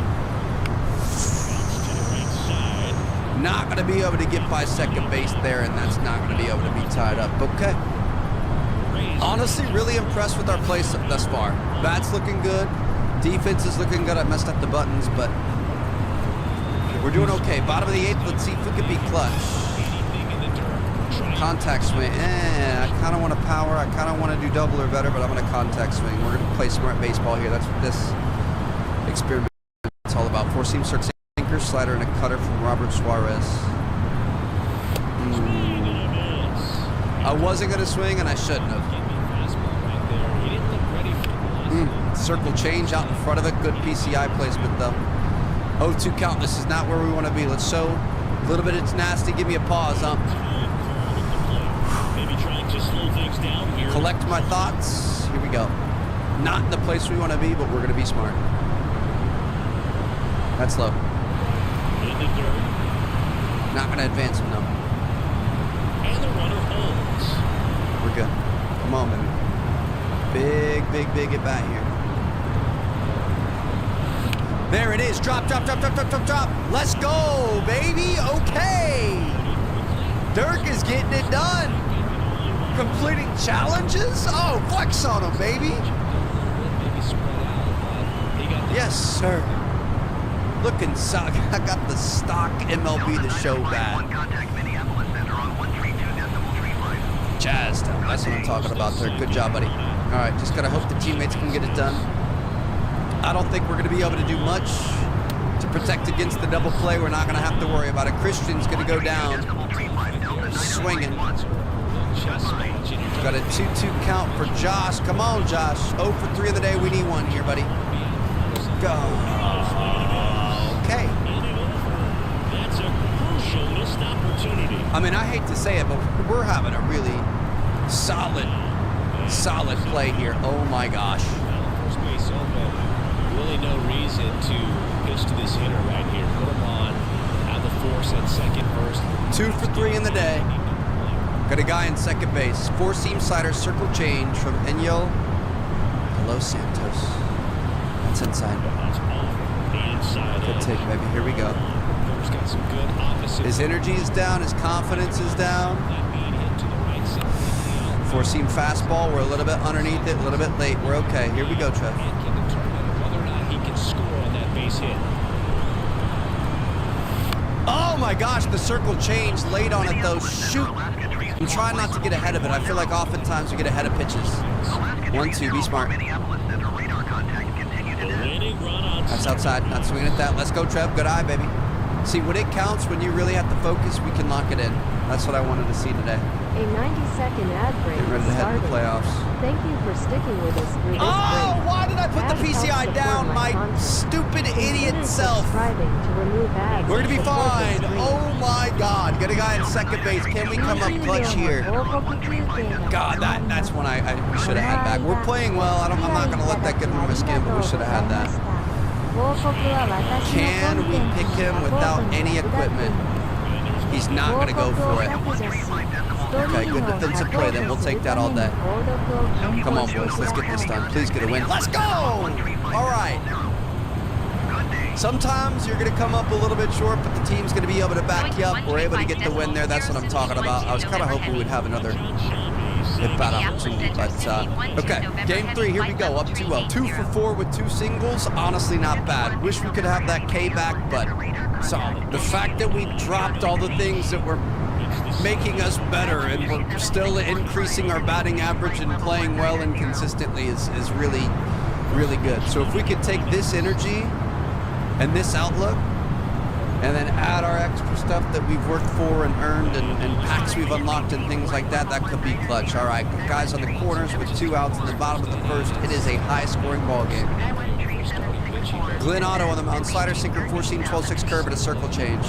Not going to be able to get by second base there, and that's not going to be able to be tied up. Okay. Honestly, really impressed with our play thus far. Bat's looking good. Defense is looking good. I messed up the buttons, but we're doing okay. Bottom of the 8th. Let's see if we can be clutch. Contact swing. I kind of want to power. I kind of want to do double or better, but I'm going to contact swing. We're going to play smart baseball here. That's what this experiment is all about. Four-seam circle, sinker, slider, and a cutter from Robert Suarez. I wasn't going to swing, and I shouldn't have. Circle change out in front of it. Good PCI placement, though. 0-2 count. This is not where we want to be. Let's show a little bit of tenacity. Give me a pause, huh? Collect my thoughts. Here we go. Not in the place we want to be, but we're going to be smart. That's low. Not going to advance him, though. And the runner holds. We're good. Come on, baby. Big at bat here. There it is. Drop. Let's go, baby. Okay. Dirk is getting it done. Completing challenges? Oh, flex on him, baby. Yes, sir. Looking solid. I got the stock MLB The Show bag. Jazzed up. That's what I'm talking about there. Good job, buddy. All right, just got to hope the teammates can get it done. I don't think we're going to be able to do much to protect against the double play. We're not going to have to worry about it. Christian's going to go down. Swinging. Got a 2-2 count for Josh. Come on, Josh. 0 for 3 of the day. We need one here, buddy. Go. Okay. That's a crucial missed opportunity. I mean, I hate to say it, but we're having a really solid play here. Oh my gosh. First base open. Really no reason to pitch to this hitter right here. Put him on. Have the force at second first. 2 for 3 in the day. Got a guy in second base. Four-seam slider circle change from Enyo Los Santos. That's inside. Good take, baby. Here we go. His energy is down. His confidence is down. Four-seam fastball. We're a little bit underneath it, a little bit late. We're okay. Here we go, Trev. Whether or not he can score on that base hit. Oh my gosh, the circle changed late on it though. Shoot. I'm trying not to get ahead of it. I feel like oftentimes we get ahead of pitches. 1-2, be smart. That's outside, not swinging at that. Let's go, Trev. Good eye, baby. See, when it counts, when you really have to focus, we can lock it in. That's what I wanted to see today. A 90-second ad break Get ready to is head to starting. the playoffs. Thank you for sticking with us through this Oh, break. why did I put the Ads help PCI support down, my content. stupid idiot Consider self? subscribing to remove ads We're gonna be and support the fine. stream. Oh my God. Get a guy in second base. Can we come up clutch here? God, that's when I should have had back. We're playing well. I'm not gonna let that get under my skin, but we should have had that. Can we pick him without any equipment? He's not gonna go for it. Okay, good defensive play. Then we'll take that all day. Come on, boys. Let's get this done. Please get a win. Let's go! All right. Sometimes you're going to come up a little bit short, but the team's going to be able to back you up. We're able to get the win there. That's what I'm talking about. I was kind of hoping we'd have another at-bat opportunity, but okay. Game 3, here we go. Up 2-0. 2 for 4 with 2 singles. Honestly, not bad. Wish we could have that K back, but solid. The fact that we dropped all the things that were making us better and we're still increasing our batting average and playing well and consistently is really, really good. So if we could take this energy and this outlook and then add our extra stuff that we've worked for and earned and packs we've unlocked and things like that, that could be clutch. All right, guys on the corners with 2 outs in the bottom of the first. It is a high-scoring ball game. Glenn Otto on the mound. Slider, sinker, 4-seam, 12-6 curve at a circle change.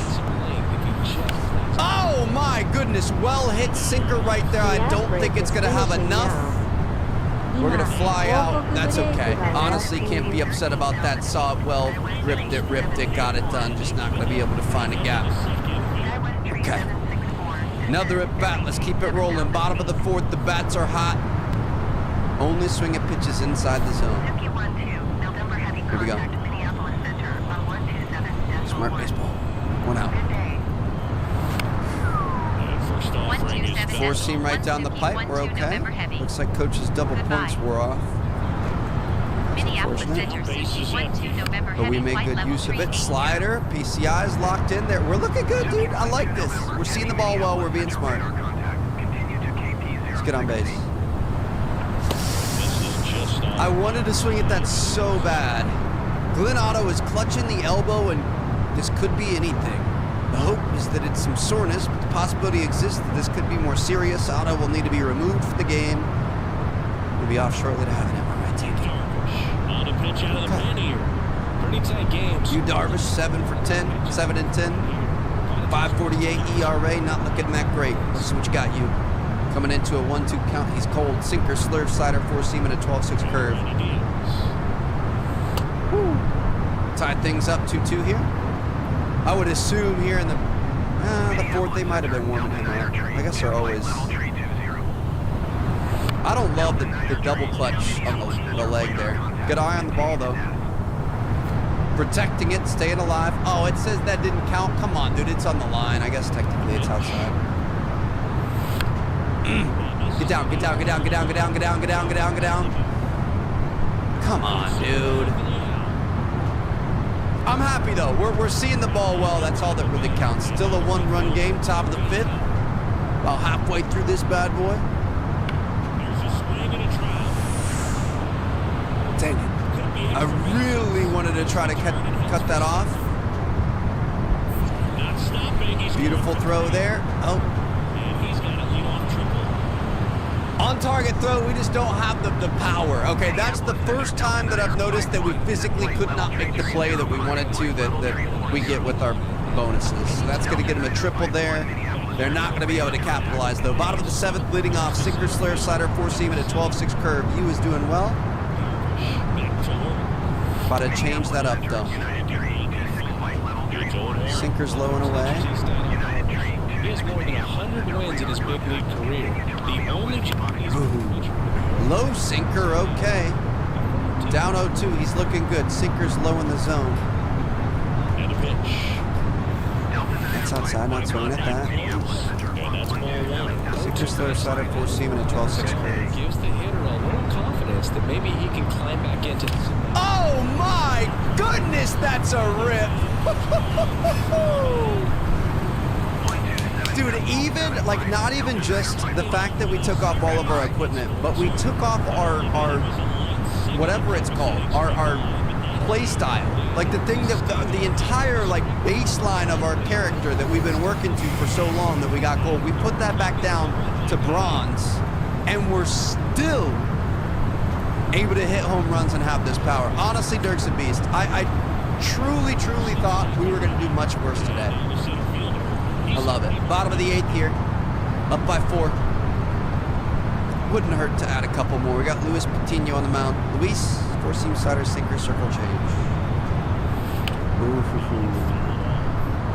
Oh my goodness, well hit sinker right there. I don't think it's going to have enough. We're going to fly out. That's okay. Honestly, can't be upset about that. Saw it well, ripped it, got it done. Just not going to be able to find a gap. Okay. Another at bat. Let's keep it rolling. Bottom of the fourth. The bats are hot. Only swing at pitches inside the zone. Here we go. Smart baseball. 1 out. 4-seam right down the pipe. We're okay. Looks like coach's double points wore off. But we made good use of it. Slider, PCI is locked in there. We're looking good, dude. I like this. We're seeing the ball well. We're being smart. Let's get on base. I wanted to swing at that so bad. Glenn Otto is clutching the elbow, and this could be anything. The hope is that it's some soreness, but the possibility exists that this could be more serious. Otto will need to be removed for the game. He'll be off shortly to have an MRI taken. On a pitch out of the pen here. Pretty tight games. Yu Darvish, 7 for 10, 7 and 10. 5.48 ERA, not looking that great. This is what you got, you. Coming into a 1-2 count. He's cold. Sinker, slurve, slider, 4-seam, and a 12-6 curve. Woo. Tied things up 2-2 here. I would assume here in the fourth they might have been warming him up. I guess they're always. I don't love the double clutch on the leg there. Good eye on the ball though. Protecting it, staying alive. Oh, it says that didn't count. Come on, dude, it's on the line. I guess technically it's outside. Get down, get down, get down, get down, get down, get down, get down, get down, get down. Come on, dude. I'm happy though. We're seeing the ball well. That's all that really counts. Still a 1-run game, top of the 5th. About halfway through this bad boy. Dang it. I really wanted to try to cut that off. Beautiful throw there. Oh. On target throw, we just don't have the power. Okay, that's the first time that I've noticed that we physically could not make the play that we wanted to, that we get with our bonuses. So that's going to get them a triple there. They're not going to be able to capitalize, though. Bottom of the 7th, leading off, sinker, slur, slider, 4-seam, and a 12-6 curve. Yu is doing well. About to change that up, though. Sinker's low and away. He has more than 100 wins in his big league career. The only low sinker, okay. Down 0-2, he's looking good. Sinker's low in the zone. And a pitch. That's outside, not swinging at that. Sinker, slur, slider, 4-seam, and a 12-6 curve. Gives the hitter a little confidence that maybe he can climb back into the... Oh my goodness, that's a rip! Dude, even, like, not even just the fact that we took off all of our equipment, but we took off our whatever it's called, our play style. Like, the thing that, the entire, like, baseline of our character that we've been working to for so long that we got gold, we put that back down to bronze, and we're still able to hit home runs and have this power. Honestly, Dirk's a beast. I truly, truly thought we were going to do much worse today. I love it. Bottom of the 8th here. Up by 4. Wouldn't hurt to add a couple more. We got Luis Patino on the mound. Luis, 4-seam, slider, sinker, circle change.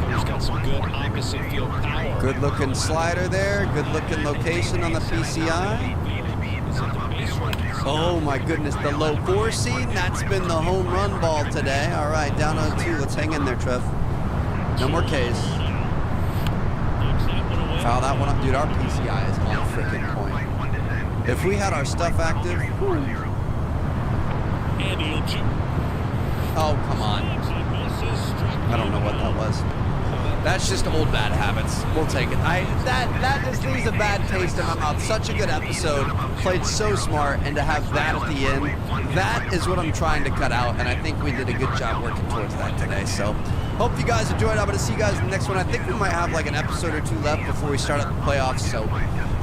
He's got some good opposite field power. Good looking slider there. Good looking location on the PCI. Oh my goodness, the low 4-seam. That's been the home run ball today. All right, down 0-2. Let's hang in there, Trev. No more Ks. Foul that one up. Dude, our PCI is on freaking point. If we had our stuff active... Oh, come on. I don't know what that was. That's just old bad habits. We'll take it. That just leaves a bad taste in my mouth. Such a good episode. Played so smart, and to have that at the end, that is what I'm trying to cut out, and I think we did a good job working towards that today. So Hope you guys enjoyed. I'm going to see you guys in the next one. I think we might have like an episode or two left before we start up the playoffs. So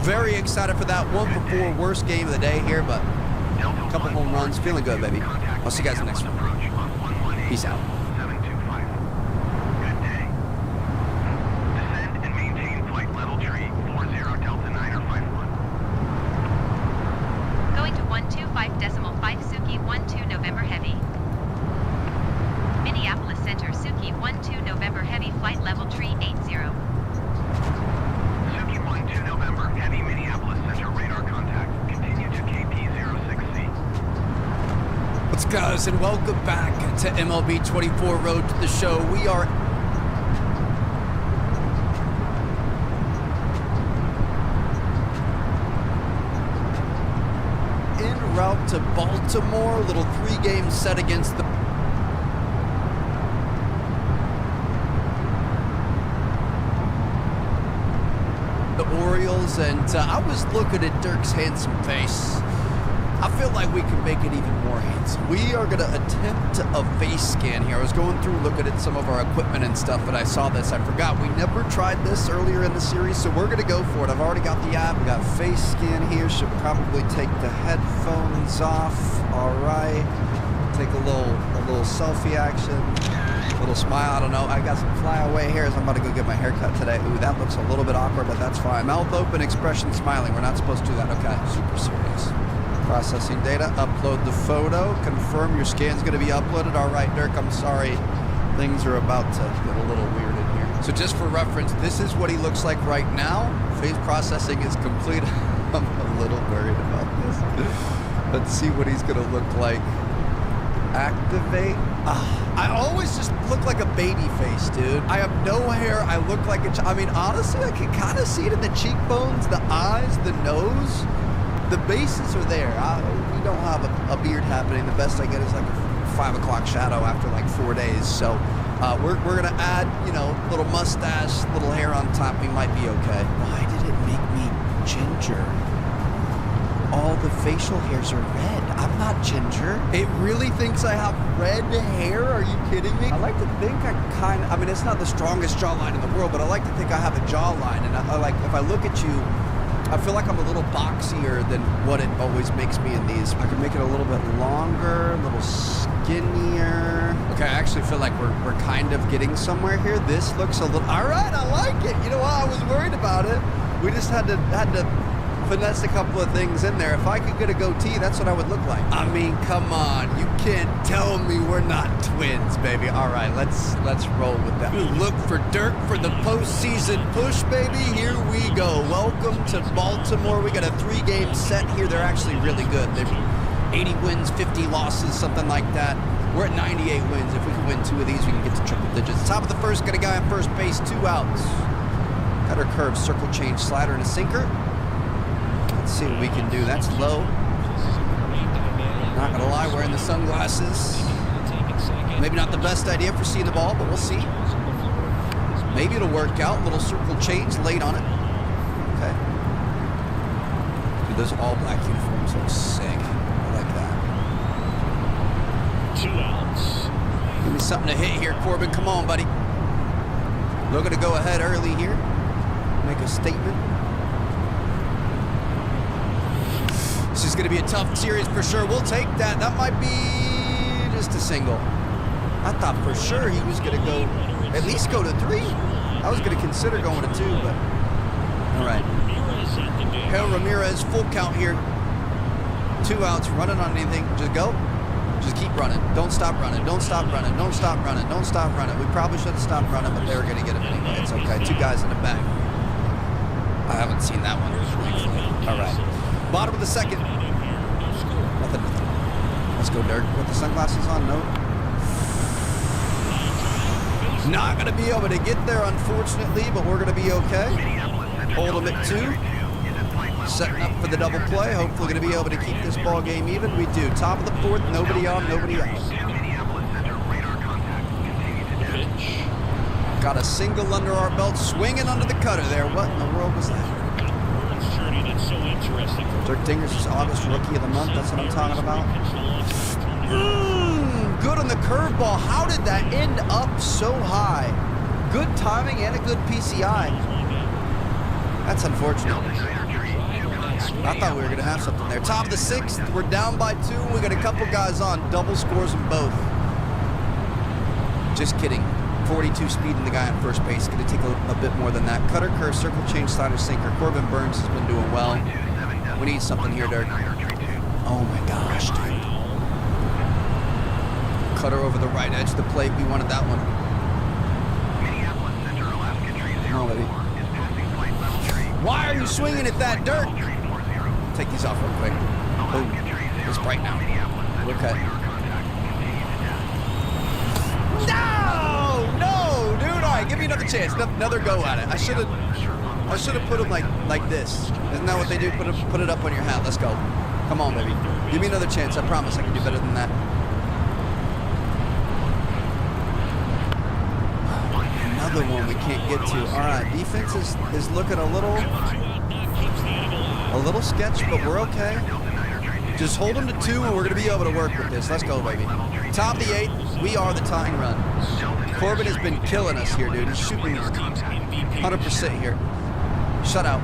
very excited for that. 1 for 4, worst game of the day here, but a couple home runs. Feeling good, baby. I'll see you guys in the next one. Peace out. Going to 125.5 Suki 12 November Heavy. Minneapolis Center Suki 12 November Heavy flight level tree 80. Suki 12 November, heavy Minneapolis Center radar contact. Continue to KP06C. What's good, guys, and welcome back to MLB 24 Road to the Show. We are en route to Baltimore. Little 3-game set against the Orioles, and I was looking at Dirk's handsome face. I feel like we can make it even more handsome. We are going to attempt a face scan here. I was going through looking at some of our equipment and stuff, and I saw this. I forgot. We never tried this earlier in the series, so we're going to go for it. I've already got the app. We got face scan here. Should probably take the headphones off. All right. Take a little selfie action. Little smile, I don't know. I got some flyaway hairs. I'm about to go get my hair cut today. Ooh, that looks a little bit awkward, but that's fine. Mouth open, expression smiling. We're not supposed to do that. Okay, super serious. Processing data, upload the photo, confirm your scan's gonna be uploaded. All right, Dirk, I'm sorry. Things are about to get a little weird in here. So just for reference, this is what he looks like right now. Face processing is complete. I'm a little worried about this. Let's see what he's gonna look like. Activate. I always just look like a baby face, dude. I have no hair. I look like a I mean, honestly, I can kind of see it in the cheekbones, the eyes, the nose. The bases are there. We don't have a beard happening. The best I get is like a 5 o'clock shadow after like 4 days. So we're going to add, you know, little mustache, little hair on top. We might be okay. Why did it make me ginger? All the facial hairs are red. I'm not ginger. It really thinks I have red hair? Are you kidding me? I like to think I mean, it's not the strongest jawline in the world, but I like to think I have a jawline. And I like, if I look at you, I feel like I'm a little boxier than what it always makes me in these. I can make it a little bit longer, a little skinnier. Okay, I actually feel like we're kind of getting somewhere here. This looks a little, all right, I like it. You know what? I was worried about it. We just had to finesse a couple of things in there. If I could get a goatee, that's what I would look like. I mean, come on. You can't tell me we're not twins, baby. All right, let's roll with that. Look for Dirk for the postseason push, baby. Here we go. Welcome to Baltimore. We got a 3-game set here. They're actually really good. They're 80 wins, 50 losses, something like that. We're at 98 wins. If we can win 2 of these, we can get to triple digits. Top of the first, got a guy on first base, 2 outs. Cutter, curve, circle change, slider, and a sinker. Let's see what we can do. That's low. Not gonna lie, wearing the sunglasses. Maybe not the best idea for seeing the ball, but we'll see. Maybe it'll work out. Little circle change late on it. Okay. Dude, those all black uniforms look sick. I like that. 2 outs. Give me something to hit here, Corbin. Come on, buddy. Looking to go ahead early here. Make a statement. This is going to be a tough series for sure. We'll take that. That might be just a single. I thought for sure he was going to go, at least go to 3. I was going to consider going to 2, but all right. Hale Ramirez, full count here. 2 outs, running on anything. Just go. Just keep running. Don't stop running. Don't stop running. Don't stop running. Don't stop running. We probably should have stopped running, but they were going to get him anyway. It's okay. 2 guys in the back. I haven't seen that one. All right. Bottom of the second. Nothing. Let's go, Dirk. With the sunglasses on? No. Not going to be able to get there, unfortunately, but we're going to be okay. Hold them at 2. Setting up for the double play. Hopefully going to be able to keep this ball game even. We do. Top of the 4th. Nobody on, nobody out. Got a single under our belt. Swinging under the cutter there. What in the world was that? So interesting. Dirk Dinger's August Rookie of the Month. That's what I'm talking about. Good throwing the curveball. How did that end up so high? Good timing and a good PCI. That's unfortunate. I thought we were going to have something there. Top of the 6th, we're down by 2. We got a couple guys on. Double scores them both. Just kidding. 42 speed in the guy on first base. Going to take a bit more than that. Cutter, curve, circle change, slider, sinker. Corbin Burns has been doing well. We need something here, Dirk. Oh my gosh, dude. Cutter over the right edge of the plate. We wanted that one. Come on, baby. Why are you swinging at that, Dirk? Take these off real quick. Boom. It's bright now. Okay. No, dude. All right, give me another chance. Another go at it. I should have put them like this. Isn't that what they do? Put it up on your hat. Let's go. Come on, baby. Give me another chance. I promise I can do better than that. Another one we can't get to. All right, defense is looking a little sketch, but we're okay. Just hold them to 2, and we're going to be able to work with this. Let's go, baby. Top of the 8th, we are the tying run. Corbin has been killing us here, dude. He's shooting 100% here. Shutout.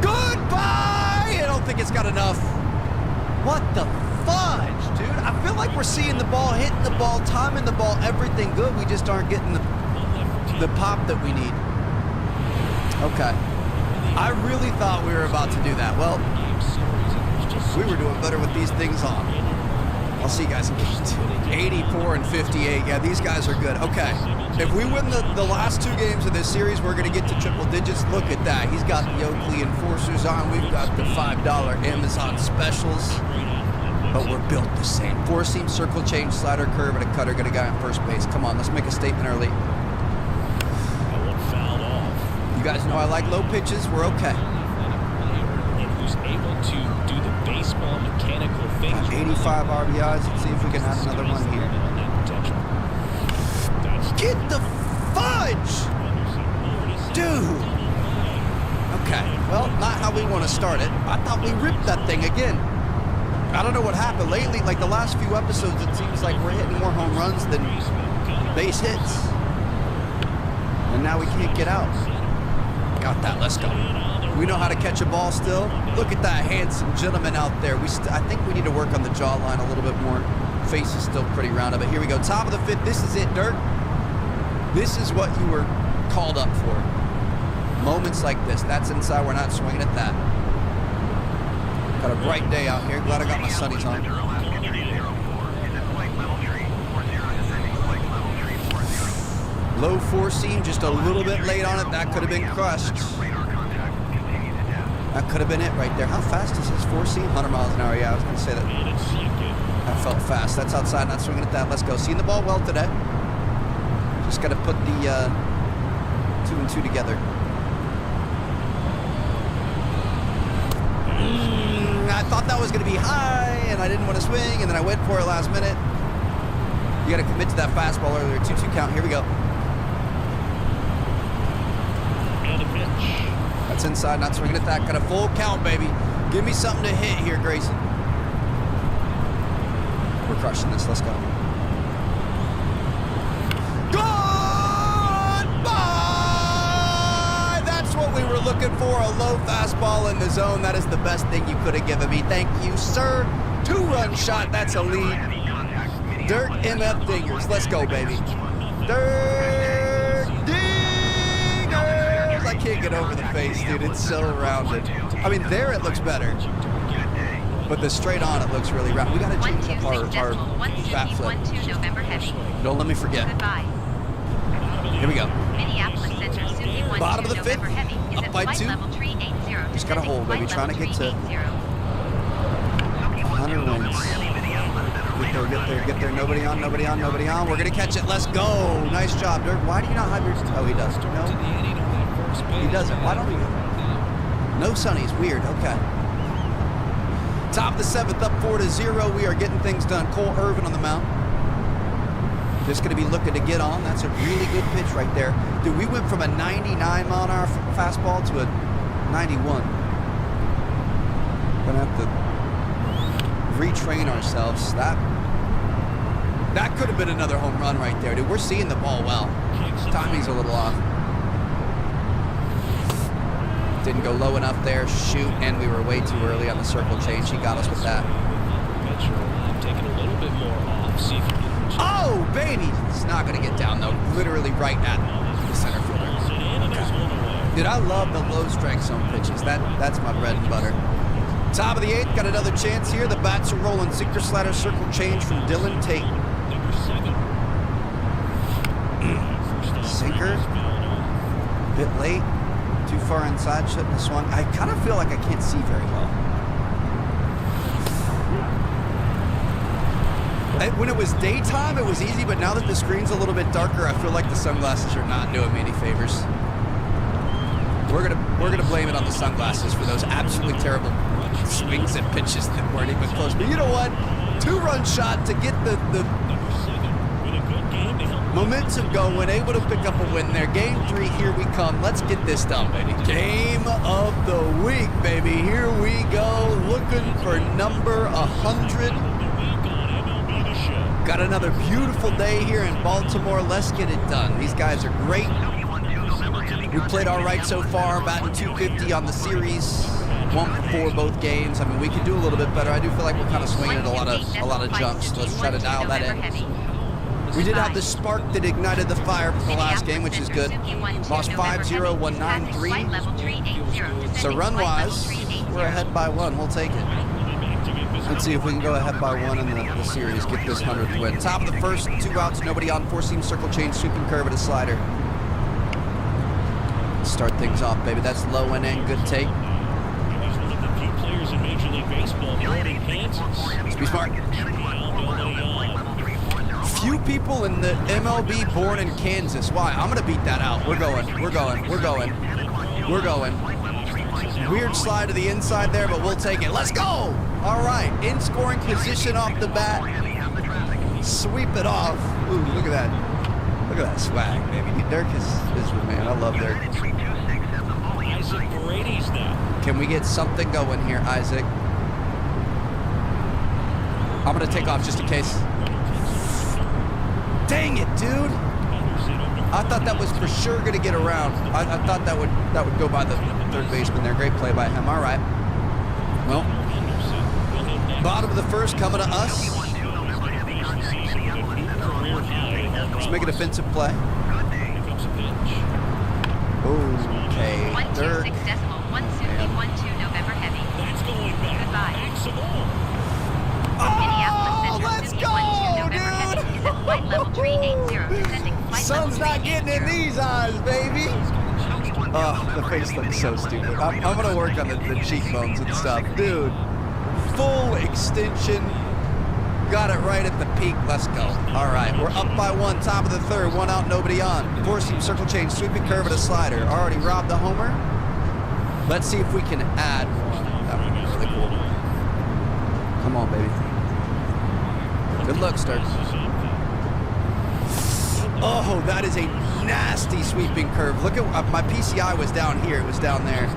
Goodbye! I don't think it's got enough. What the fudge, dude? I feel like we're seeing the ball, hitting the ball, timing the ball, everything good. We just aren't getting the pop that we need. Okay. I really thought we were about to do that. Well, we were doing better with these things on. I'll see you guys in game 2. 84 and 58. Yeah, these guys are good. Okay. If we win the last 2 games of this series, we're going to get to triple digits. Look at that. He's got the Oakley Enforcers on. We've got the $5 Amazon specials. But we're built the same. 4-seam, circle change, slider, curve, and a cutter. Got a guy on first base. Come on, let's make a statement early. You guys know I like low pitches. We're okay. Who's able to do the baseball mechanical things. 85 RBIs. Let's see if we can have another one here. Get the fudge! Dude! Okay, well, not how we want to start it. I thought we ripped that thing again. I don't know what happened. Lately, like the last few episodes, it seems like we're hitting more home runs than base hits. And now we can't get out. Got that, let's go. We know how to catch a ball still. Look at that handsome gentleman out there. I think we need to work on the jawline a little bit more. Face is still pretty rounded, but here we go. Top of the 5th, this is it, Dirk. This is what you were called up for. Moments like this. That's inside, we're not swinging at that. Got a bright day out here. Glad I got my sunnies on. Low 4-seam, just a little bit late on it. That could have been crushed. That could have been it right there. How fast is this 4-seam? 100 miles an hour. Yeah, I was going to say that. That felt fast. That's outside, not swinging at that. Let's go. Seeing the ball well today. Just got to put the 2 and 2 together. I thought that was going to be high, and I didn't want to swing, and then I went for it last minute. You got to commit to that fastball earlier. 2-2 count. Here we go. And a pitch. That's inside, not swinging at that. Got a full count, baby. Give me something to hit here, Grayson. We're crushing this. Let's go. Goodbye! That's what we were looking for. A low fastball in the zone. That is the best thing you could have given me. Thank you, sir. 2-run shot. That's a lead. Dirk MF Dingers. Let's go, baby. Dirk Dingers! I can't get over the face, dude. It's so rounded. I mean, there it looks better. But the straight on, it looks really round. We got to change up our bat flip. Don't let me forget. Here we go. Bottom of the 5th. Up by 2. Just got to hold, baby. Trying to get to 100 wins. Get there. Nobody on. We're going to catch it. Let's go. Nice job, Dirk. Why do you not have your... Oh, he does. No. He doesn't. Why don't he? No sunnies. Weird. Okay. Top of the 7th, up 4-0. We are getting things done. Cole Irvin on the mound. Just going to be looking to get on. That's a really good pitch right there. Dude, we went from a 99-mile-an-hour fastball to a 91. Going to have to retrain ourselves. That could have been another home run right there, dude. We're seeing the ball well. Timing's a little off. Didn't go low enough there. Shoot, and we were way too early on the circle change. He got us with that. Taking a little bit more off. See if you can. Oh, baby! It's not going to get down, though. Literally right at the center fielder. Okay. Dude, I love the low strike zone pitches. That's my bread and butter. Top of the 8th, got another chance here. The bats are rolling. Sinker slider circle change from Dylan Tate. Sinker. Bit late. Too far inside. Shouldn't have swung. I kind of feel like I can't see very well. When it was daytime, it was easy, but now that the screen's a little bit darker, I feel like the sunglasses are not doing me any favors. We're gonna blame it on the sunglasses for those absolutely terrible swings and pitches that weren't even close. But you know what? 2-run shot to get the momentum going, able to pick up a win there. Game 3, here we come. Let's get this done, baby. Game of the week, baby. Here we go, looking for number 100. Got another beautiful day here in Baltimore. Let's get it done. These guys are great. We played all right so far, batting .250 on the series. 1 for 4 both games. I mean, we could do a little bit better. I do feel like we're kind of swinging at a lot of jumps. Let's try to dial that in. We did have the spark that ignited the fire for the last game, which is good. Lost 5-0, won 9-3. So run-wise, we're ahead by 1. We'll take it. Let's see if we can go ahead by 1 in the series, get this 100th win. Top of the 1st, 2 outs, nobody on, 4-seam circle change, sweeping curve at a slider. Start things off, baby. That's low and in, good take. Let's be smart. Few people in the MLB born in Kansas. Why? I'm gonna beat that out. We're going. Weird slide to the inside there, but we'll take it. Let's go! All right, in scoring position off the bat. Sweep it off. Ooh, look at that. Look at that swag, baby. Dirk is the man. I love Dirk. Isaac Brady's now. Can we get something going here, Isaac? I'm gonna take off just in case. Dang it, dude! I thought that was for sure gonna get around. I thought that would go by the third baseman there. Great play by him. All right. Well, bottom of the 1st coming to us. Let's make a defensive play. Okay, Dirk. Oh, let's go, dude! Sun's not getting in these eyes, baby. Oh, the face looks so stupid. I'm gonna work on the cheekbones and stuff, dude. Full extension. Got it right at the peak. Let's go. All right, we're up by 1. Top of the 3rd, 1 out, nobody on. 4-seam circle change, sweeping curve at a slider. Already robbed the homer. Let's see if we can add 1. That would be really cool. Come on, baby. Good luck, Stark. Oh, that is a nasty sweeping curve. Look at my PCI was down here. It was down there.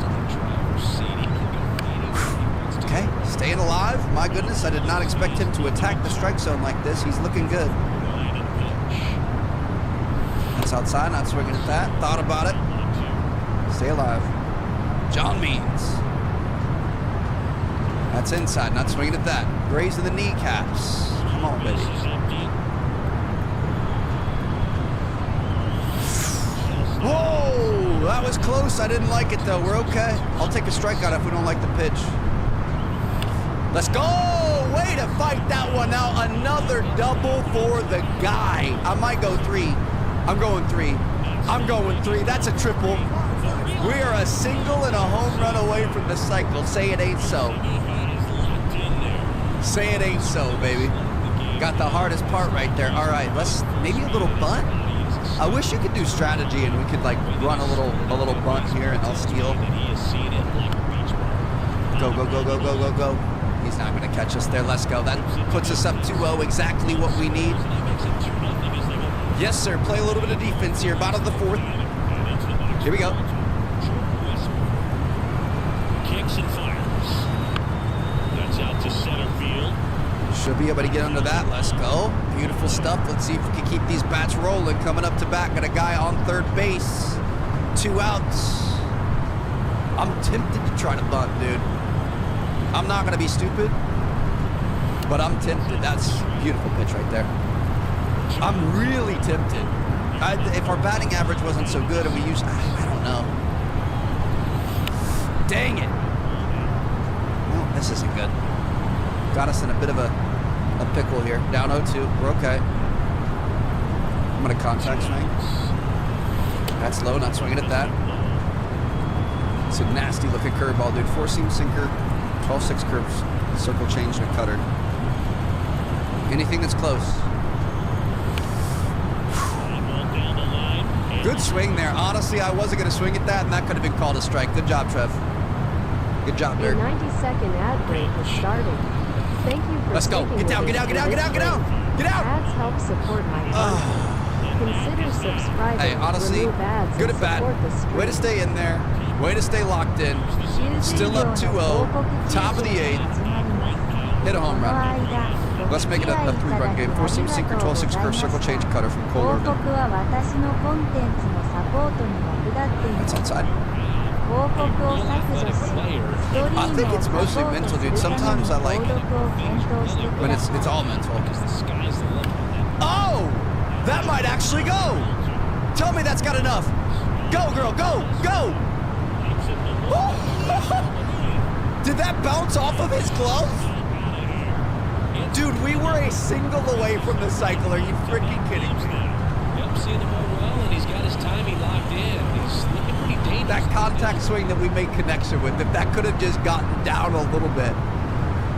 Okay, staying alive. My goodness, I did not expect him to attack the strike zone like this. He's looking good. That's outside, not swinging at that. Thought about it. Stay alive. John Means. That's inside, not swinging at that. Grazing the kneecaps. Come on, baby. Whoa, that was close. I didn't like it, though. We're okay. I'll take a strikeout if we don't like the pitch. Let's go! Way to fight that one out. Another double for the guy. I might go 3. I'm going 3. I'm going 3. That's a triple. We are a single and a home run away from the cycle. Say it ain't so. Say it ain't so, baby. Got the hardest part right there. All right, let's maybe a little bunt. I wish you could do strategy and we could like run a little bunt here and I'll steal. Go, go, go, go, go, go, go. He's not going to catch us there. Let's go. That puts us up 2-0. Exactly what we need. Yes, sir. Play a little bit of defense here. Bottom of the 4th. Here we go. Kicks and fires. That's out to center field. Should be be able to get under that. Let's go. Beautiful stuff. Let's see if we can keep these bats rolling. Coming up to bat, got a guy on third base. 2 outs. I'm tempted to try to bunt, dude. I'm not going to be stupid, but I'm tempted. That's a beautiful pitch right there. I'm really tempted. If our batting average wasn't so good and we used, I don't know. Dang it. Well, this isn't good. Got us in a bit of a pickle here. Down 0-2. We're okay. I'm going to contact swing. That's low, not swinging at that. It's a nasty looking curveball, dude. 4-seam sinker, 12-6 curves, circle change, and a cutter. Anything that's close. Good swing there. Honestly, I wasn't going to swing at that, and that could have been called a strike. Good job, Trev. Good job, Dirk. A 90-second ad break is starting. Thank you for Let's go. Get down, get out, get out, get out, get out. Get out. Ads help support my content. Consider subscribing. Hey, honestly, good at bat. Way to stay in there. Way to stay locked in. Still up 2-0. Top of the 8th. Hit a home run. Let's make it a 3-run game. 4-seam sinker, 12-6 curve, circle change, cutter from Cole Irvin. That's onside. I think it's mostly mental, dude. Sometimes I like when it's all mental. Oh! That might actually go! Tell me that's got enough. Go, girl, go, go! Did that bounce off of his glove? Dude, we were a single away from the cycle. Are you freaking kidding me? Yep, seeing the ball well, and he's got his timing locked in. He's looking pretty dangerous. That contact swing that we made connection with, if that could have just gotten down a little bit,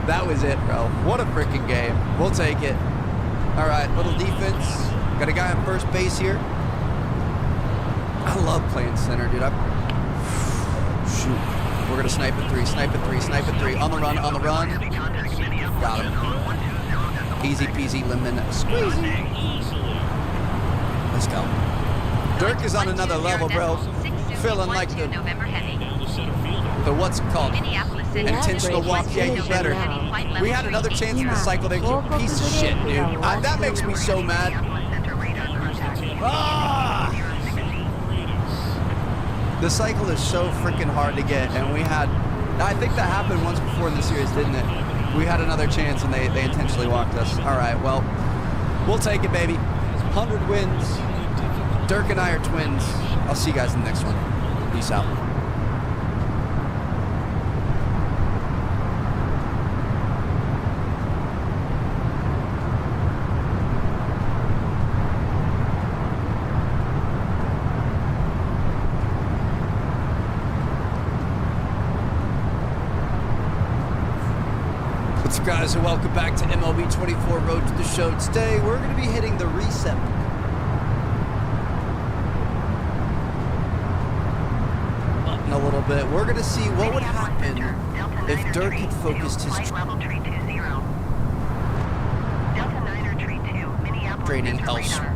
that was it, bro. What a freaking game. We'll take it. All right, little defense. Got a guy on first base here. I love playing center, dude. Shoot. We're going to snipe at 3, snipe at 3, snipe at 3. On the run, on the run. Got him. Easy peasy lemon squeezy. Let's go. Dirk is on another level, bro. Feeling like the what's it called? Intentional walk, yeah, you better. We had another chance in the cycle there, you piece of shit, dude. That makes me so mad. Ah! The cycle is so freaking hard to get, and we had, I think that happened once before in the series, didn't it? We had another chance, and they intentionally walked us. All right, well, we'll take it, baby. 100 wins. Dirk and I are twins. I'll see you guys in the next one. Peace out. What's up, guys, and welcome back to MLB 24 Road to the Show. Today, we're going to be hitting the reset button a little bit. We're going to see what would happen if Dirk had focused his training elsewhere.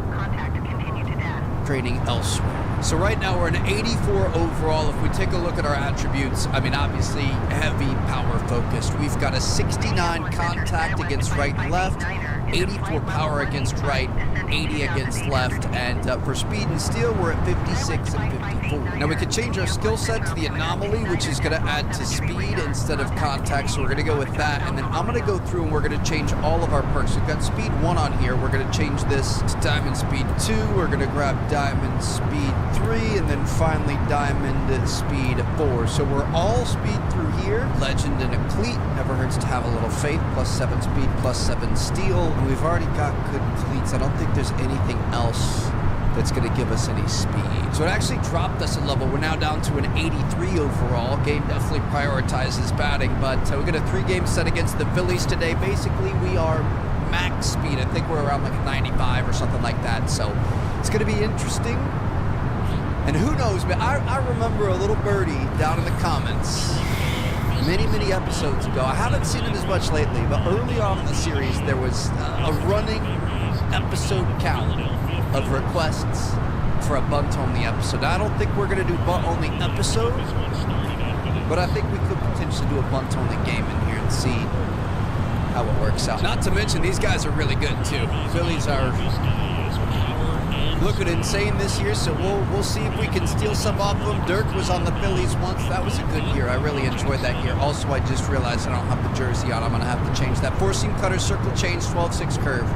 Training elsewhere. So right now we're an 84 overall. If we take a look at our attributes, I mean, obviously heavy power focused. We've got a 69 contact against right and left, 84 power against right, 80 against left, and for speed and steal, we're at 56 and 54. Now we could change our skill set to the anomaly, which is going to add to speed instead of contact, so we're going to go with that, and then I'm going to go through and we're going to change all of our perks. We've got speed 1 on here. We're going to change this to diamond speed 2. We're going to grab diamond speed 3, and then finally diamond speed 4. So we're all speed through here. Legend and a cleat. Never hurts to have a little faith. +7 speed, +7 steal. And we've already got good cleats. I don't think there's anything else that's going to give us any speed. So it actually dropped us a level. We're now down to an 83 overall. Game definitely prioritizes batting, but we got a 3-game set against the Phillies today. Basically, we are max speed. I think we're around like a 95 or something like that. So it's going to be interesting. And who knows, man, I remember a little birdie down in the comments many episodes ago. I haven't seen him as much lately, but early on in the series, there was a running episode count of requests for a bunt-only episode. Now, I don't think we're going to do bunt-only episodes, but I think we could potentially do a bunt-only game in here and see how it works out. Not to mention, these guys are really good too. Phillies are looking insane this year, so we'll see if we can steal some off of them. Dirk was on the Phillies once. That was a good year. I really enjoyed that year. Also, I just realized I don't have the jersey on. I'm going to have to change that. 4-seam cutter, circle change, 12-6 curve.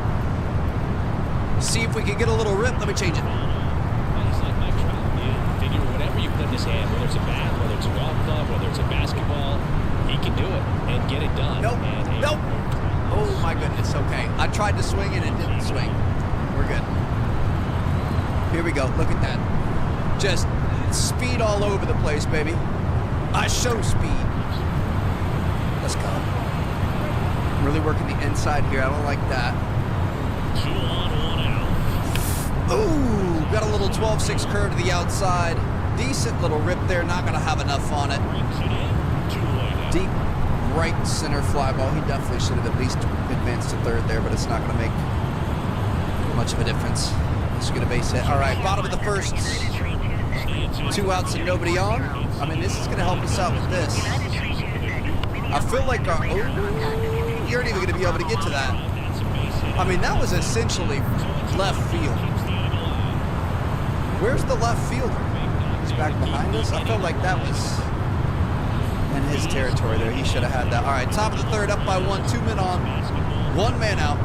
See if we can get a little rip. Let me change it. Figure whatever you put in his hand, whether it's a bat, whether it's a golf club, whether it's a basketball, he can do it and get it done. Nope. Nope. Oh my goodness. Okay. I tried to swing and it didn't swing. We're good. Here we go. Look at that. Just speed all over the place, baby. I show speed. Let's go. Really working the inside here. I don't like that. 2 on, 1 out. Ooh, got a little 12-6 curve to the outside. Decent little rip there. Not going to have enough on it. Deep right center fly ball. He definitely should have at least advanced to third there, but it's not going to make much of a difference. He's going to base hit. All right, bottom of the first. 2 outs and nobody on. I mean, this is going to help us out with this. I feel like our... Oh, you aren't even going to be able to get to that. I mean, that was essentially left field. Where's the left fielder? He's back behind us. I felt like that was in his territory there. He should have had that. All right, top of the third, up by 1, 2 men on, 1 man out.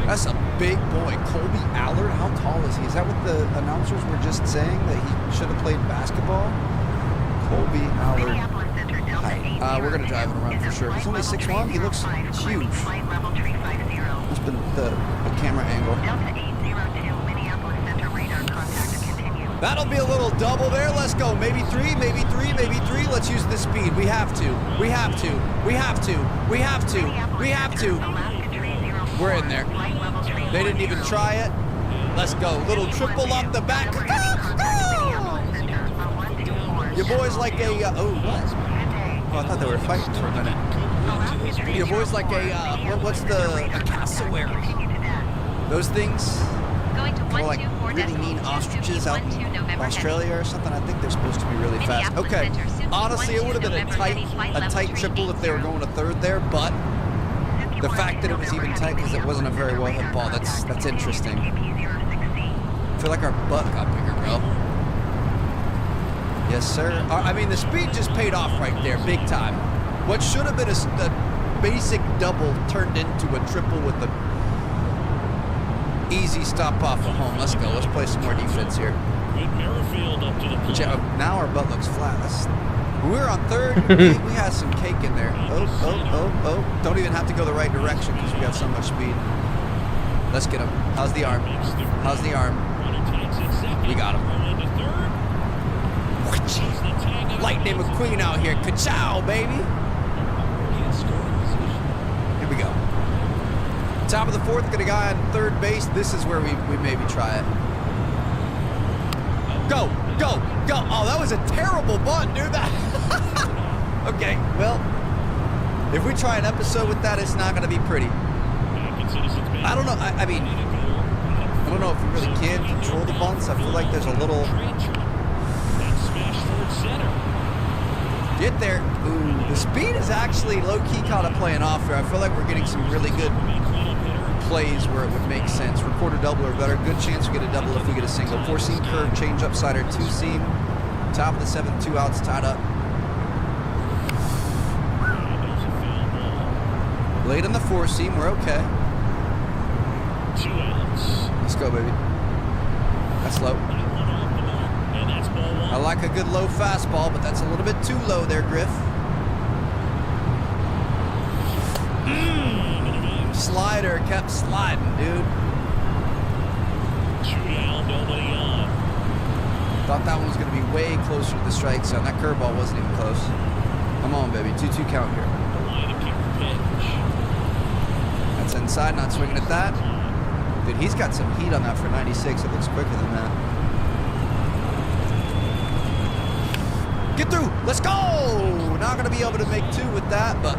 That's a big boy. Colby Allard, how tall is he? Is that what the announcers were just saying, that he should have played basketball? Colby Allard. We're going to drive him around for sure. He's only 6'1". He looks huge. That's been the camera angle. That'll be a little double there. Let's go. Maybe 3, maybe 3, maybe 3. Let's use the speed. We have to. We have to. We have to. We have to. We have to. We're in there. They didn't even try it. Let's go. Little triple off the back. Your boys like a... oh, what? Oh, I thought they were fighting for a minute. Your boys like a... what's the... a cassowary? Those things... More like really mean ostriches out in Australia or something. I think they're supposed to be really fast. Okay. Honestly, it would have been a tight triple if they were going to third there, but the fact that it was even tight because it wasn't a very well hit ball, that's interesting. I feel like our butt got bigger, bro. Yes, sir. I mean, the speed just paid off right there, big time. What should have been a basic double turned into a triple with the easy stop off of home. Let's go. Let's play some more defense here. Now our butt looks flat. We're on third. we had some cake in there. Oh. Don't even have to go the right direction because we got so much speed. Let's get him. How's the arm? How's the arm? We got him. Lightning McQueen out here. Ka-chow, baby. Here we go. Top of the fourth, got a guy on third base. This is where we maybe try it. Go. Oh, that was a terrible bunt, dude. Okay, well, if we try an episode with that, it's not going to be pretty. I don't know. I mean, I don't know if we really can control the bunts. I feel like there's a little... Get there. Ooh, the speed is actually low-key kind of playing off here. I feel like we're getting some really good plays where it would make sense. Record a double or better. Good chance we get a double if we get a single. 4-seam curve, change up slider, 2-seam. Top of the 7th, 2 outs, tied up. Late on the 4-seam, we're okay. 2 outs. Let's go, baby. That's low. I like a good low fastball, but that's a little bit too low there, Griff. Slider kept sliding, dude. 2 down, nobody on. Thought that one was going to be way closer to the strike zone. That curveball wasn't even close. Come on, baby. 2-2 count here. That's inside, not swinging at that. Dude, he's got some heat on that for 96. It looks quicker than that. Get through. Let's go. Not going to be able to make 2 with that, but...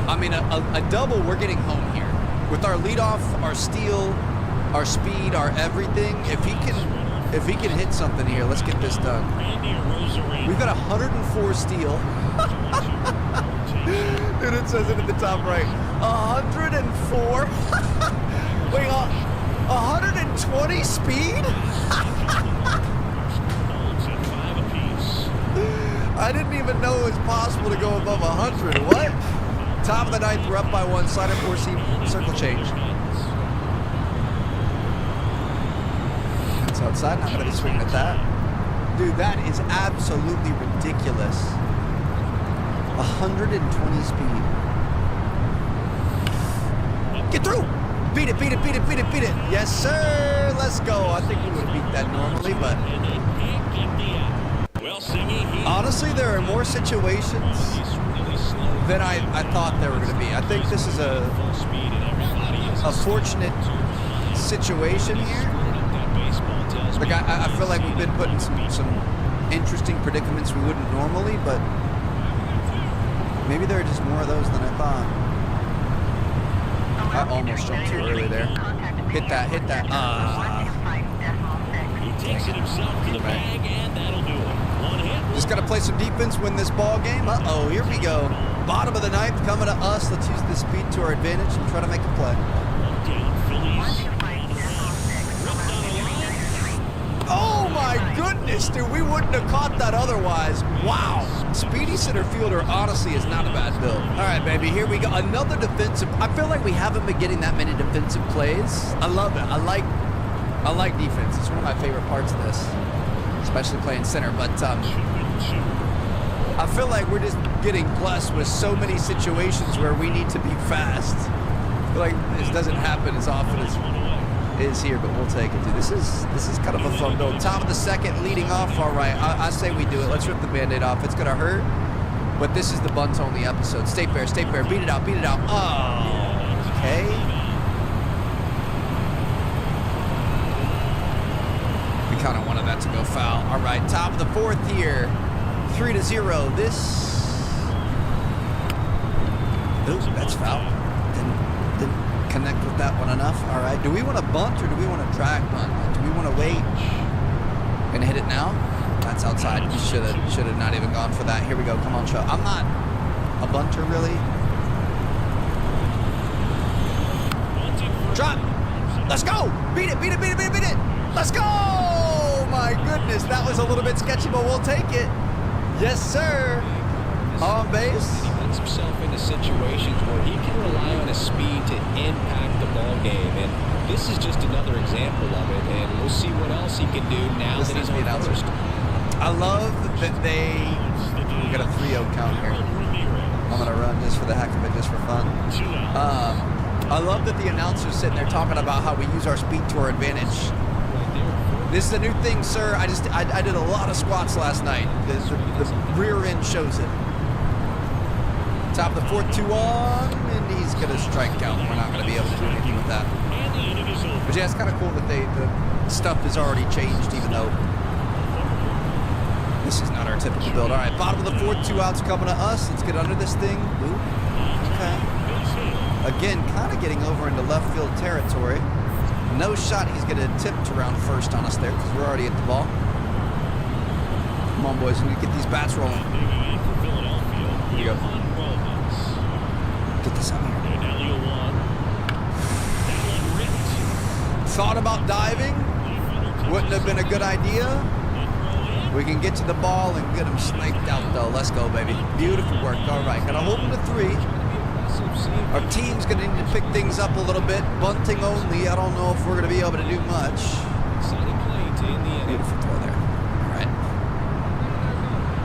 I mean, a double, we're getting home here. With our leadoff, our steal, our speed, our everything, if he can If he can hit something here, let's get this done. We've got 104 steel. Dude, it says it at the top right. 104? Wait, 120 speed? I didn't even know it was possible to go above 100. What? Top of the ninth, we're up by 1. Slider 4-seam, circle change. It's outside, not going to be swinging at that. Dude, that is absolutely ridiculous. 120 speed. Get through! Beat it, beat it, beat it, beat it, beat it. Yes, sir! Let's go. I think we would have beat that normally, but... honestly, there are more situations than I thought there were going to be. I think this is a fortunate situation here. Like, I feel like we've been put in some interesting predicaments we wouldn't normally, but maybe there are just more of those than I thought. I almost jumped too early there. Hit that, hit that. He takes it himself to the bag, and that'll do it. One hit. Just got to play some defense, win this ball game. Uh-oh, here we go. Bottom of the ninth coming to us. Let's use this speed to our advantage and try to make a play. Oh my goodness, dude, we wouldn't have caught that otherwise. Wow. Speedy center fielder honestly is not a bad build. All right, baby, here we go. Another defensive. I feel like we haven't been getting that many defensive plays. I love it. I like defense. It's one of my favorite parts of this, especially playing center. But I feel like we're just getting blessed with so many situations where we need to be fast. I feel like this doesn't happen as often as is here, but we'll take it, dude. This is kind of a fun build. Top of the second, leading off. All right, I say we do it. Let's rip the Band-Aid off. It's gonna hurt, but this is the bunt only episode. Stay fair, beat it out, beat it out. Oh, okay. We kind of wanted that to go foul. All right, top of the fourth here, 3-0. This, ooh, that's foul. Didn't connect with that one enough. All right, do we want to bunt or do we want to drag bunt? Do we want to wait? Gonna hit it now? That's outside. You should have not even gone for that. Here we go. Come on, Chuck. I'm not a bunter really. Drop. Let's go. Beat it. Beat it. Beat it. Beat it. Beat it. Let's go. My goodness, that was a little bit sketchy, but we'll take it. Yes, sir. On base. He puts himself into situations where he can rely on his speed to impact the ball game, and this is just another example of it. And we'll see what else he can do now that he's on first. I love that we got a 3-0 count here. I'm gonna run just for the heck of it, just for fun. I love that the announcer's sitting there talking about how we use our speed to our advantage. This is a new thing, sir. I did a lot of squats last night. The rear end shows it. Top of the fourth, 2-1, and he's going to strike out. We're not going to be able to do anything with that. But yeah, it's kind of cool that the stuff has already changed, even though this is not our typical build. All right, bottom of the fourth, 2 outs coming to us. Let's get under this thing. Ooh. Okay. Again, kind of getting over into left field territory. No shot he's going to tip to round first on us there because we're already at the ball. Come on, boys. We need to get these bats rolling. Here we go. Get this out here. Thought about diving. Wouldn't have been a good idea. We can get to the ball and get him snaked out, though. Let's go, baby. Beautiful work. All right. Gonna hold him to 3. Our team's going to need to pick things up a little bit. Bunting only. I don't know if we're going to be able to do much. Beautiful throw there. All right.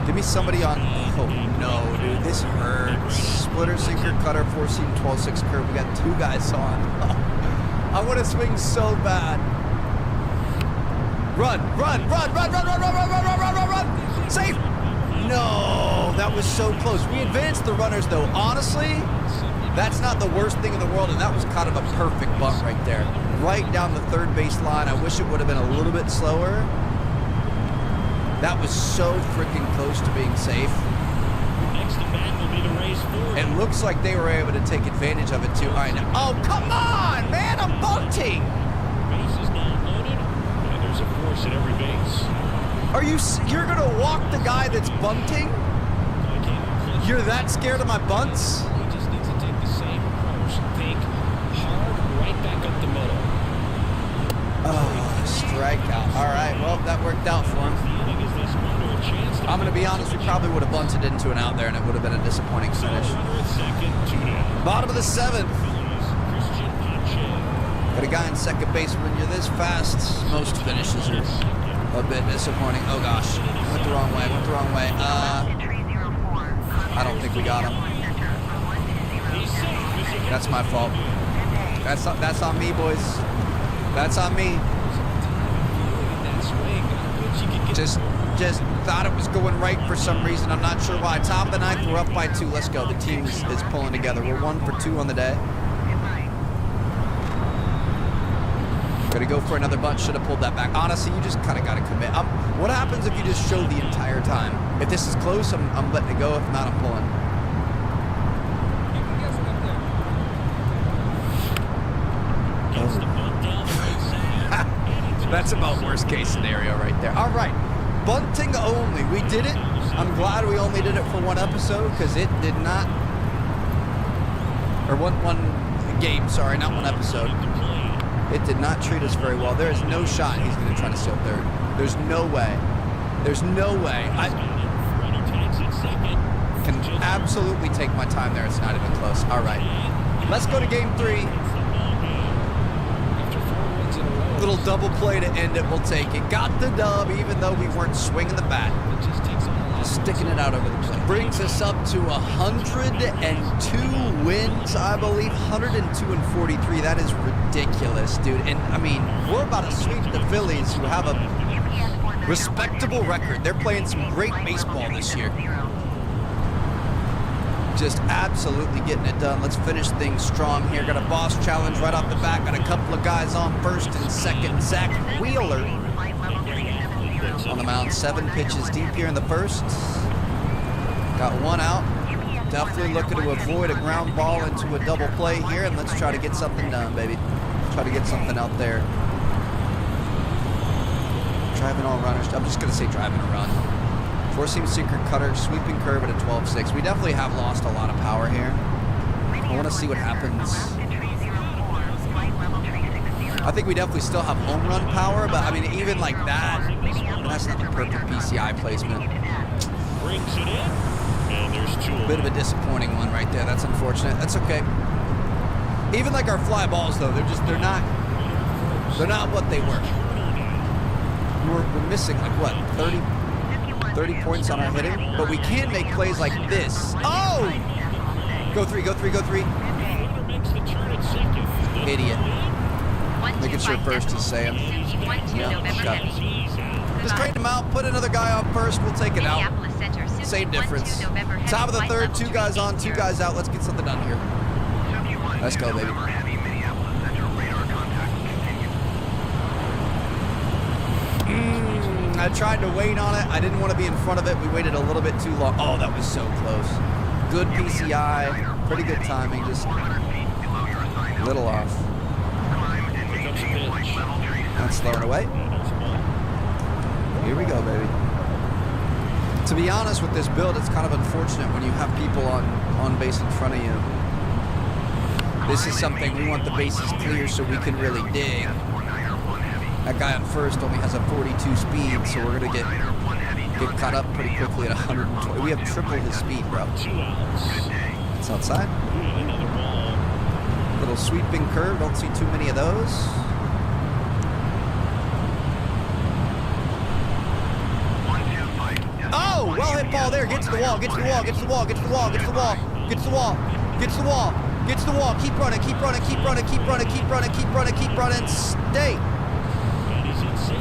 Give me somebody on... Oh, no, dude. This hurts. Splitter, sinker, cutter, 4-seam, 12-6 curve. We got 2 guys on. I want to swing so bad. Run. Safe. No, that was so close. We advanced the runners, though. Honestly, that's not the worst thing in the world, and that was kind of a perfect bunt right there. Right down the third base line. I wish it would have been a little bit slower. That was so freaking close to being safe. Next to bat will be the race forward. It looks like they were able to take advantage of it, too. I know. Oh, come on, man. I'm bunting. Base is now loaded, and there's a force at every base. You're gonna walk the guy that's bunting? You're that scared of my bunts? He just needs to take the same approach. Think hard right back up the middle. Oh, strikeout. All right, well, that worked out for him. I'm going to be honest, we probably would have bunted into an out there, and it would have been a disappointing finish. Bottom of the 7th. Got a guy in second base. When you're this fast, most finishes are a bit disappointing. Oh, gosh. Went the wrong way. I don't think we got him. That's my fault. That's on me, boys. That's on me. Just thought it was going right for some reason. I'm not sure why. Top of the 9th, we're up by 2. Let's go. The team is pulling together. We're 1 for 2 on the day. Gonna go for another bunt. Should have pulled that back. Honestly, you just kind of got to commit. What happens if you just show the entire time? If this is close, I'm letting it go. If not, I'm pulling. That's about worst case scenario right there. All right, bunting only. We did it. I'm glad we only did it for one episode because it did not, or one game. Sorry, not one episode. It did not treat us very well. There is no shot he's going to try to steal third. There's no way. There's no way. I can absolutely take my time there. It's not even close. All right, let's go to game 3. Little double play to end it. We'll take it. Got the dub, even though we weren't swinging the bat. Just sticking it out over the plate. Brings us up to 102 wins, I believe. 102 and 43. That is ridiculous, dude. And I mean, we're about to sweep the Phillies, who have a respectable record. They're playing some great baseball this year. Just absolutely getting it done. Let's finish things strong here. Got a boss challenge right off the bat. Got a couple of guys on first and second. Zach Wheeler on the mound. 7 pitches deep here in the first. Got 1 out. Definitely looking to avoid a ground ball into a double play here. And let's try to get something done, baby. Try to get something out there. Driving all runners. I'm just going to say driving a run. 4-seam sinker cutter, sweeping curve at a 12.6. We definitely have lost a lot of power here. I want to see what happens. I think we definitely still have home run power, but I mean, even like that, that's not the perfect PCI placement. Brings it in, and there's 2. Bit of a disappointing one right there. That's unfortunate. That's okay. Even like our fly balls, though, they're not what they were. We're missing like what, 30 points on our hitting, but we can make plays like this. Oh! Go 3, go 3, go 3. Idiot. Making sure first is Sam. Yeah, okay. Just trade him out, put another guy on first, we'll take it out. Same difference. Top of the 3rd, 2 guys on, 2 guys out. Let's get something done here. Let's go, baby. I tried to wait on it. I didn't want to be in front of it. We waited a little bit too long. Oh, that was so close. Good PCI. Pretty good timing. Just a little off. That's slowing away. Here we go, baby. To be honest with this build, it's kind of unfortunate when you have people on base in front of you. This is something we want the bases clear so we can really dig. That guy on first only has a 42 speed, so we're going to get caught up pretty quickly at 120. We have triple his speed, bro. It's outside. Little sweeping curve. Don't see too many of those. Oh, well hit ball there. Get to the wall, get to the wall, get to the wall, get to the wall, get to the wall, get to the wall, get to the wall, get to the wall. Keep running, keep running, keep running, keep running, keep running, keep running, keep running. Stay.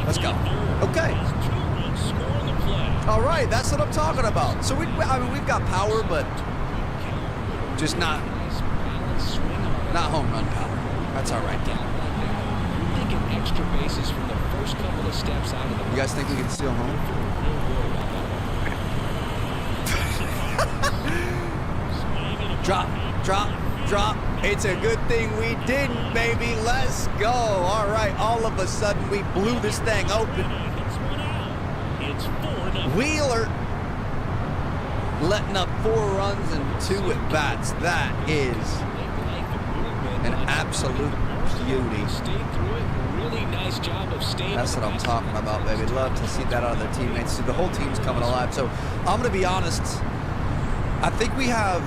Let's go. Okay. All right, that's what I'm talking about. So we've got power, but just not home run power. That's all right. Taking extra bases from the first couple of steps out of the. You guys think we can steal home? Drop, drop, drop. It's a good thing we didn't, baby. Let's go. All right, all of a sudden we blew this thing open. Wheeler letting up 4 runs and 2 at bats. That is an absolute beauty. Really nice job of staying. That's what I'm talking about, baby. Love to see that out of their teammates. The whole team's coming alive. So I'm going to be honest. I think we have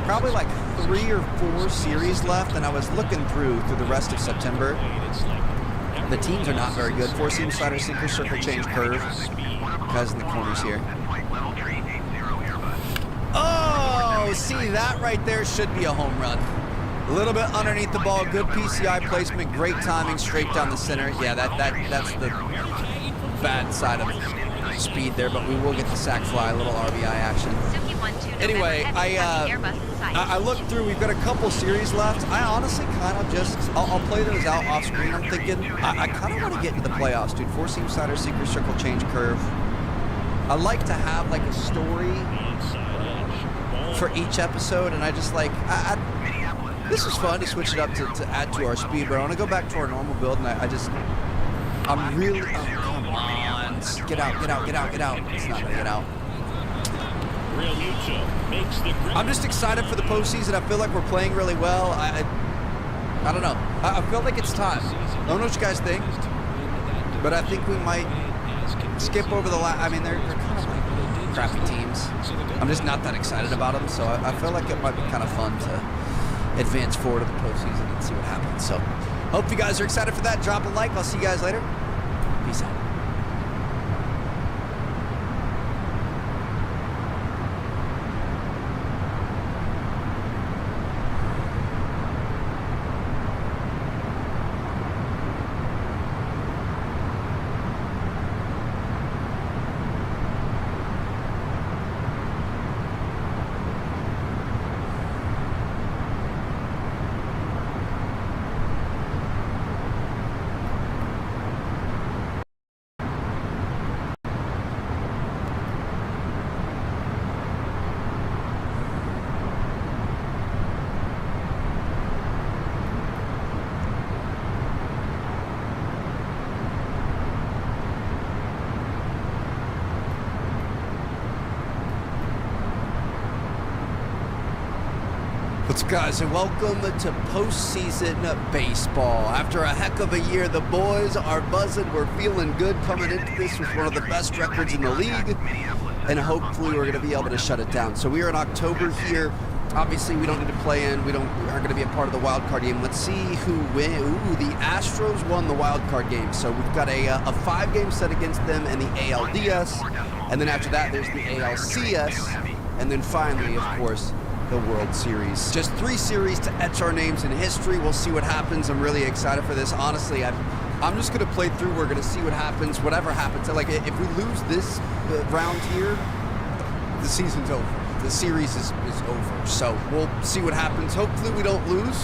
probably like 3 or 4 series left, and I was looking through the rest of September. The teams are not very good. 4-seam slider, sinker, circle, change, curve. Guys in the corners here. Oh, see, that right there should be a home run. A little bit underneath the ball, good PCI placement, great timing, straight down the center. Yeah, that's the bad side of speed there, but we will get the sac fly, a little RBI action. Anyway, I looked through, we've got a couple series left. I honestly kind of just, I'll play those out off screen. I'm thinking, I kind of want to get into the playoffs, dude. 4-seam slider, sinker, circle, change, curve. I like to have like a story for each episode, and I just like, this was fun to switch it up to add to our speed, but I want to go back to our normal build, and I'm really, oh, come on, get out. It's not going to get out. I'm just excited for the postseason. I feel like we're playing really well. I don't know. I feel like it's time. I don't know what you guys think, but I think we might skip over the last. I mean, they're kind of like crappy teams. I'm just not that excited about them, so I feel like it might be kind of fun to advance forward to the postseason and see what happens. So, hope you guys are excited for that. Drop a like. I'll see you guys later. Peace out. What's up, guys, and welcome to postseason baseball. After a heck of a year, the boys are buzzing. We're feeling good coming into this with one of the best records in the league, and hopefully we're going to be able to shut it down. So we are in October here. Obviously, we don't need to play in. We aren't going to be a part of the wild card game. Let's see who wins. Ooh, the Astros won the wild card game. So we've got a 5-game set against them in the ALDS, and then after that, there's the ALCS, and then finally, of course, the World Series. Just 3 series to etch our names in history. We'll see what happens. I'm really excited for this. Honestly, I'm just going to play through. We're going to see what happens. Whatever happens. Like, if we lose this round here, the season's over. The series is over. So we'll see what happens. Hopefully we don't lose.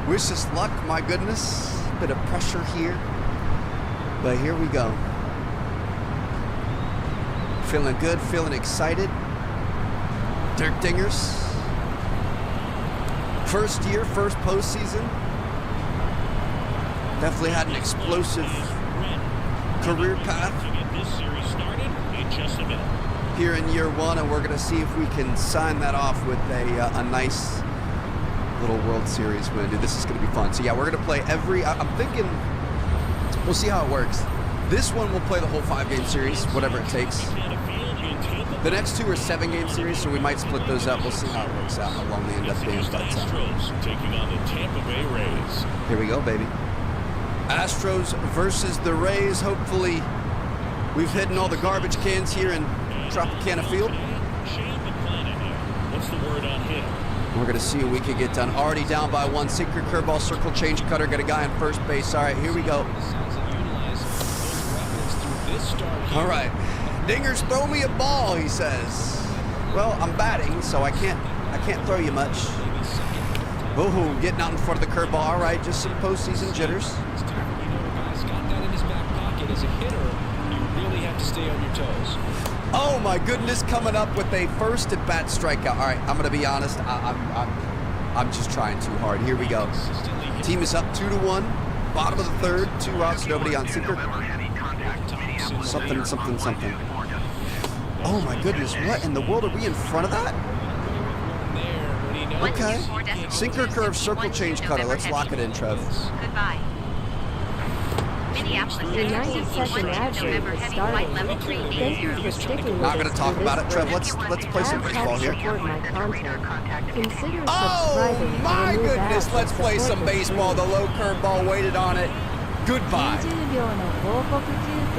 Wish us luck. My goodness. Bit of pressure here. But here we go. Feeling good. Feeling excited. Dirk Dingers. First year, first postseason. Definitely had an explosive career path here in year 1, and we're going to see if we can sign that off with a nice little World Series win. Dude, this is going to be fun. So yeah, we're going to play I'm thinking, we'll see how it works. This one we'll play the whole 5-game series, whatever it takes. The next 2 are 7-game series, so we might split those up. We'll see how it works out, how long they end up being. But taking on the Tampa Bay Rays. Here we go, baby. Astros versus the Rays. Hopefully, we've hidden all the garbage cans here in Tropicana Field. What's the word on him? We're going to see what we can get done. Already down by 1. Sinker, curveball, circle, change, cutter. Got a guy on first base. All right, here we go. All right. Dingers, throw me a ball, he says. Well, I'm batting, so I can't throw you much. Oh, getting out in front of the curveball. All right, just some postseason jitters. really have to stay on your toes. Oh my goodness, coming up with a first at bat strikeout. All right, I'm gonna be honest. I'm just trying too hard. Here we go. Team is up 2-1. Bottom of the third, 2 outs, nobody on sinker. Something. Oh my goodness, what in the world, are we in front of that? Okay. Sinker curve, circle change cutter. Let's lock it in, Trev. Goodbye. Minneapolis The 90-second ad break is starting. Thank you for sticking with Not us gonna talk through about this it, Trev. break. Let's play some Ads baseball help here. support my content. Consider Oh subscribing to my remove goodness, ads let's and play support some the baseball. The stream. low curveball waited on it. Goodbye. 90秒の広告休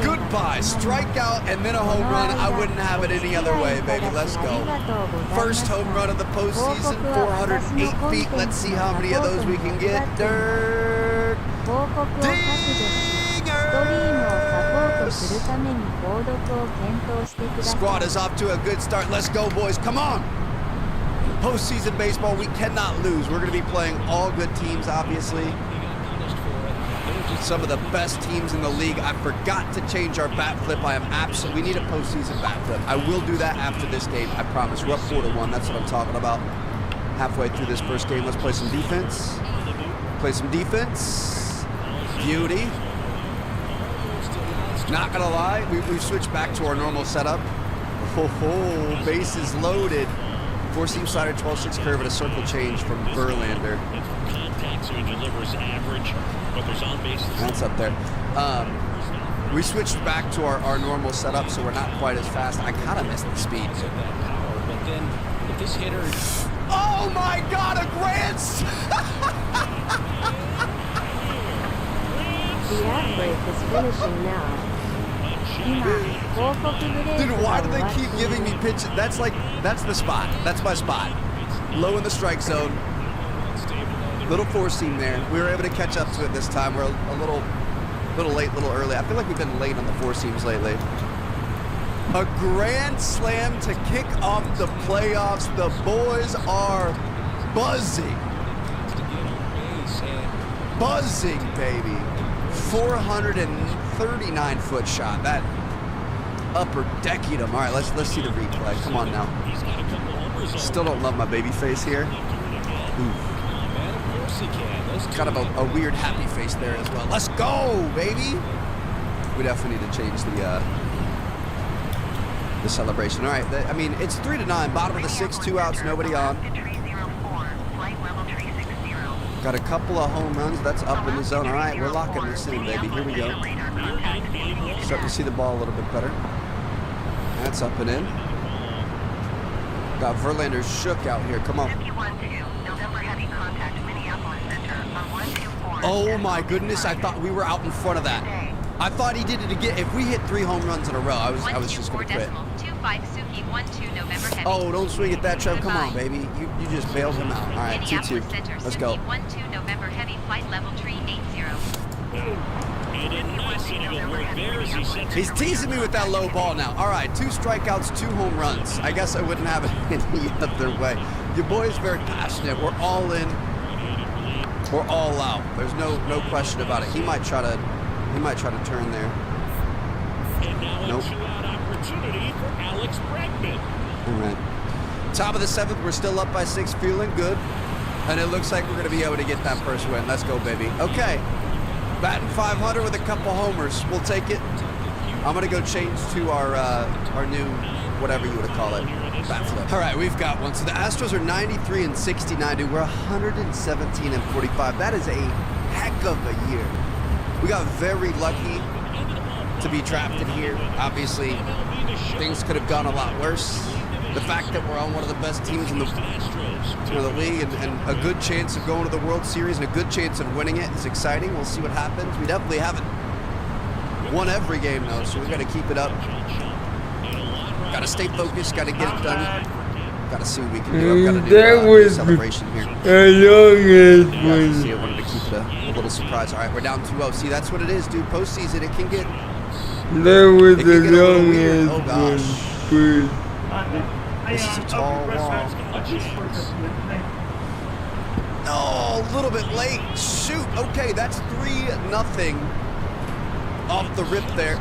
憩が Goodbye. Strikeout and then a home run. I wouldn't have it any other way, baby. Let's go. First home run of the postseason, 408 feet. Let's see how many of those we can get. Dirt. 広告を削除し、ストリームをサポートするために購読を検討してください。 Squad is off to a good start. Let's go, boys. Come on. Postseason baseball, we cannot lose. We're going to be playing all good teams, obviously. Some of the best teams in the league. I forgot to change our bat flip. We need a postseason bat flip. I will do that after this game, I promise. We're up 4-1. That's what I'm talking about. Halfway through this first game, let's play some defense. Beauty. Not gonna lie, we've switched back to our normal setup. Oh, bases loaded. 4-seam slider, 12-6 curve, and a circle change from Verlander. So he delivers average, but there's on bases. That's up there. We switched back to our normal setup, so we're not quite as fast. I kind of missed the speed. But then, if this hitter... Oh my God, a grand The ad break is finishing now. Dude, why do they keep giving me pitches? That's the spot. That's my spot. Low in the strike zone. Little 4-seam there. We were able to catch up to it this time. We're a little late, a little early. I feel like we've been late on the 4-seams lately. A grand slam to kick off the playoffs. The boys are buzzing. Buzzing, baby. 439-foot shot. That upper deckied him. All right, let's see the replay. Come on now. Still don't love my baby face here. Ooh. Kind of a weird happy face there as well. Let's go, baby. We definitely need to change the celebration. All right, I mean, it's 3-9. Bottom of the 6, 2 outs, nobody on. Got a couple of home runs. That's up in the zone. All right, we're locking this in, baby. Here we go. Starting to see the ball a little bit better. That's up and in. Got Verlander shook out here. Come on. Oh my goodness, I thought we were out in front of that. I thought he did it again. If we hit 3 home runs in a row, I was just going to quit. Oh, don't swing at that, Trev. Come on, baby. You just bailed him out. All right, 2-2. Let's go. 12 November heavy flight level tree 80. He's teasing me with that low ball now. All right, 2 strikeouts, 2 home runs. I guess I wouldn't have it any other way. Your boy's very passionate. We're all in. We're all out. There's no question about it. He might try to turn there. Nope. Opportunity for Alex Bregman. All right. Top of the 7th, we're still up by 6, feeling good. And it looks like we're going to be able to get that first win. Let's go, baby. Okay. Batting 500 with a couple homers. We'll take it. I'm going to go change to our new, whatever you would call it, bat flip. All right, we've got one. So the Astros are 93-69, dude. We're 117-45. That is a heck of a year. We got very lucky to be drafted here. Obviously, things could have gone a lot worse. The fact that we're on one of the best teams in the league and a good chance of going to the World Series and a good chance of winning it is exciting. We'll see what happens. We definitely haven't won every game, though, so we got to keep it up. Got to stay focused. Got to get it done. Got to see what we can do. I've got to do a celebration here. A long ass See, I wanted to keep it a little surprise. All right, we're down 2-0. See, that's what it is, dude. Postseason, it can get. That was a long weird. Oh ass gosh. This is a tall wall. Oh, a little bit late. Shoot. Okay, that's 3-0 off the rip there.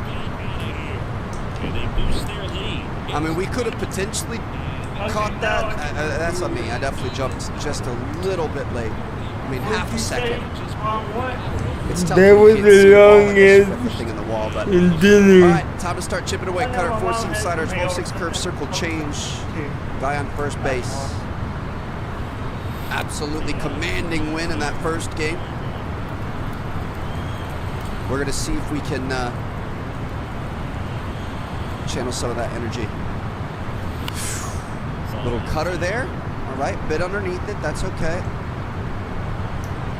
And they boost their lead. I mean, we could have potentially caught that. That's on me. I definitely jumped just a little bit late. I mean, half a second. It's tough. That was the longest thing in the wall, but dinner. all right, time to start chipping away. Cutter, 4-seam slider, 12-6 curve, circle change. Guy on first base. Absolutely commanding win in that first game. We're gonna see if we can channel some of that energy. Little cutter there. All right, bit underneath it. That's okay.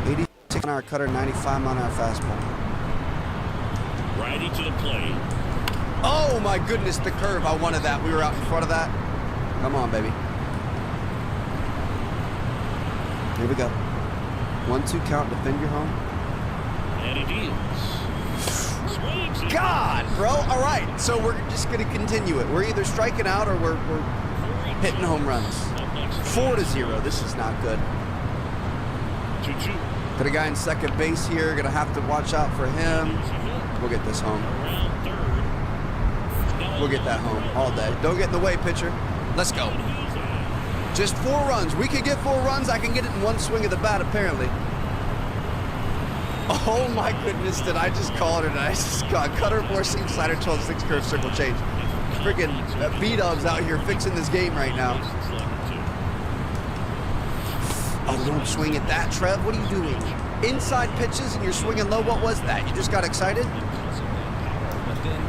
86 on our cutter, 95 on our fastball. Righty to the plate. Oh my goodness, the curve. I wanted that. We were out in front of that. Come on, baby. Here we go. 1-2 count, defend your home. And it is. God, bro. All right, so we're just going to continue it. We're either striking out or we're hitting home runs. 4-0. This is not good. 2-2. Got a guy in second base here. Going to have to watch out for him. We'll get this home. We'll get that home all day. Don't get in the way, pitcher. Let's go. Just 4 runs. We can get 4 runs. I can get it in one swing of the bat, apparently. Oh my goodness, did I just call it or did I just call cutter, 4-seam slider, 12-6 curve, circle change. Freaking B-dubs out here fixing this game right now. Oh, don't swing at that, Trev. What are you doing? Inside pitches and you're swinging low. What was that? You just got excited? But then,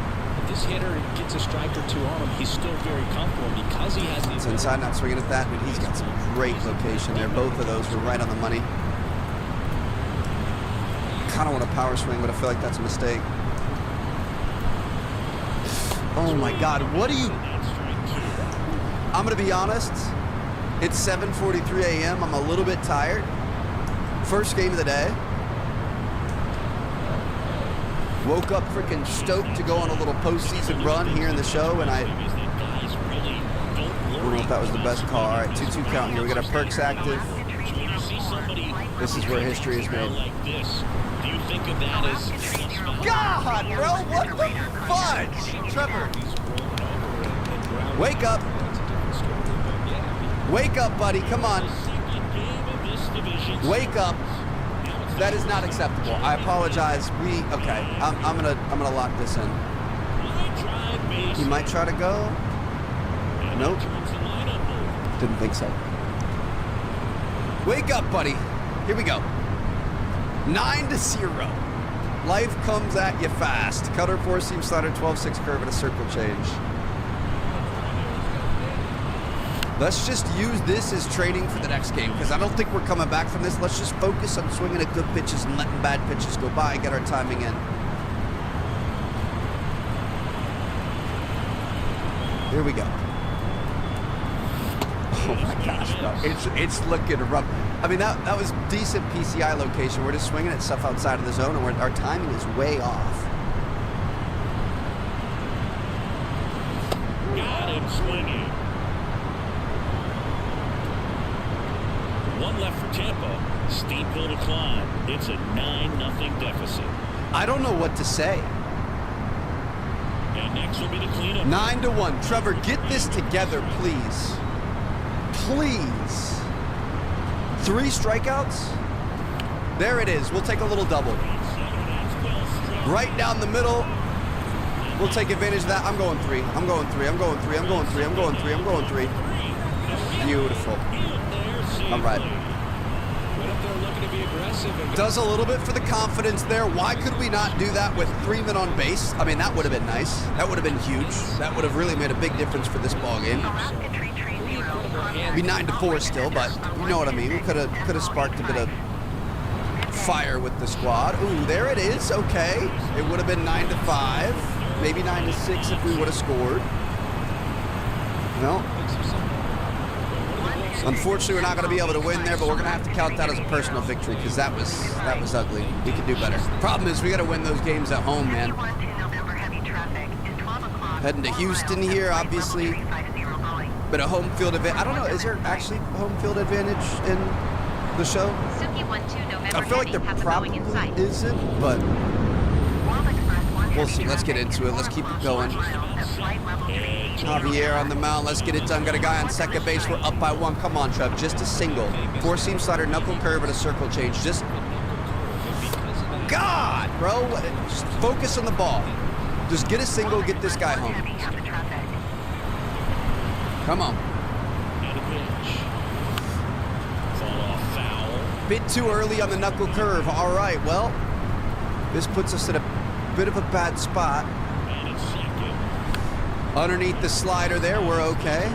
if this hitter gets a strike or two on him, he's still very comfortable because he has It's inside, not swinging at that, but he's got some great location there. Both of those were right on the money. I don't want a power swing, but I feel like that's a mistake. Oh my God, what do you... I'm going to be honest. It's 7:43 a.m. I'm a little bit tired. First game of the day. Woke up freaking stoked to go on a little postseason run here in the show, and I don't know if that was the best call. All right, 2-2 count here. We got our perks active. This is where history is made. Do you think of that as... God, bro, what the fudge? Trevor. Wake up. Wake up, buddy. Come on. Wake up. That is not acceptable. I apologize. Okay. I'm gonna lock this in. He might try to go. Nope. Didn't think so. Wake up, buddy. Here we go. 9-0. Life comes at you fast. Cutter, 4-seam slider, 12-6 curve, and a circle change. Let's just use this as training for the next game, because I don't think we're coming back from this. Let's just focus on swinging at good pitches and letting bad pitches go by and get our timing in. Here we go. Oh my gosh, bro. It's looking rough. I mean, that was decent PCI location. We're just swinging at stuff outside of the zone, and our timing is way off. Got him swinging. One left for Tampa. Steep hill to climb. It's a 9-0 deficit. I don't know what to say. And next will be the cleanup. 9-1. Trevor, get this together, please. Please. 3 strikeouts. There it is. We'll take a little double. Right down the middle. We'll take advantage of that. I'm going 3. I'm going 3. I'm going 3. I'm going 3. I'm going 3. I'm going 3. Beautiful. All right. Does a little bit for the confidence there. Why could we not do that with 3 men on base? I mean, that would have been nice. That would have been huge. That would have really made a big difference for this ball game. It'd be 9-4 still, but you know what I mean. We could have sparked a bit of fire with the squad. Ooh, there it is. Okay. It would have been 9-5, maybe 9-6 if we would have scored. No. Unfortunately, we're not going to be able to win there, but we're going to have to count that as a personal victory because that was ugly. We could do better. Problem is, we got to win those games at home, man. Heading to Houston here, obviously. But a home field advantage. I don't know. Is there actually home field advantage in the show? I feel like there probably isn't, but We'll see. Let's get into it. Let's keep it going. Javier on the mound. Let's get it done. Got a guy on second base. We're up by 1. Come on, Trev. Just a single. 4-seam slider, knuckle curve, and a circle change. Just... God, bro. Just focus on the ball. Just get a single. Get this guy home. Come on. Bit too early on the knuckle curve. All right, well, this puts us in a bit of a bad spot. Underneath the slider there, we're okay.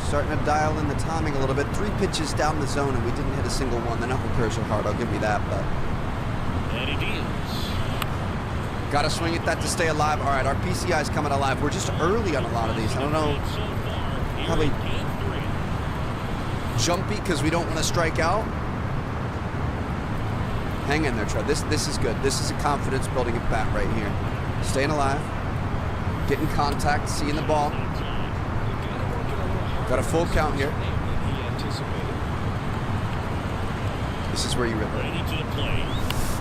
Starting to dial in the timing a little bit. 3 pitches down the zone, and we didn't hit a single one. The knuckle curves are hard, I'll give you that, but... Got to swing at that to stay alive. All right, our PCI's coming alive. We're just early on a lot of these. I don't know. Probably jumpy because we don't want to strike out. Hang in there, Trev. This is good. This is a confidence building at bat right here. Staying alive. Getting contact. Seeing the ball. Got a full count here. This is where you rip it.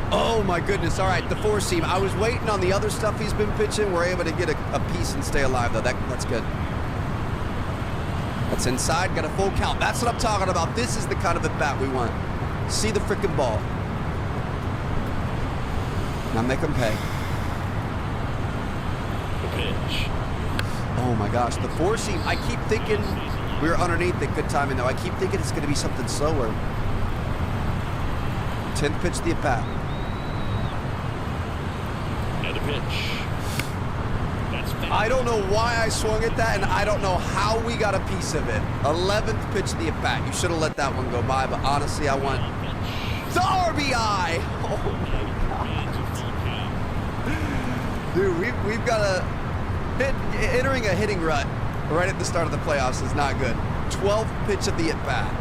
Oh my goodness. All right, the 4-seam. I was waiting on the other stuff he's been pitching. We're able to get a piece and stay alive, though. That's good. That's inside. Got a full count. That's what I'm talking about. This is the kind of at bat we want. See the freaking ball. Now make them pay. Pitch. Oh my gosh, the 4-seam. I keep thinking we were underneath it. Good timing though. I keep thinking it's going to be something slower. 10th pitch, the at bat. And a pitch. I don't know why I swung at that, and I don't know how we got a piece of it. 11th pitch, the at bat. You should have let that one go by, but honestly, I want the RBI. Oh my God. Dude, we've got a entering a hitting rut right at the start of the playoffs is not good. 12th pitch of the at bat.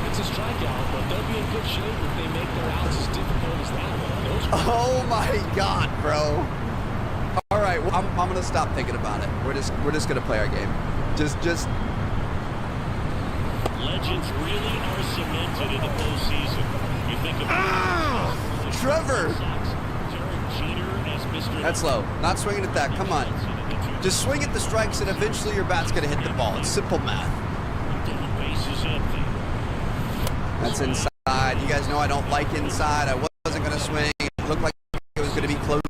It's a strikeout, but they'll be in good shape if they make their outs as difficult as that one. Oh my God, bro. All right, well, I'm gonna stop thinking about it. We're just gonna play our game. Just. Legends really are cemented in the postseason. You think of Trevor. That's low. Not swinging at that. Come on. Just swing at the strikes, and eventually your bat's gonna hit the ball. It's simple math. That's inside. You guys know I don't like inside. I wasn't gonna swing. It looked like it was gonna be closer.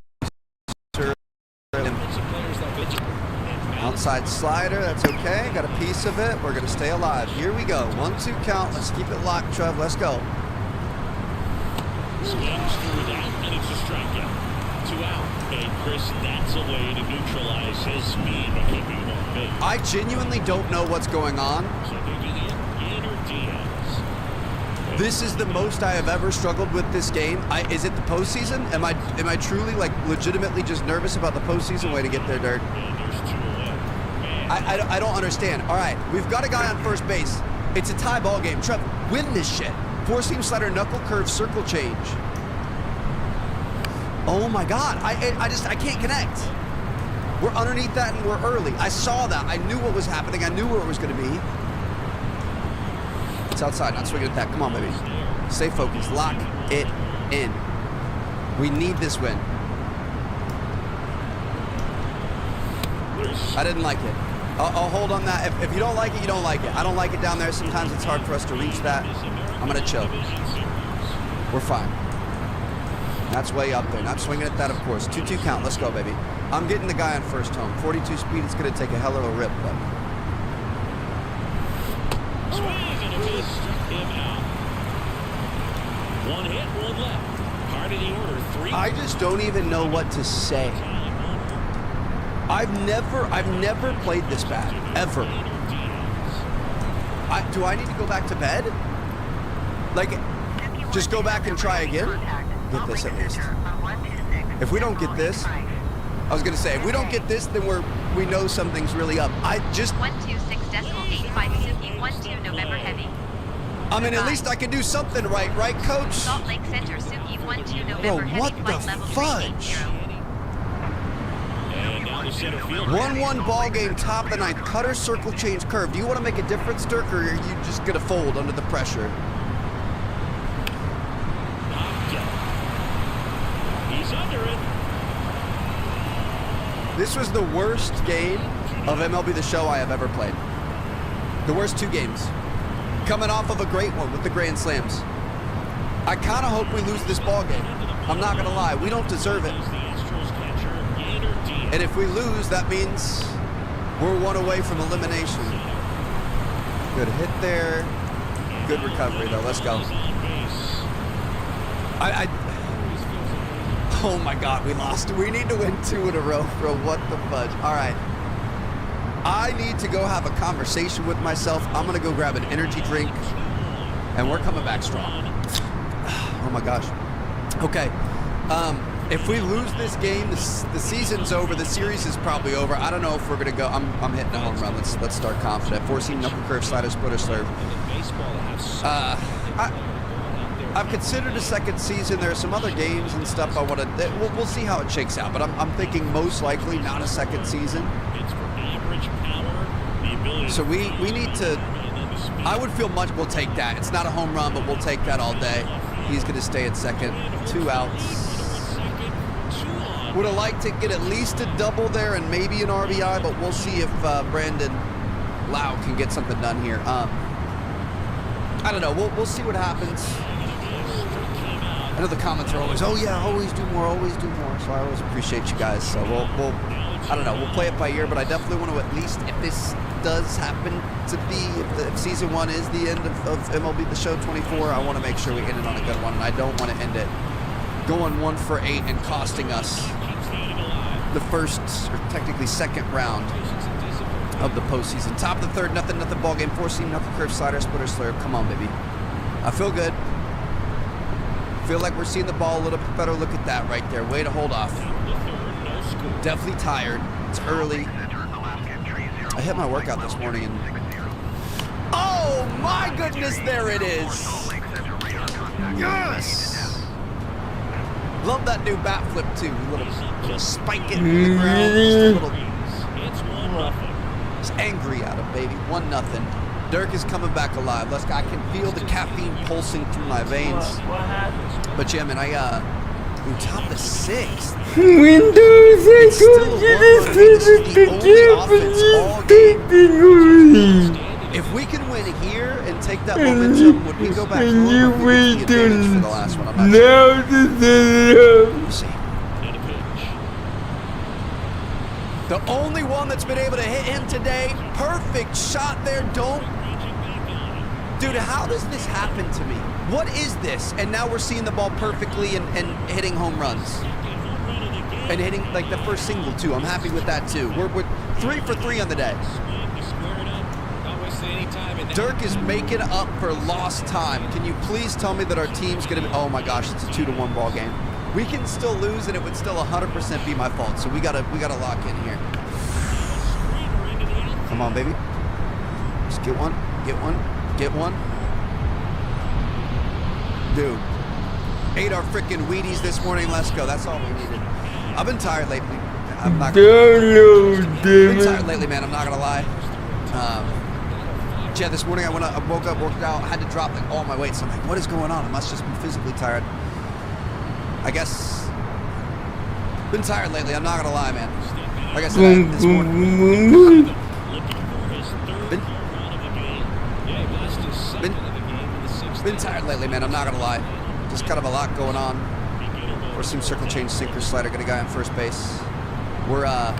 Outside slider, that's okay. Got a piece of it. We're gonna stay alive. Here we go. 1-2 count. Let's keep it locked, Trev. Let's go. Swings through that, and it's a strikeout. 2 out. And Chris, that's a way to neutralize his speed by keeping him on base. I genuinely don't know what's going on. This is the most I have ever struggled with this game. Is it the postseason? Am I truly like legitimately just nervous about the postseason? Way to get there, Dirt. I don't understand. All right, we've got a guy on first base. It's a tie ball game. Trev, win this shit. 4-seam slider, knuckle curve, circle change. Oh my God, I can't connect. We're underneath that and we're early. I saw that. I knew what was happening. I knew where it was going to be. It's outside, not swinging at that. Come on, baby. Stay focused. Lock it in. We need this win. I didn't like it. I'll hold on that. If you don't like it, you don't like it. I don't like it down there. Sometimes it's hard for us to reach that. I'm going to chill. We're fine. That's way up there. Not swinging at that, of course. 2-2 count. Let's go, baby. I'm getting the guy on first home. 42 speed. It's going to take a hell of a rip, but... One hit, one left. Part of the order, 3. I just don't even know what to say. I've never played this bad, ever. Do I need to go back to bed? Like, just go back and try again? Get this at least. If we don't get this, I was gonna say, if we don't get this, then we know something's really up. 126.85 Suzuki 12 November heavy. I mean, at least I can do something right, Coach? Salt Lake Center Suzuki 12 November Bro, heavy. what the fudge? 1-1 ball game, top of the ninth. Cutter, circle, change, curve. Do you want to make a difference, Dirk, or are you just gonna fold under the pressure? This was the worst game of MLB The Show I have ever played. The worst 2 games. Coming off of a great one with the Grand Slams. I kind of hope we lose this ball game. I'm not going to lie. We don't deserve it. And if we lose, that means we're 1 away from elimination. Good hit there. Good recovery, though. Let's go. Oh, my God. We lost. We need to win 2 in a row, bro. What the fudge? All right. I need to go have a conversation with myself. I'm going to go grab an energy drink, and we're coming back strong. Oh, my gosh. Okay. If we lose this game, the season's over. The series is probably over. I don't know if we're going to go. I'm hitting a home run. Let's start confident. 4-seam knuckle curve, slider, splitter, slurve. I've considered a second season. There are some other games and stuff I want to. We'll see how it shakes out. But I'm thinking most likely not a second season. So we need to. I would feel much. We'll take that. It's not a home run, but we'll take that all day. He's going to stay at second. 2 outs. Would have liked to get at least a double there and maybe an RBI, but we'll see if Brandon Lau can get something done here. I don't know. We'll see what happens. I know the comments are always, oh yeah, always do more, so I always appreciate you guys. So we'll I don't know, we'll play it by ear, but I definitely want to at least, if this does happen to be, if season 1 is the end of MLB The Show 24, I want to make sure we end it on a good one, and I don't want to end it going 1 for 8 and costing us the first, or technically second round of the postseason. Top of the 3rd, nothing ball game. 4-seam knuckle curve, slider, splitter, slurve. Come on, baby. I feel good. Feel like we're seeing the ball a little bit better. Look at that right there. Way to hold off. Definitely tired. It's early. I hit my workout this morning and... Oh my goodness, there it is. Yes. Love that new bat flip too. Little spike it in the ground. Just a little. Just angry at him, baby. 1-0. Dirk is coming back alive. Let's go. I can feel the caffeine pulsing through my veins. But yeah, man, top of the 6th. Windows, I told you this is the game. If we can win here and take that momentum, would we go back home? You wait for the last one. I'm not now sure. We'll see. The only one that's been able to hit him today. Perfect shot there. Dude, how does this happen to me? What is this? And now we're seeing the ball perfectly and hitting home runs. And hitting like the first single too. I'm happy with that too. We're 3 for 3 on the day. Dirk is making up for lost time. Can you please tell me that our team's gonna be, oh my gosh, it's a 2-1 ball game. We can still lose and it would still 100% be my fault. So we gotta lock in here. Come on, baby. Just get one. Dude. Ate our freaking Wheaties this morning. Let's go. That's all we needed. I've been tired lately. I'm not gonna been tired lately, man. I'm not gonna lie. Yeah, this morning I woke up, worked out, had to drop like all my weight. So I'm like, what is going on? I must just be physically tired. I guess. Been tired lately. I'm not gonna lie, man. Like I said, this morning. Been tired lately, man. I'm not gonna lie. Just kind of a lot going on. Four-seam circle change, sinker, slider. Got a guy on first base. We're I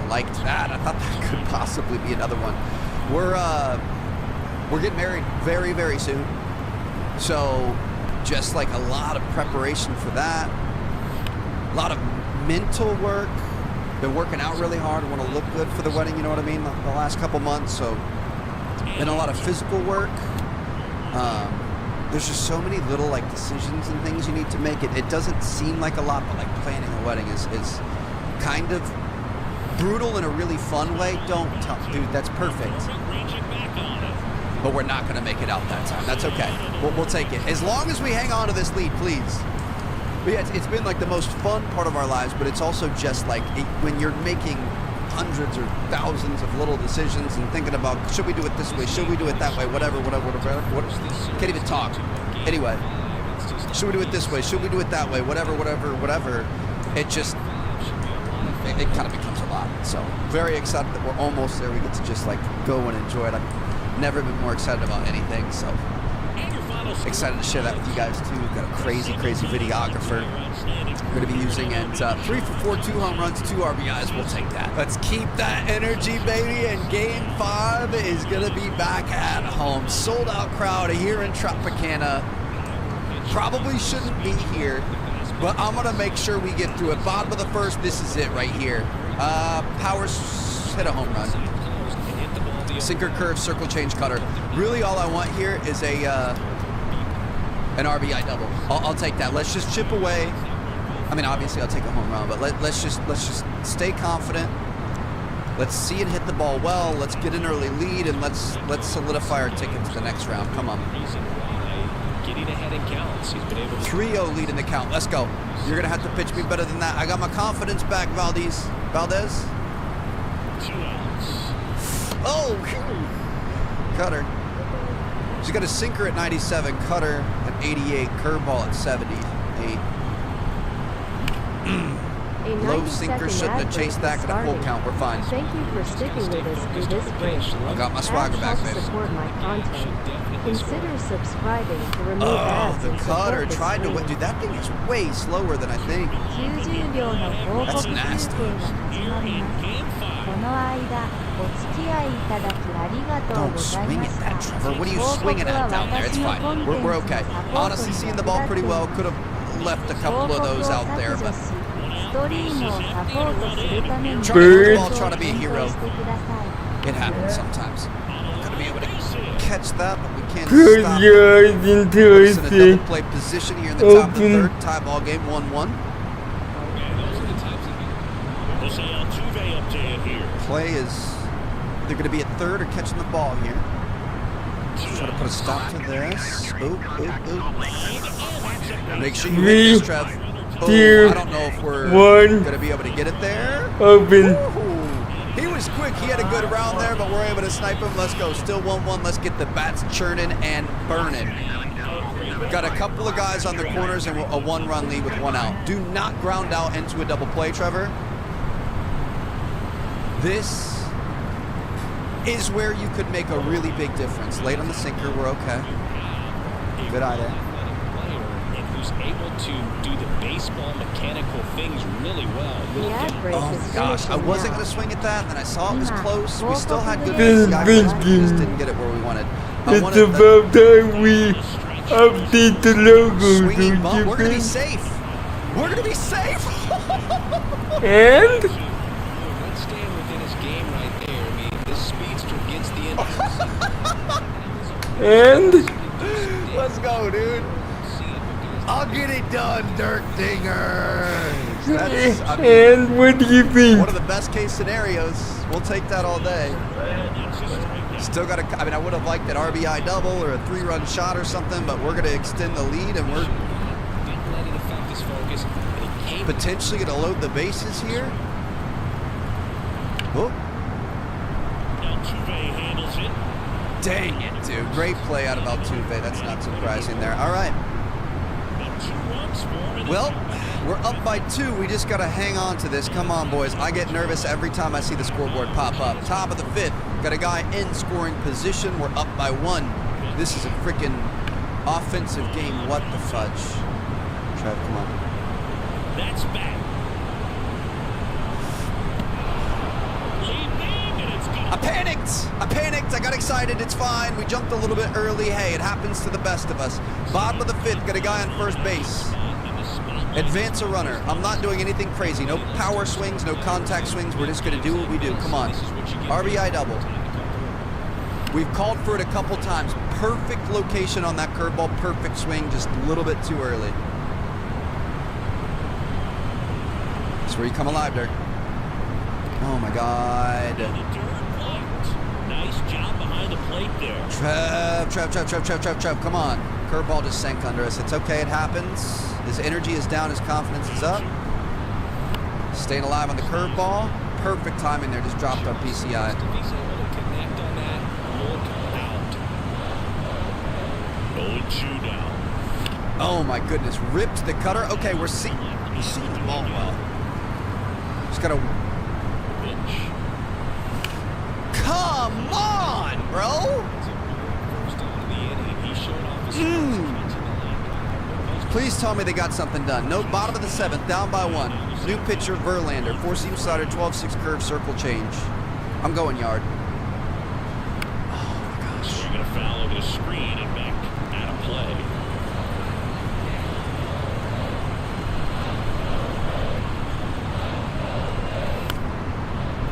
liked that. I thought that could possibly be another one. We're getting married very, very soon. So just like a lot of preparation for that. A lot of mental work. Been working out really hard. I want to look good for the wedding, you know what I mean? The last couple months. So been a lot of physical work. There's just so many little like decisions and things you need to make. It doesn't seem like a lot, but like planning a wedding is kind of brutal in a really fun way. Don't tell, dude, that's perfect. But we're not going to make it out that time. That's okay. We'll take it. As long as we hang on to this lead, please. But yeah, it's been like the most fun part of our lives, but it's also just like when you're making hundreds or thousands of little decisions and thinking about, should we do it this way? Should we do it that way? Whatever. Can't even talk. Anyway, should we do it this way? Should we do it that way? Whatever. it just, it kind of becomes a lot. So very excited that we're almost there. We get to just like go and enjoy it. I've never been more excited about anything. So excited to share that with you guys too. We've got a crazy videographer we're going to be using, and 3 for 4, 2 home runs, 2 RBIs. We'll take that. Let's keep that energy, baby. And Game 5 is going to be back at home. Sold out crowd here in Tropicana. Probably shouldn't be here, but I'm going to make sure we get through it. Bottom of the first, this is it right here. Powers hit a home run. Sinker, curve, circle, change, cutter. Really all I want here is an RBI double. I'll take that. Let's just chip away. I mean, obviously I'll take a home run, but let's just stay confident. Let's see it hit the ball well. Let's get an early lead, and let's solidify our ticket to the next round. Come on. Getting ahead in counts. He's been able to 3-0 lead in the count. Let's go. You're gonna have to pitch me better than that. I got my confidence back, Valdez. 2 outs. Oh, cutter. She's got a sinker at 97, cutter at 88, curveball at 78. Low sinker shouldn't have chased that. Got a full count. We're fine. Thank you for sticking with us through this break. I got my swagger back, baby. Support my content. Consider subscribing to remove Oh, ads the and cutter support the tried to stream. win. Dude, that thing is way slower than I think. 90秒の広告中継が始まります。この間、お付き合いいただきありがとう Don't ござい swing ま at した。 that, Trevor. What are you swinging at down there? It's fine. We're okay. Honestly, seeing the ball pretty well. Could have left a couple of those out there, but ストリームをサポートするために trying to hit the ball, trying to be a hero. It happens sometimes. Gotta be able to catch that, but we can't Good stop. guys, It's in a interesting. double play position here in the top of the Open. third. Tie ball game 1-1. Jose Altuve up to hit here. Play is they're going to be at third or catching the ball here. Just try to put a stop to this. Oop. Make sure you hit this, Trev. Oh, I don't know if we're going to be able to get it there. Open. Ooh. He was quick. He had a good round there, but we're able to snipe him. Let's go. Still 1-1. Let's get the bats churning and burning. Got a couple of guys on the corners and a 1-run lead with 1 out. Do not ground out into a double play, Trevor. This is where you could make a really big difference. Late on the sinker, we're okay. Good eye there. And who's able to do the baseball mechanical things really well. The ad break Oh is my gosh, I finishing wasn't now. going to swing at that, then I saw it was close. We still had good This guys, we just thinking. didn't get it where we wanted. I It's wanted about time we update the logo, swinging don't bump. you We're going to be think? safe. We're going to be safe. And Let's stand within his game right there. I mean, this speedster gets the entrance. and Let's go, dude. I'll get it done, Dirt Dingers. That's, I mean, and what do you think? one of the best case scenarios. We'll take that all day. Still got to, I mean, I would have liked an RBI double or a 3-run shot or something, but we're going to extend the lead and we're Didn't let it affect his focus. And he came potentially going to load the bases here. Oh, Altuve handles it. dang it, dude. Great play out of Altuve. That's not surprising there. All right. 2 runs for him. Well, we're up by 2. We just got to hang on to this. Come on, boys. I get nervous every time I see the scoreboard pop up. Top of the 5th. Got a guy in scoring position. We're up by 1. This is a freaking offensive game. What the fudge? Trev, come on. That's back. Lead big, and it's gone. I panicked. I got excited. It's fine. We jumped a little bit early. Hey, it happens to the best of us. Bottom of the 5th. Got a guy on first base. Advance a runner. I'm not doing anything crazy. No power swings, no contact swings. We're just going to do what we do. Come on. RBI double. We've called for it a couple times. Perfect location on that curveball. Perfect swing. Just a little bit too early. That's where you come alive, Dirk. Oh, my God. Nice job behind the plate there. Trev. Come on. Curveball just sank under us. It's okay. It happens. His energy is down. His confidence is up. Staying alive on the curveball. Perfect timing there. Just dropped our PCI. If he's able to connect on that, look out. 0-2 down. Oh my goodness, ripped the cutter. Okay, we're seeing the ball well. Just gotta. Come on, bro. Please tell me they got something done. No, bottom of the 7th, down by 1. New pitcher, Verlander. 4-seam slider, 12-6 curve, circle change. I'm going yard. Oh my gosh. So you're going to foul over the screen and back out of play.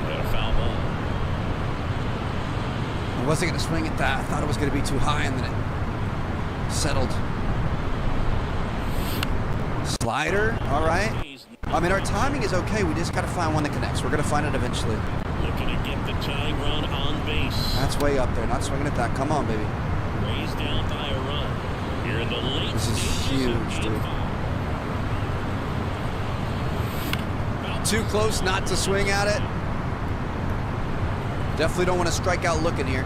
Got a foul ball. I wasn't going to swing at that. I thought it was going to be too high, and then it settled. Slider, all right. I mean, our timing is okay. We just got to find one that connects. We're going to find it eventually. Looking to get the tying run on base. That's way up there. Not swinging at that. Come on, baby. Raised down by a run. Here in the late This is huge, dude. Too close not to swing at it. Definitely don't want to strike out looking here.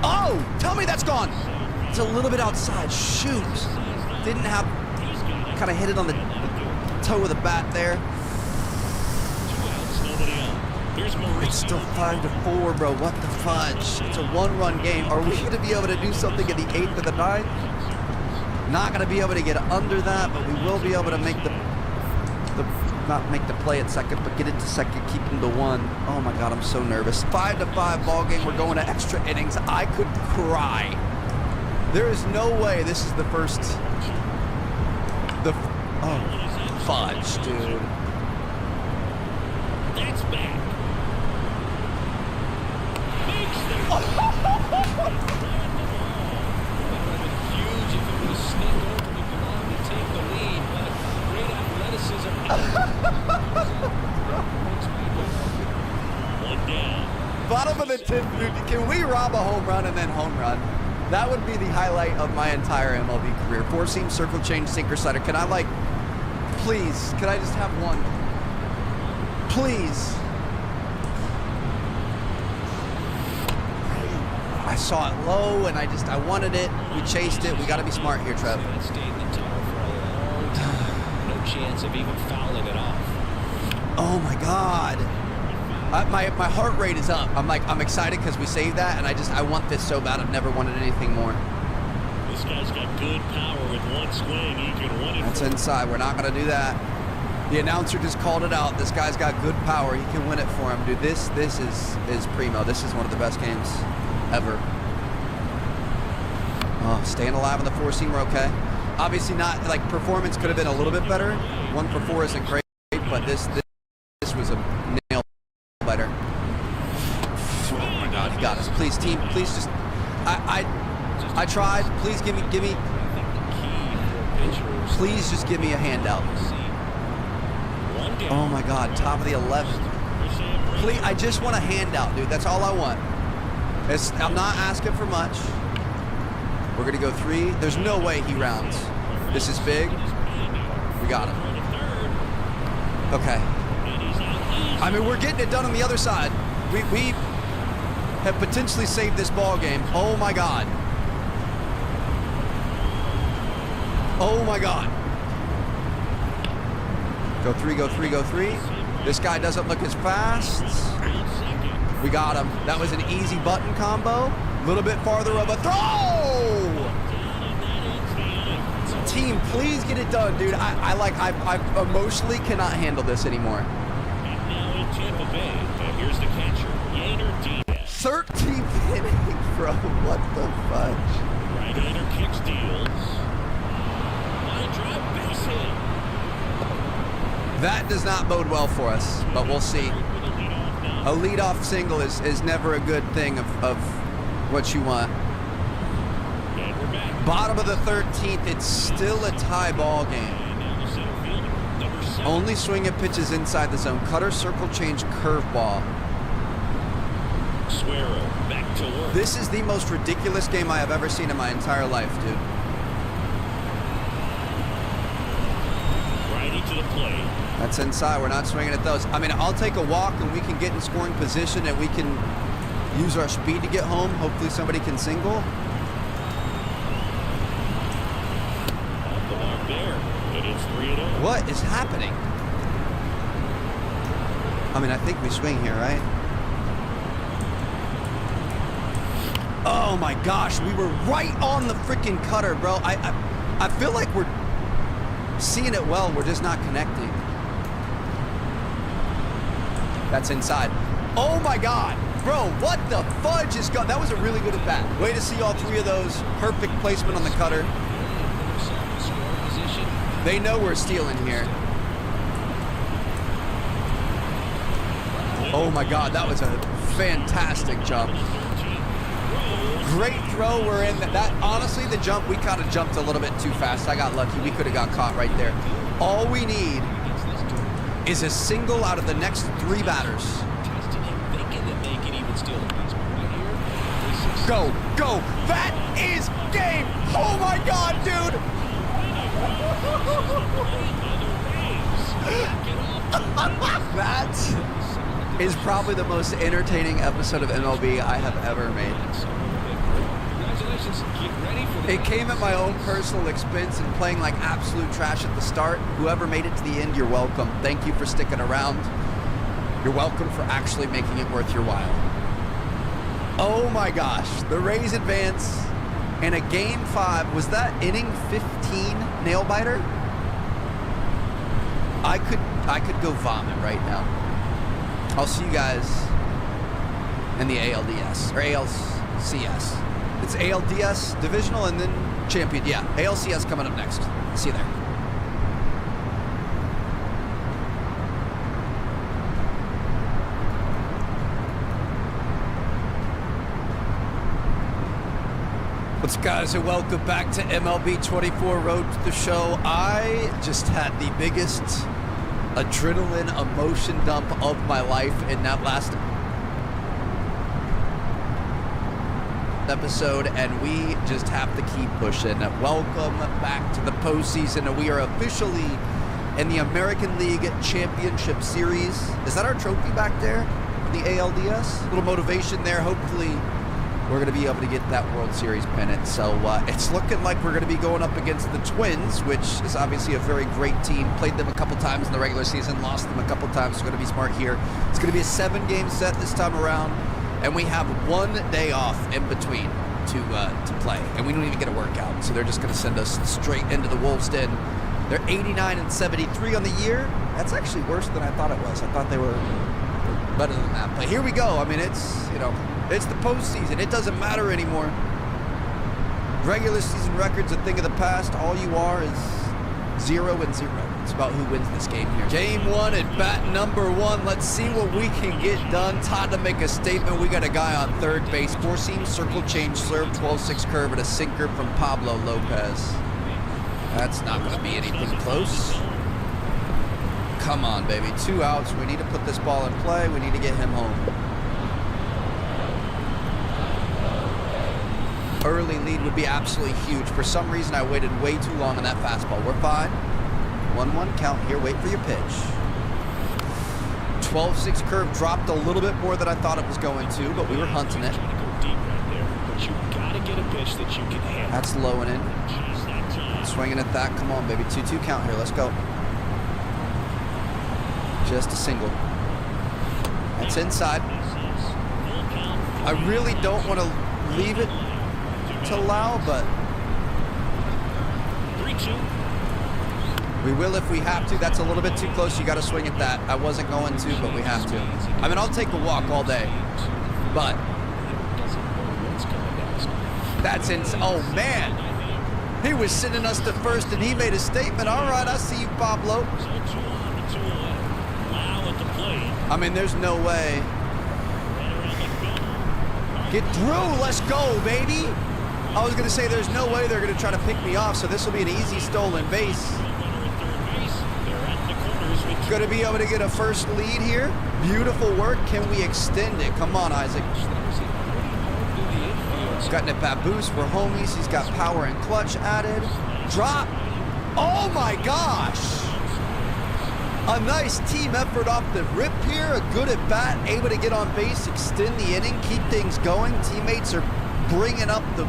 Oh, tell me that's gone. It's a little bit outside. Shoot. Didn't have, kind of hit it on the toe of the bat there. It's still 5-4, bro. What the fudge? It's a 1-run game. Are we going to be able to do something in the 8th or the 9th? Not going to be able to get under that, but we will be able to make not make the play at second, but get it to second, keep him to 1. Oh my God, I'm so nervous. 5-5 ball game. We're going to extra innings. I could cry. There is no way this is the first. Oh, fudge, dude. That's back. Huge if it was sneak over to Cologne to take the lead, but great athleticism. One down. Bottom of the 10th, can we rob a home run and then home run? That would be the highlight of my entire MLB career. 4-seam, circle change, sinker slider. Can I please, can I just have one? Please. I saw it low and I wanted it. We chased it. We got to be smart here, Trev. Stayed in the tunnel for a long time. No chance of even fouling it off. Oh my God. My heart rate is up. I'm excited because we saved that, and I want this so bad. I've never wanted anything more. This guy's got good power with one swing. He can run it. That's inside. We're not going to do that. The announcer just called it out. This guy's got good power. He can win it for him, dude. This is primo. This is one of the best games ever. Oh, staying alive on the 4-seam, we're okay. Obviously not, performance could have been a little bit better. 1 for 4 isn't great, but this was a nail biter. Oh my God, you got us. Please, team, please just, I tried. Please give me, please just give me a handout. Oh my God, top of the 11th. Please, I just want a handout, dude. That's all I want. I'm not asking for much. We're gonna go 3. There's no way he rounds. This is big. We got him. Okay. I mean, we're getting it done on the other side. We have potentially saved this ball game. Oh my God. Oh my God. Go 3, go 3, go 3. This guy doesn't look as fast. We got him. That was an easy button combo. A little bit farther of a throw. Team, please get it done, dude. I emotionally cannot handle this anymore. And now in Tampa Bay, here's the catcher, Yainer Diaz. 13th inning, bro. What the fudge? Right-hander kicks, deals. Line drive, base hit. That does not bode well for us, but we'll see. A leadoff single is never a good thing of what you want. Bottom of the 13th, it's still a tie ball game. Only swinging pitches inside the zone. Cutter, circle change, curveball. Suero back to work. This is the most ridiculous game I have ever seen in my entire life, dude. Righty to the plate. That's inside. We're not swinging at those. I mean, I'll take a walk and we can get in scoring position and we can use our speed to get home. Hopefully somebody can single. What is happening? I mean, I think we swing here, right? Oh my gosh, we were right on the freaking cutter, bro. I feel like we're seeing it well, we're just not connecting. That's inside. Oh my God, bro, what the fudge is going? That was a really good at bat. Way to see all three of those. Perfect placement on the cutter. They know we're stealing here. Oh my God, that was a fantastic jump. Great throw. We're in that. Honestly, the jump, we kind of jumped a little bit too fast. I got lucky. We could have got caught right there. All we need is a single out of the next three batters. Go, go. That is game. Oh my God, dude. That is probably the most entertaining episode of MLB I have ever made. It came at my own personal expense and playing like absolute trash at the start. Whoever made it to the end, you're welcome. Thank you for sticking around. You're welcome for actually making it worth your while. Oh my gosh, the Rays advance in a game 5. Was that inning 15 nail biter? I could go vomit right now. I'll see you guys in the ALDS or ALCS. It's ALDS divisional and then champion. Yeah, ALCS coming up next. See you there. What's up, guys, and welcome back to MLB 24 Road to the Show. I just had the biggest adrenaline emotion dump of my life in that last episode, and we just have to keep pushing. Welcome back to the postseason. We are officially in the American League Championship Series. Is that our trophy back there? The ALDS? A little motivation there. Hopefully we're going to be able to get that World Series pennant. So it's looking like we're going to be going up against the Twins, which is obviously a very great team. Played them a couple times in the regular season, lost them a couple times. So we're going to be smart here. It's going to be a 7-game set this time around, and we have 1 day off in between to play, and we don't even get a workout. So they're just going to send us straight into the Wolves' Den. They're 89-73 on the year. That's actually worse than I thought it was. I thought they were better than that. But here we go. I mean, it's, you know, it's the postseason. It doesn't matter anymore. Regular season record's a thing of the past. All you are is 0-0. It's about who wins this game here. Game 1 at bat number 1. Let's see what we can get done. Time to make a statement. We got a guy on third base. 4-seam circle change serve, 12-6 curve, and a sinker from Pablo Lopez. That's not going to be anything close. Come on, baby. 2 outs. We need to put this ball in play. We need to get him home. Early lead would be absolutely huge. For some reason, I waited way too long on that fastball. We're fine. 1-1 count here. Wait for your pitch. 12-6 curve dropped a little bit more than I thought it was going to, but we were hunting it. That's low and in. Swinging at that. Come on, baby. 2-2 count here. Let's go. Just a single. That's inside. I really don't want to leave it to Lau, but 3-2. we will if we have to. That's a little bit too close. You got to swing at that. I wasn't going to, but we have to. I mean, I'll take a walk all day, but that's inside. Oh, man. He was sending us to first, and he made a statement. All right, I see you, Pablo. I mean, there's no way. Get through. Let's go, baby. I was going to say there's no way they're going to try to pick me off, so this will be an easy stolen base. Going to be able to get a first lead here. Beautiful work. Can we extend it? Come on, Isaac. He's got an at-bat boost. We're homies. He's got power and clutch added. Drop. Oh, my gosh. A nice team effort off the rip here. A good at-bat. Able to get on base, extend the inning, keep things going. Teammates are bringing up the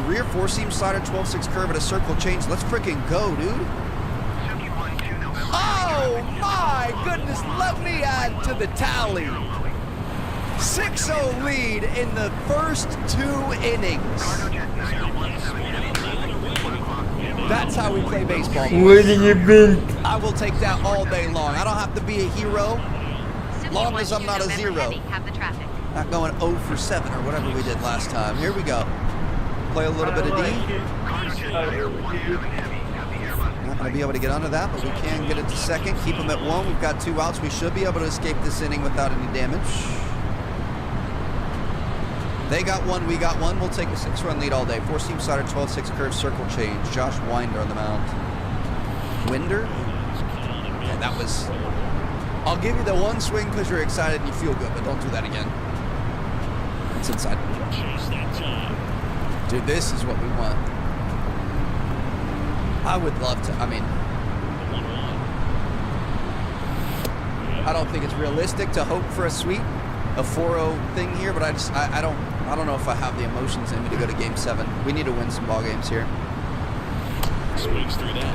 rear. 4-seam slider, 12-6 curve, and a circle change. Let's freaking go, dude. Oh my goodness, let me add to the tally. 6-0 lead in the first 2 innings. That's how we play baseball. What do you think? I will take that all day long. I don't have to be a hero, long as I'm not a zero. Not going 0 for 7 or whatever we did last time. Here we go. Play a little bit of D. Not going to be able to get under that, but we can get it to second. Keep them at 1. We've got 2 outs. We should be able to escape this inning without any damage. They got 1, we got 1. We'll take a 6-run lead all day. 4-seam slider, 12-6 curve, circle change. Josh Winder on the mound. Winder? Yeah, that was... I'll give you the one swing because you're excited and you feel good, but don't do that again. It's inside. Dude, this is what we want. I would love to, I mean... I don't think it's realistic to hope for a sweep, a 4-0 thing here, but I don't know if I have the emotions in me to go to Game 7. We need to win some ball games here. Swings through that.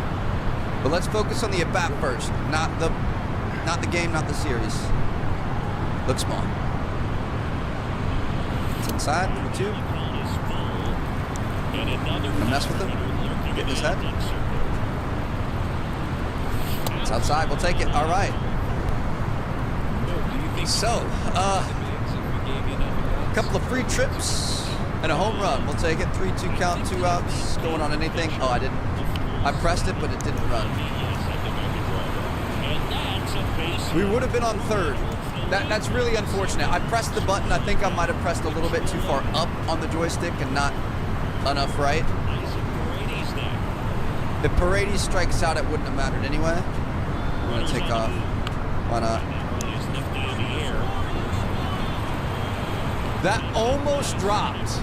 But let's focus on the at-bat first, not the game, not the series. Look small. It's inside, number 2. Gonna mess with him. Get in his head. It's outside, we'll take it. All right. So, a couple of free trips and a home run. We'll take it. 3-2 count, 2 outs. Going on anything? Oh, I didn't. I pressed it, but it didn't run. We would have been on third. That's really unfortunate. I pressed the button. I think I might have pressed a little bit too far up on the joystick and not enough right. If Paredes strikes out, it wouldn't have mattered anyway. We're going to take off. Why not? That almost dropped.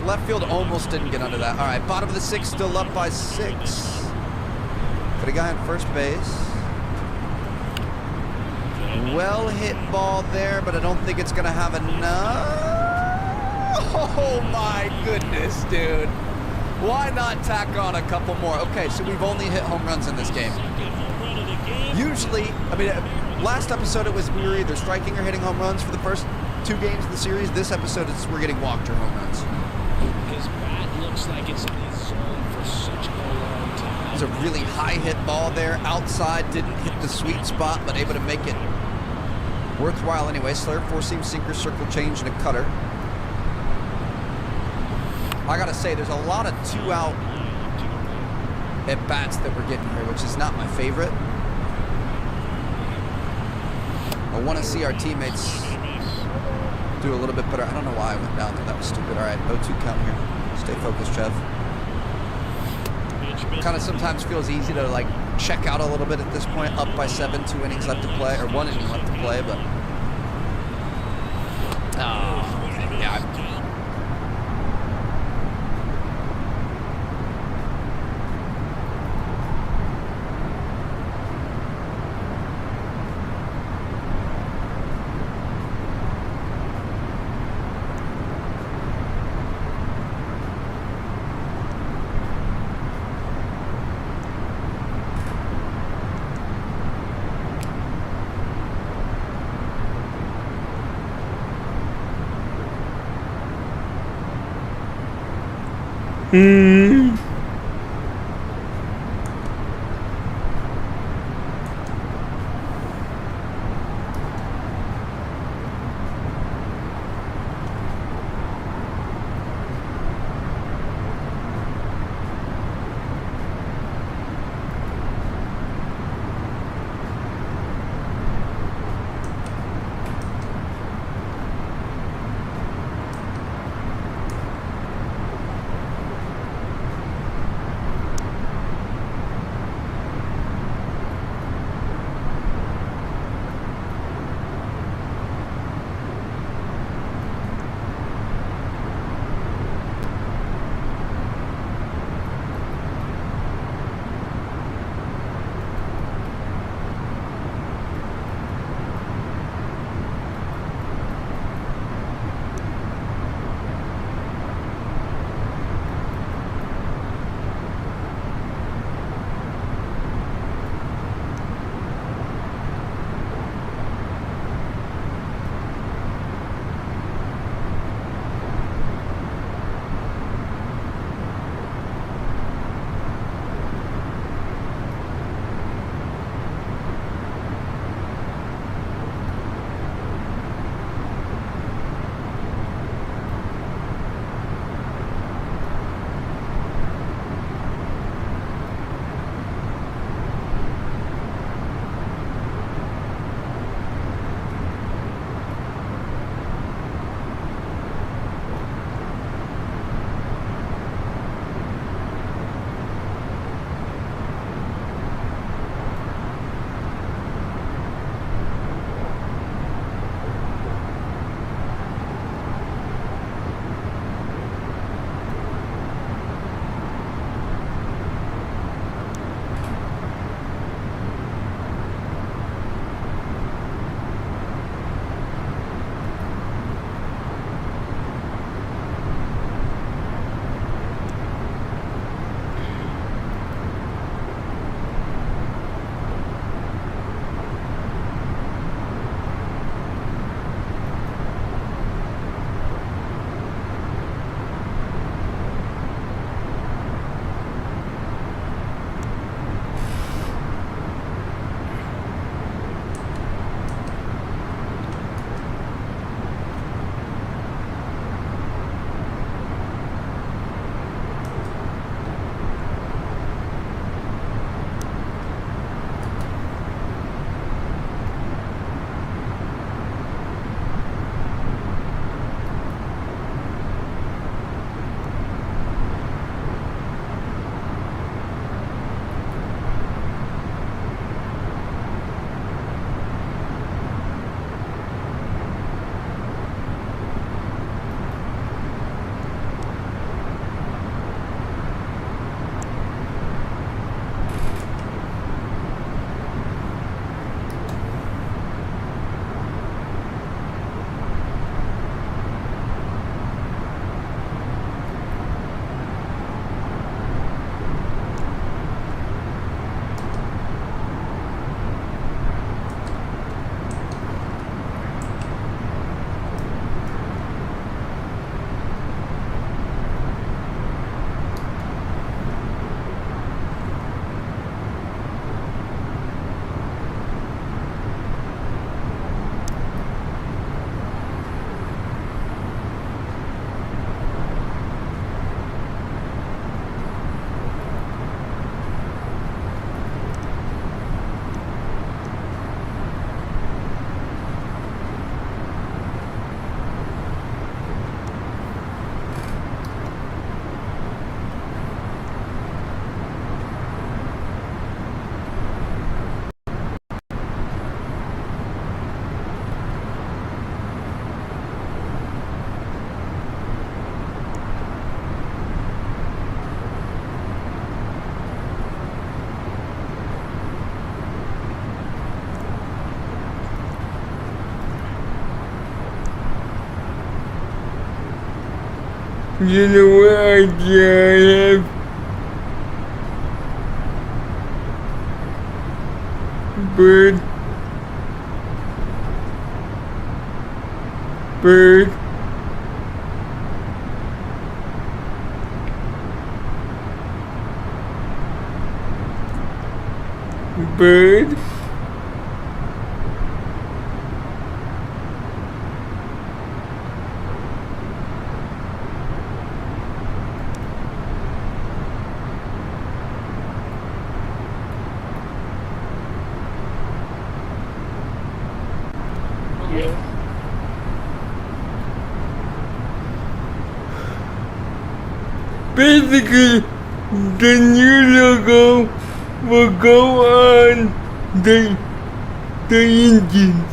Left field almost didn't get under that. All right, bottom of the 6th, still up by 6. Got a guy on first base. Well hit ball there, but I don't think it's going to have enough. Oh my goodness, dude. Why not tack on a couple more? Okay, so we've only hit home runs in this game. Usually, I mean, last episode we were either striking or hitting home runs for the first 2 games of the series. This episode, we're getting walked or home runs. His bat looks like it's in his zone for such a long time. There's a really high hit ball there. Outside, didn't hit the sweet spot, but able to make it worthwhile anyway. Slurve, 4-seam sinker, circle change, and a cutter. I gotta say, there's a lot of 2-out at bats that we're getting here, which is not my favorite. I want to see our teammates do a little bit better. I don't know why I went down there. That was stupid. All right, 0-2 count here. Stay focused, Trev. Kind of sometimes feels easy to like check out a little bit at this point. Up by 7, 2 innings left to play, or 1 inning left to play, but yeah. You know what idea I have? Bird. Bird. Bird. Basically, the new logo will go on the engines.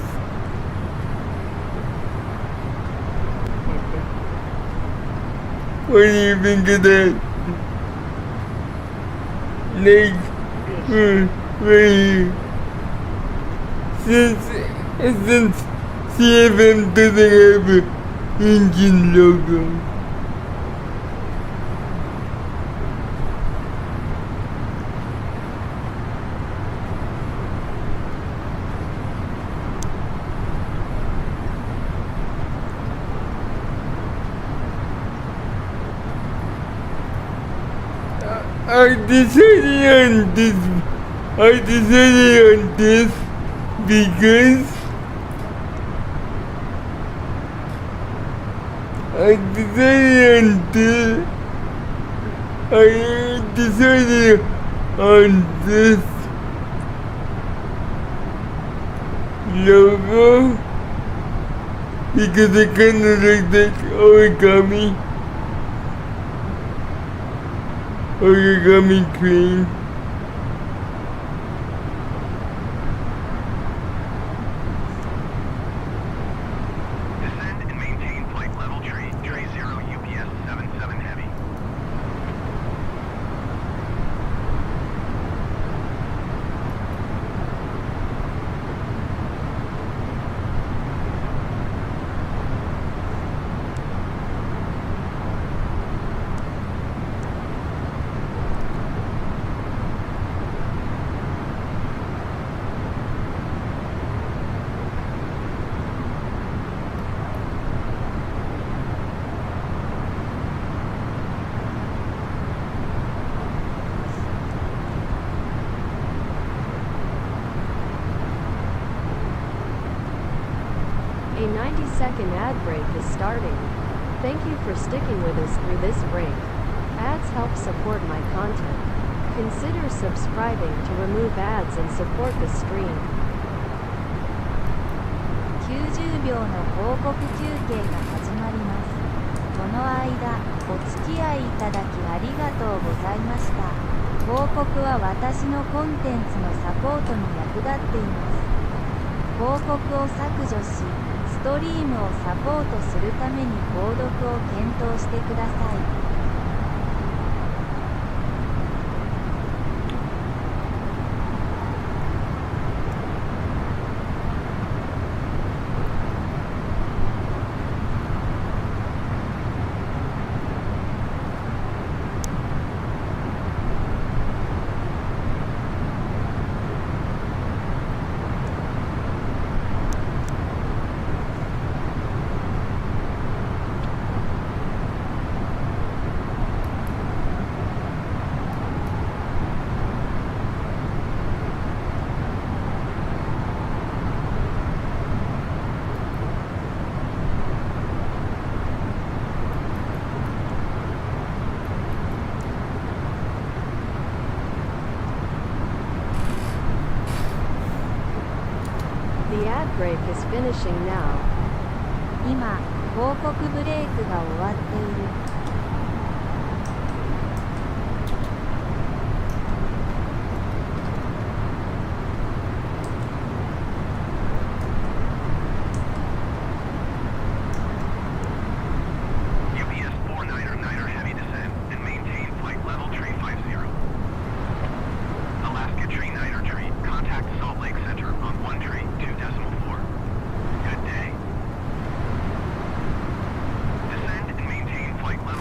What do you think of that? Like, right here. Since CFM doesn't have an engine logo. I decided on this because I decided on this logo because it kind of looks like origami queen. Descend and maintain flight level tree 0 UPS 77 heavy. A 90-second ad break is starting. Thank you for sticking with us through this break. Ads help support my content. Consider subscribing to remove ads and support the stream. 90秒の広告休憩が始まります。この間、お付き合いいただきありがとうございました。広告は私のコンテンツのサポートに役立っています。広告を削除し、ストリームをサポートするために購読を検討してください。The ad break is finishing now. 今、広告ブレイクが終わっている。UPS 49er heavy descend and maintain flight level tree 50. Alaska tree 9er tree, contact Salt Lake Center on 1 tree 2.4. Good day. Descend and maintain flight level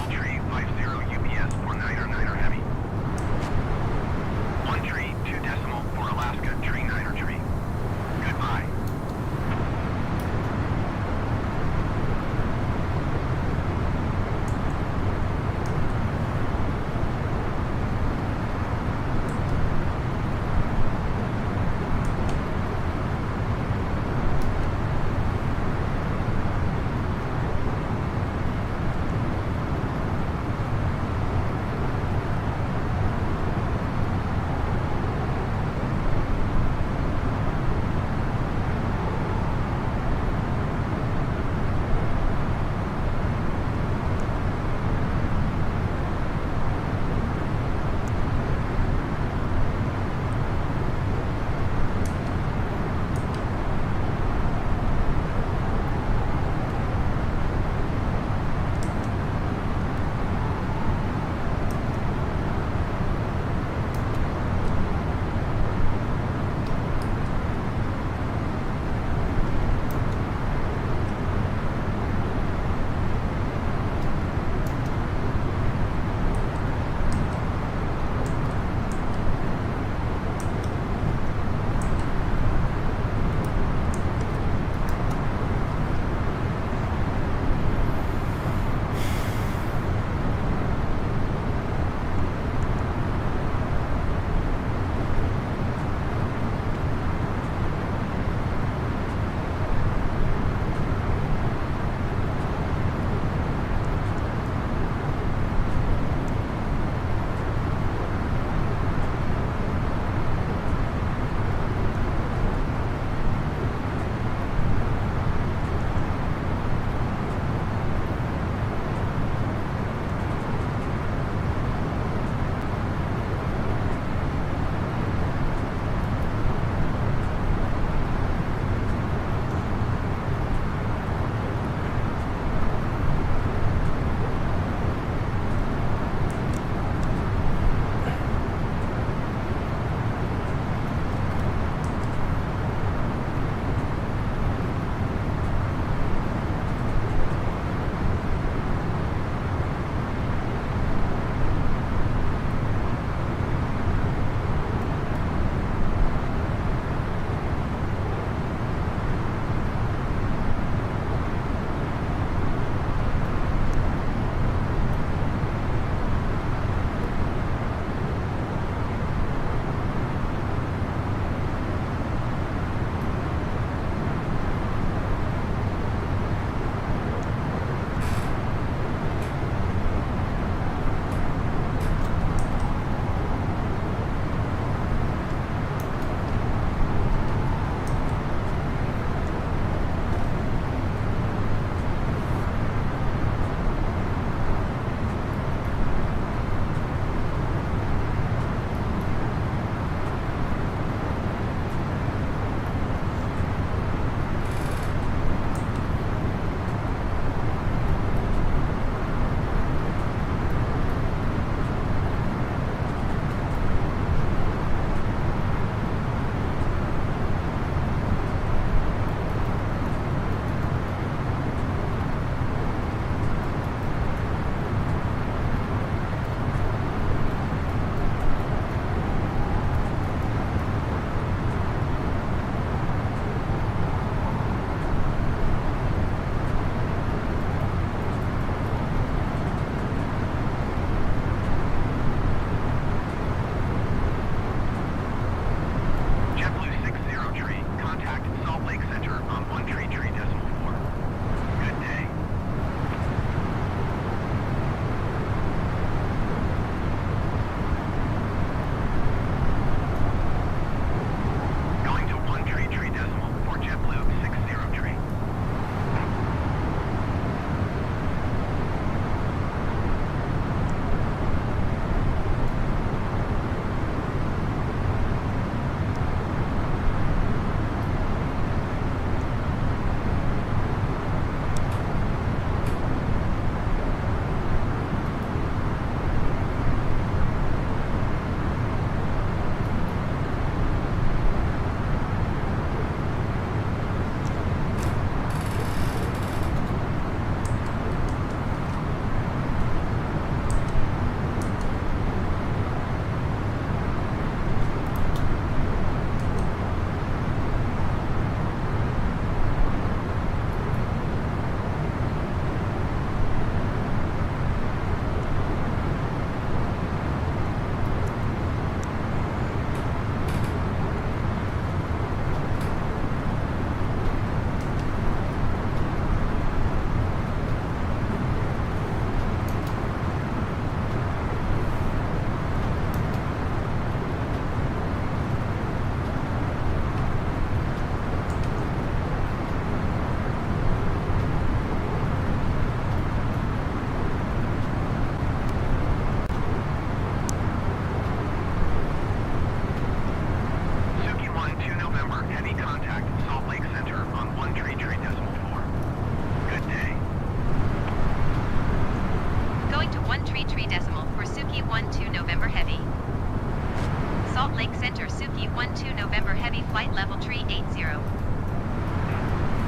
Salt Lake Center, Suki 12 November Heavy Flight Level Tree 80.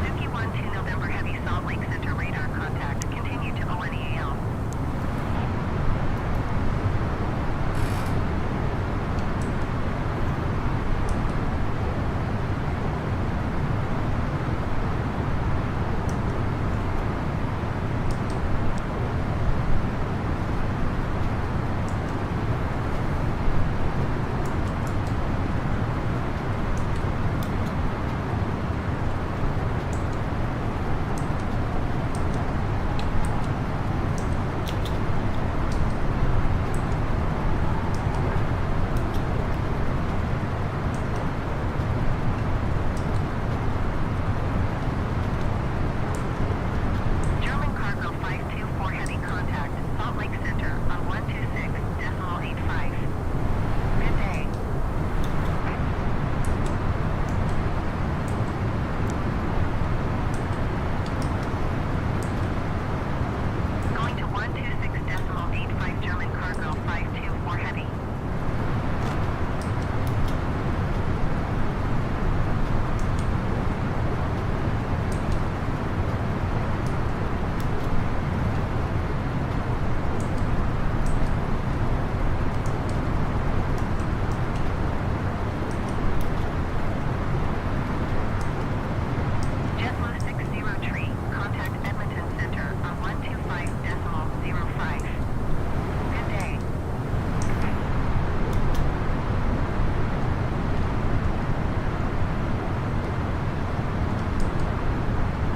Suki 12 November Heavy Salt Lake Center radar contact. Continue to ONEAL. German cargo 524 heavy contact. Salt Lake Center on 126.85. Good day. Going to 126.85 German cargo 524 heavy. JetBlue 60 tree. Contact Edmonton Center on 125.05. Good day.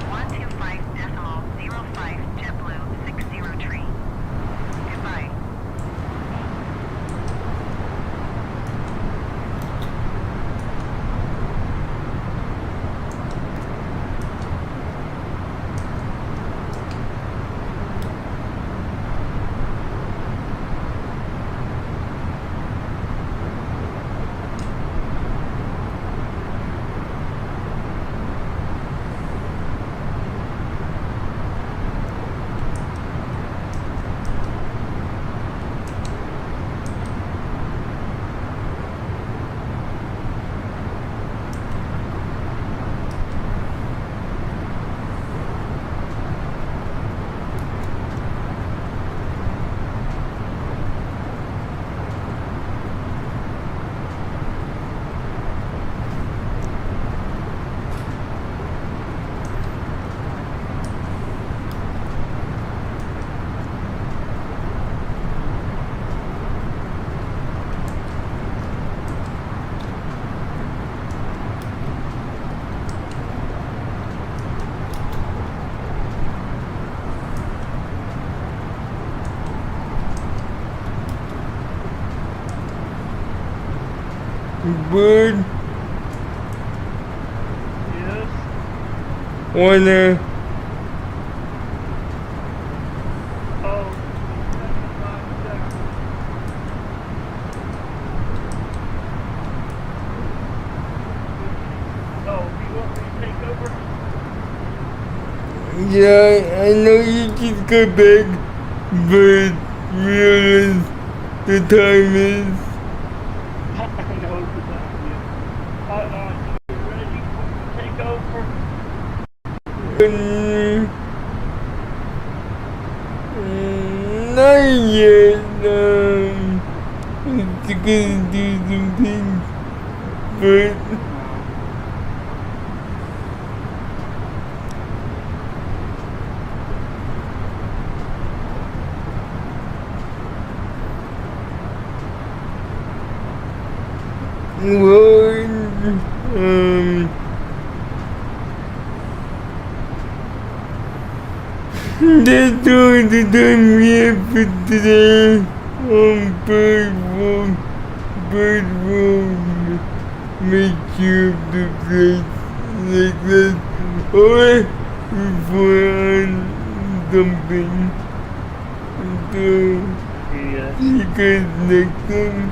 One two five decimal 05 JetBlue 60 tree. Goodbye. Bird. Yes. Wanna. Oh. Oh, you want me to take over? Yeah, I know you just got back, but realize the time is. I know the time is. You ready to take over? Not yet. It's gonna do some things, but. Lord, that's all the time we have for today on Bird will make sure the place like that or before on something. So, see you guys next time.